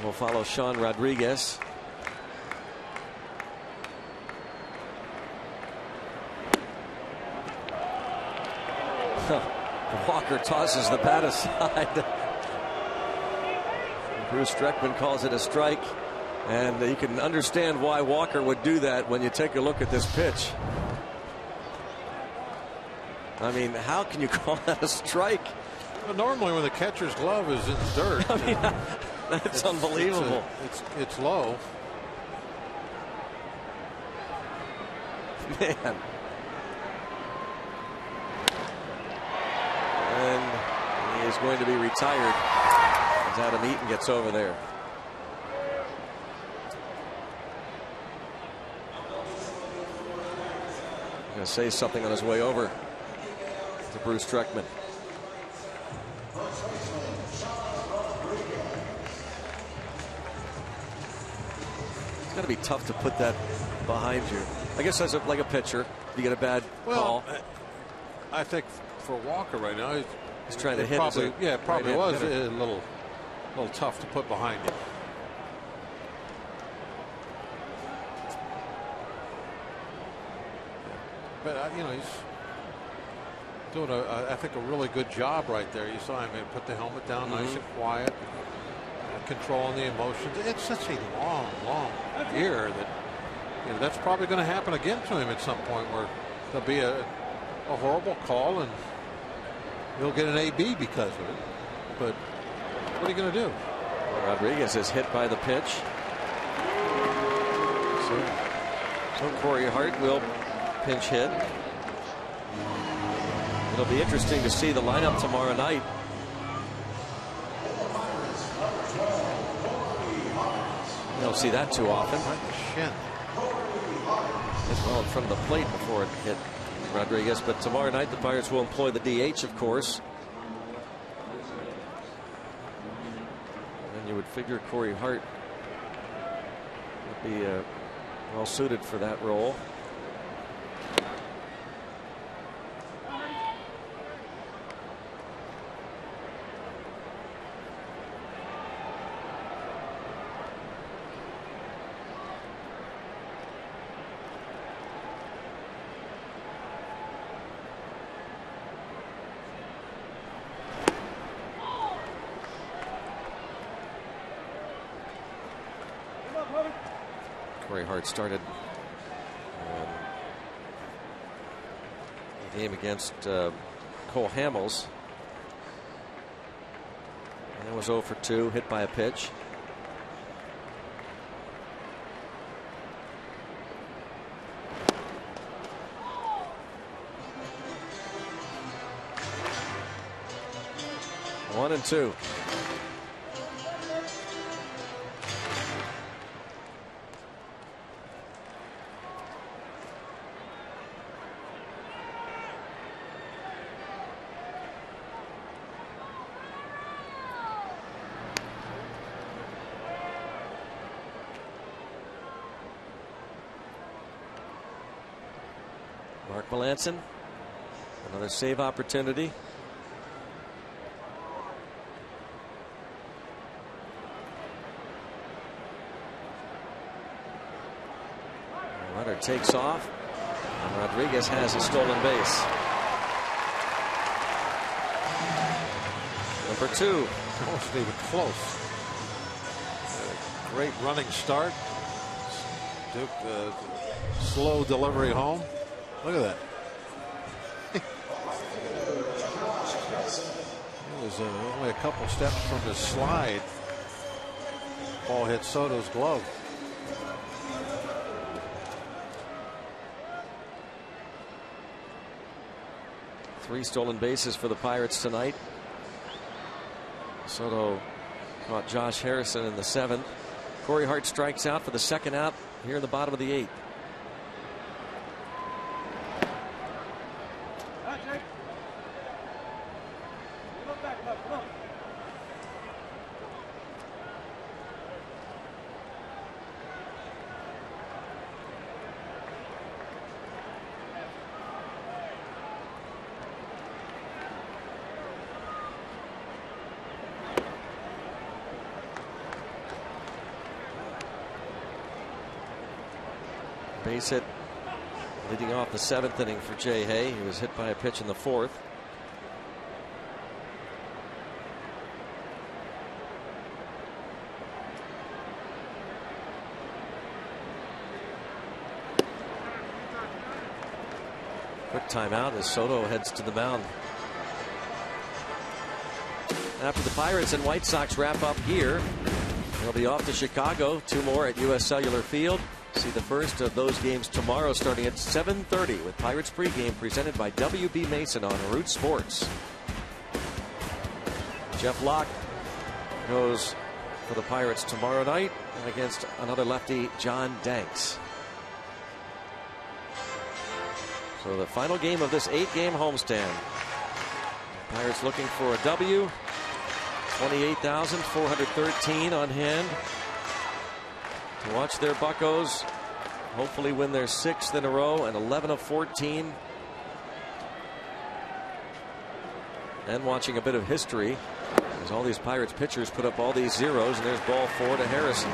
will follow Sean Rodriguez. Walker tosses the bat aside. Bruce Streckman calls it a strike, and you can understand why Walker would do that when you take a look at this pitch. I mean, how can you call that a strike? Well, normally when the catcher's glove is in the dirt, I mean, that's unbelievable. It's low. Man. And he is going to be retired as Adam Eaton gets over there. Going to say something on his way over to Bruce Streckman. It's got to be tough to put that behind you. I guess as like a pitcher, you get a bad call. I think for Walker right now, he's trying to hit. Probably, yeah, it probably was a little tough to put behind you. But you know, he's doing I think a really good job right there. You saw him put the helmet down, nice and quiet, controlling the emotions. It's such a long year that, you know, that's probably going to happen again to him at some point, where there'll be a horrible call and he'll get an AB because of it. But what are you going to do? Rodriguez is hit by the pitch. So Corey Hart will pinch hit. It'll be interesting to see the lineup tomorrow night. You don't see that too often. Shin. As well in front of the plate before it hit Rodriguez. But tomorrow night the Pirates will employ the DH, of course. And you would figure Corey Hart would be well suited for that role. Corey Hart started the game against Cole Hamels. And it was 0 for 2, hit by a pitch. One and two. Mark Melanson, another save opportunity. The runner takes off, and Rodriguez has a stolen base. Number 2. Wasn't even close. Great running start. Duke, slow delivery home. Look at that. It was only a couple steps from his slide. Ball hit Soto's glove. Three stolen bases for the Pirates tonight. Soto caught Josh Harrison in the 7th. Corey Hart strikes out for the second out here in the bottom of the 8th. Base hit leading off the 7th inning for Jay Hay. He was hit by a pitch in the 4th. Quick timeout as Soto heads to the mound. After the Pirates and White Sox wrap up here, they'll be off to Chicago. 2 more at U.S. Cellular Field. See the first of those games tomorrow starting at 7:30 with Pirates pregame presented by WB Mason on Root Sports. Jeff Locke goes for the Pirates tomorrow night against another lefty, John Danks. So the final game of this 8-game homestand. Pirates looking for a W. 28,413 on hand to watch their Buccos hopefully win their 6th in a row and 11 of 14. And watching a bit of history as all these Pirates pitchers put up all these zeros, and there's ball 4 to Harrison.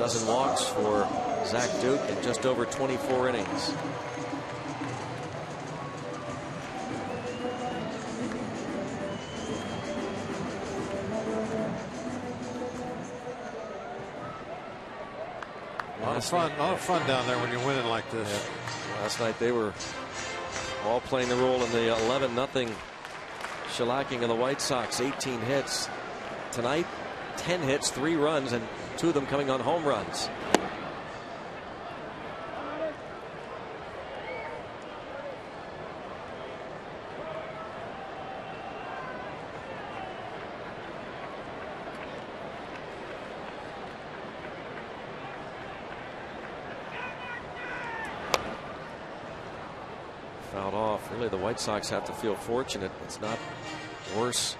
dozen walks for Zach Duke in just over 24 innings. A lot of fun down there when you're winning like this. Yeah. Last night they were all playing the role in the 11-0 shellacking of the White Sox. 18 hits. Tonight, 10 hits, 3 runs, and 2 of them coming on home runs. Fouled off. Really, the White Sox have to feel fortunate. It's not worse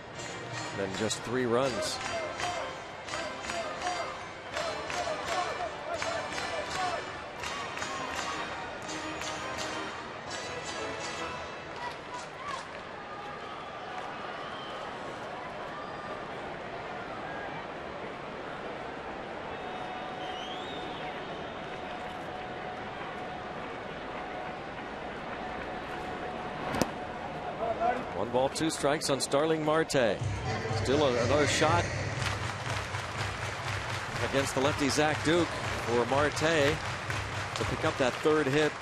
than just 3 runs. One ball, 2 strikes on Starling Marte. Still another shot against the lefty Zach Duke for Marte to pick up that 3rd hit.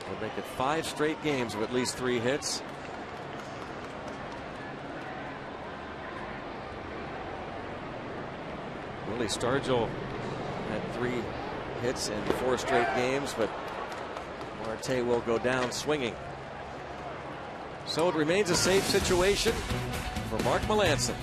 Will make it 5 straight games of at least 3 hits. Willie Stargell had 3 hits in 4 straight games, but Marte will go down swinging. So it remains a safe situation for Mark Melancon.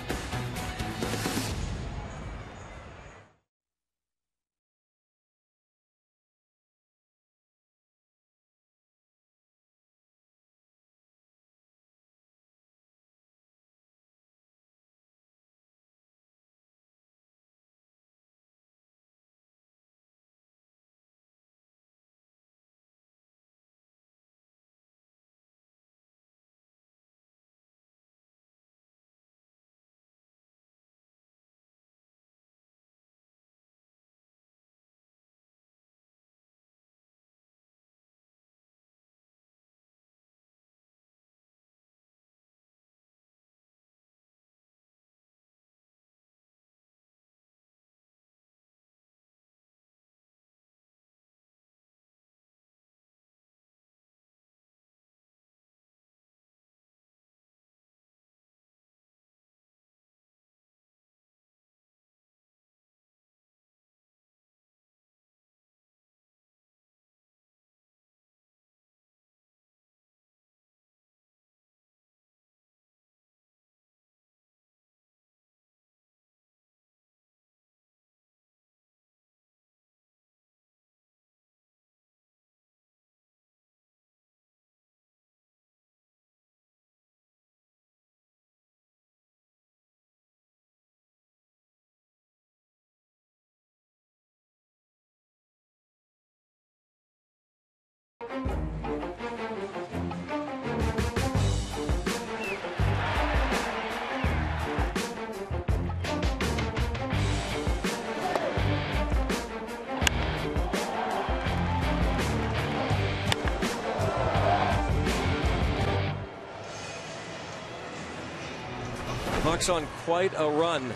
Bucks on quite a run.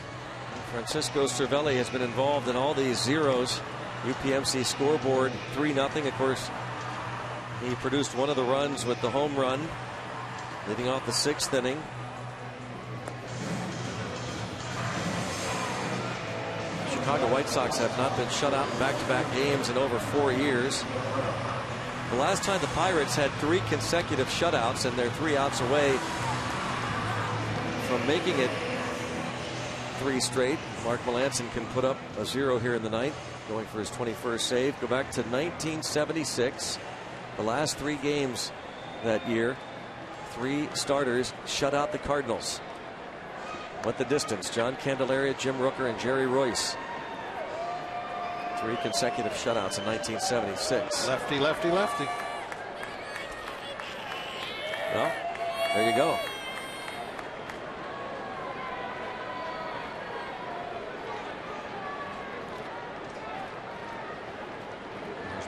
Francisco Cervelli has been involved in all these zeros. UPMC scoreboard 3-0. Of course, he produced one of the runs with the home run, leading off the 6th inning. Chicago White Sox have not been shut out in back-to-back games in over 4 years. The last time the Pirates had 3 consecutive shutouts, and they're 3 outs away from making it 3 straight. Mark Melancon can put up a 0 here in the ninth, going for his 21st save. Go back to 1976. The last 3 games that year, 3 starters shut out the Cardinals. What the distance? John Candelaria, Jim Rooker, and Jerry Royce. 3 consecutive shutouts in 1976. Lefty, lefty, lefty. Well, there you go.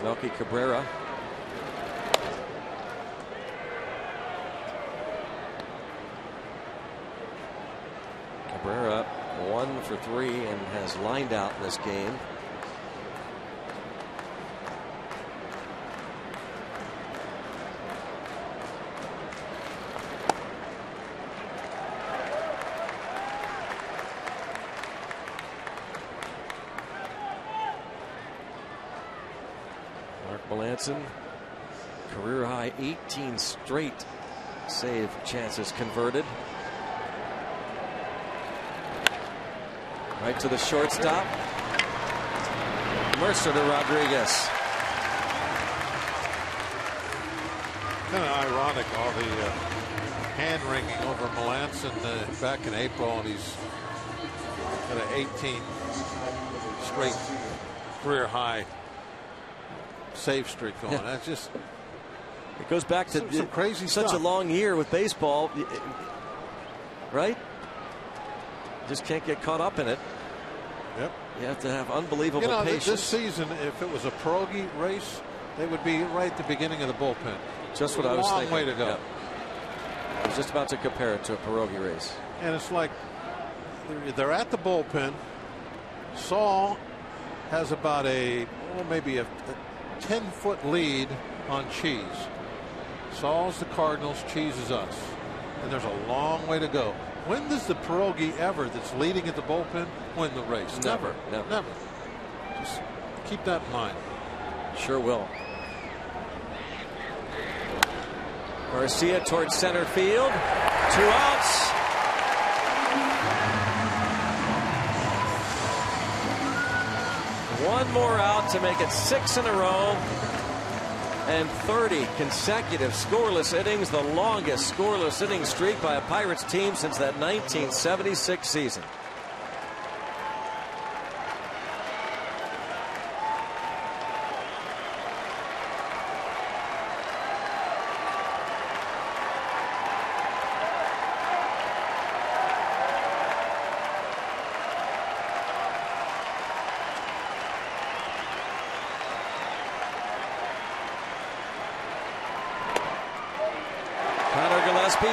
Melky Cabrera. Cabrera 1 for 3 and has lined out in this game. Melanson, career high 18 straight save chances converted. Right to the shortstop. Mercer to Rodriguez. Kind of ironic, all the hand wringing over Melanson back in April, and he's got an 18 straight career high save streak going. That's just, it goes back to some crazy such stuff. a long year with baseball, right? Just can't get caught up in it. Yep. You have to have unbelievable patience. This season, if it was a pierogi race, they would be right at the beginning of the bullpen. Just what I was thinking. Long way to go. Yep. I was just about to compare it to a pierogi race. And it's like they're at the bullpen. Saul has about maybe a 10-foot lead on Cheese. Saul's the Cardinals, Cheese is us. And there's a long way to go. When does the pierogi ever that's leading at the bullpen win the race? Never. Just keep that in mind. Sure will. Garcia towards center field. 2 outs. One more out to make it 6 in a row. And 30 consecutive scoreless innings, the longest scoreless inning streak by a Pirates team since that 1976 season.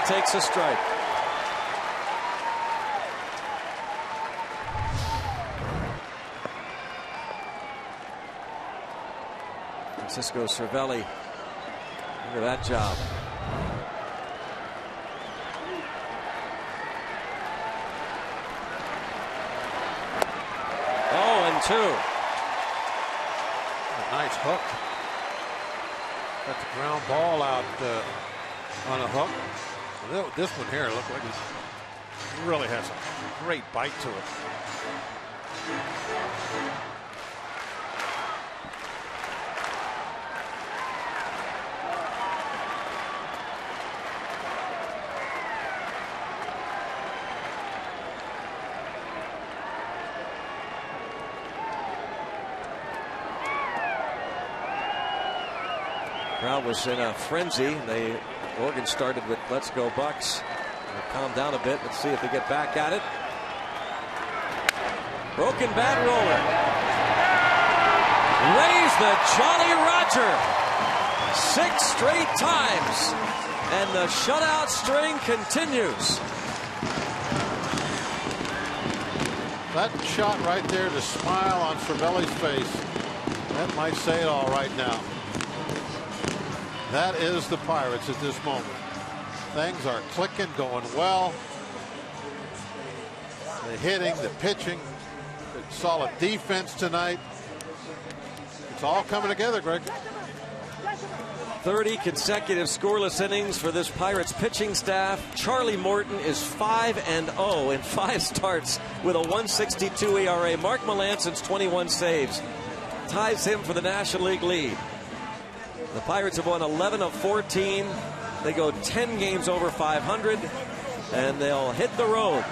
Takes a strike. Francisco Cervelli, look at that job. Oh, and 2. A nice hook. Got the ground ball out on a hook. This one here looked like it really has a great bite to it. Crowd was in a frenzy. Oregon started with "Let's Go Bucks." They'll calm down a bit. Let's see if they get back at it. Broken bat roller. Raise the Jolly Roger 6 straight times, and the shutout string continues. That shot right there, the smile on Cervelli's face, that might say it all right now. That is the Pirates at this moment. Things are clicking, going well. The hitting, the pitching, the solid defense tonight. It's all coming together, Greg. 30 consecutive scoreless innings for this Pirates pitching staff. Charlie Morton is 5-0 in 5 starts with a 1.62 ERA. Mark Melanson's 21 saves ties him for the National League lead. The Pirates have won 11 of 14. They go 10 games over 500, and they'll hit the road,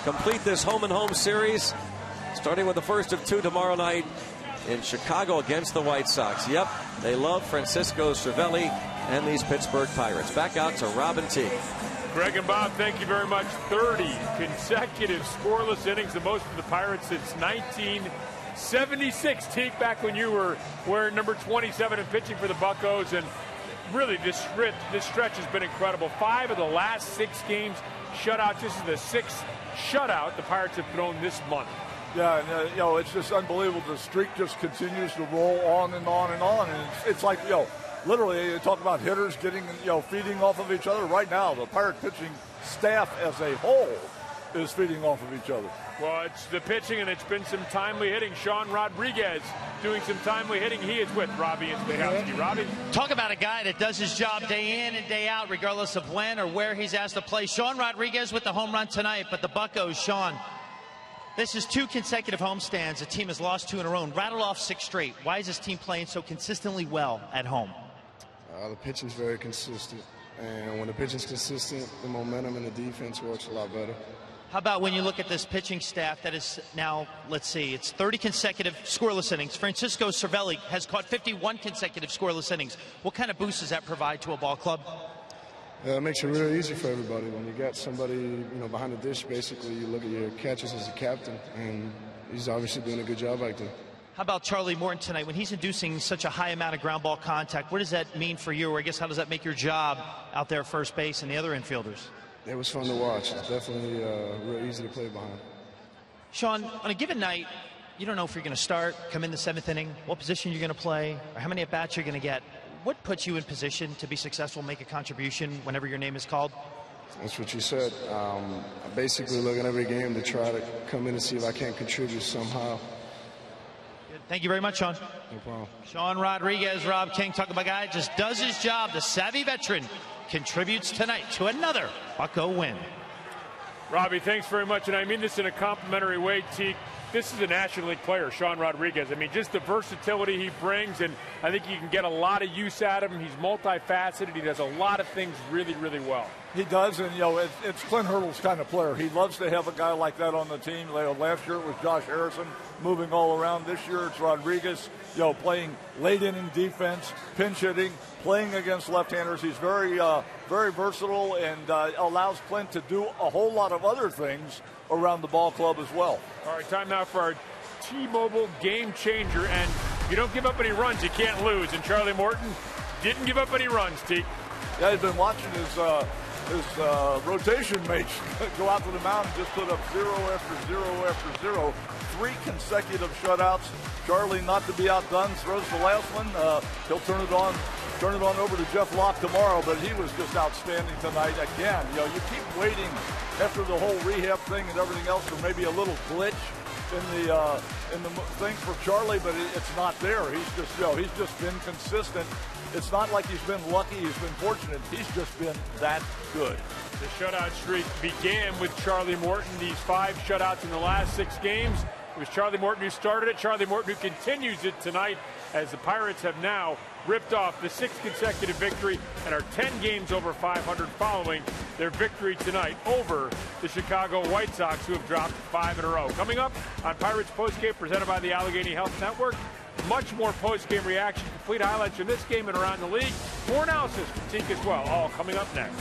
complete this home-and-home series, starting with the first of 2 tomorrow night in Chicago against the White Sox. Yep, they love Francisco Cervelli and these Pittsburgh Pirates. Back out to Robin T. Greg and Bob, thank you very much. 30 consecutive scoreless innings, the most for the Pirates since 19 76, Teague, back when you were wearing number 27 and pitching for the Buccos. And really, this stretch has been incredible. 5 of the last 6 games shutouts. This is the 6th shutout the Pirates have thrown this month. Yeah, and it's just unbelievable. The streak just continues to roll on and on and on. And it's like, literally, you talk about hitters getting, feeding off of each other. Right now, the Pirate pitching staff as a whole is feeding off of each other. Well, it's the pitching, and it's been some timely hitting. Sean Rodriguez doing some timely hitting. He is with Robbie and Stachowski. Robbie? Talk about a guy that does his job day in and day out, regardless of when or where he's asked to play. Sean Rodriguez with the home run tonight, but the Buccos, Sean, this is 2 consecutive homestands. The team has lost 2 in a row and rattled off 6 straight. Why is this team playing so consistently well at home? The pitching's very consistent. And when the pitching's consistent, the momentum and the defense works a lot better. How about when you look at this pitching staff that is now, let's see, it's 30 consecutive scoreless innings. Francisco Cervelli has caught 51 consecutive scoreless innings. What kind of boost does that provide to a ball club? It makes it really easy for everybody. When you got somebody, behind the dish, basically, you look at your catches as a captain, and he's obviously doing a good job back there. How about Charlie Morton tonight? When he's inducing such a high amount of ground ball contact, what does that mean for you? Or I guess how does that make your job out there at first base and the other infielders? It was fun to watch. It's definitely real easy to play behind. Sean, on a given night, you don't know if you're going to start, come in the 7th inning, what position you're going to play, or how many at-bats you're going to get. What puts you in position to be successful, make a contribution whenever your name is called? That's what you said. I basically look at every game to try to come in and see if I can contribute somehow. Good. Thank you very much, Sean. No problem. Sean Rodriguez, Rob King, talking about a guy just does his job. The savvy veteran contributes tonight to another Bucco win. Robbie, thanks very much, and I mean this in a complimentary way, Teague. This is a National League player, Sean Rodriguez. I mean, just the versatility he brings, and I think you can get a lot of use out of him. He's multifaceted. He does a lot of things really, really well. He does, and, it's Clint Hurdle's kind of player. He loves to have a guy like that on the team. Last year it was Josh Harrison moving all around. This year it's Rodriguez, playing late-inning defense, pinch hitting, playing against left-handers. He's very, very versatile and allows Clint to do a whole lot of other things around the ball club as well. All right, time now for our T-Mobile game changer. And if you don't give up any runs, you can't lose. And Charlie Morton didn't give up any runs, Teague. Yeah, he's been watching his rotation mates go out to the mound and just put up 0 after 0 after 0. 3 consecutive shutouts. Charlie, not to be outdone, throws the last one. He'll turn it on over to Jeff Locke tomorrow, but he was just outstanding tonight. Again, you keep waiting after the whole rehab thing and everything else for maybe a little glitch in the thing for Charlie, but it's not there. He's just been consistent. It's not like he's been lucky, he's been fortunate. He's just been that good. The shutout streak began with Charlie Morton. These 5 shutouts in the last 6 games. It was Charlie Morton who started it. Charlie Morton who continues it tonight, as the Pirates have now ripped off the 6th consecutive victory and are 10 games over 500 following their victory tonight over the Chicago White Sox, who have dropped 5 in a row. Coming up on Pirates Postgame, presented by the Allegheny Health Network. Much more post-game reaction, complete highlights from this game and around the league. More analysis from Teague as well, all coming up next.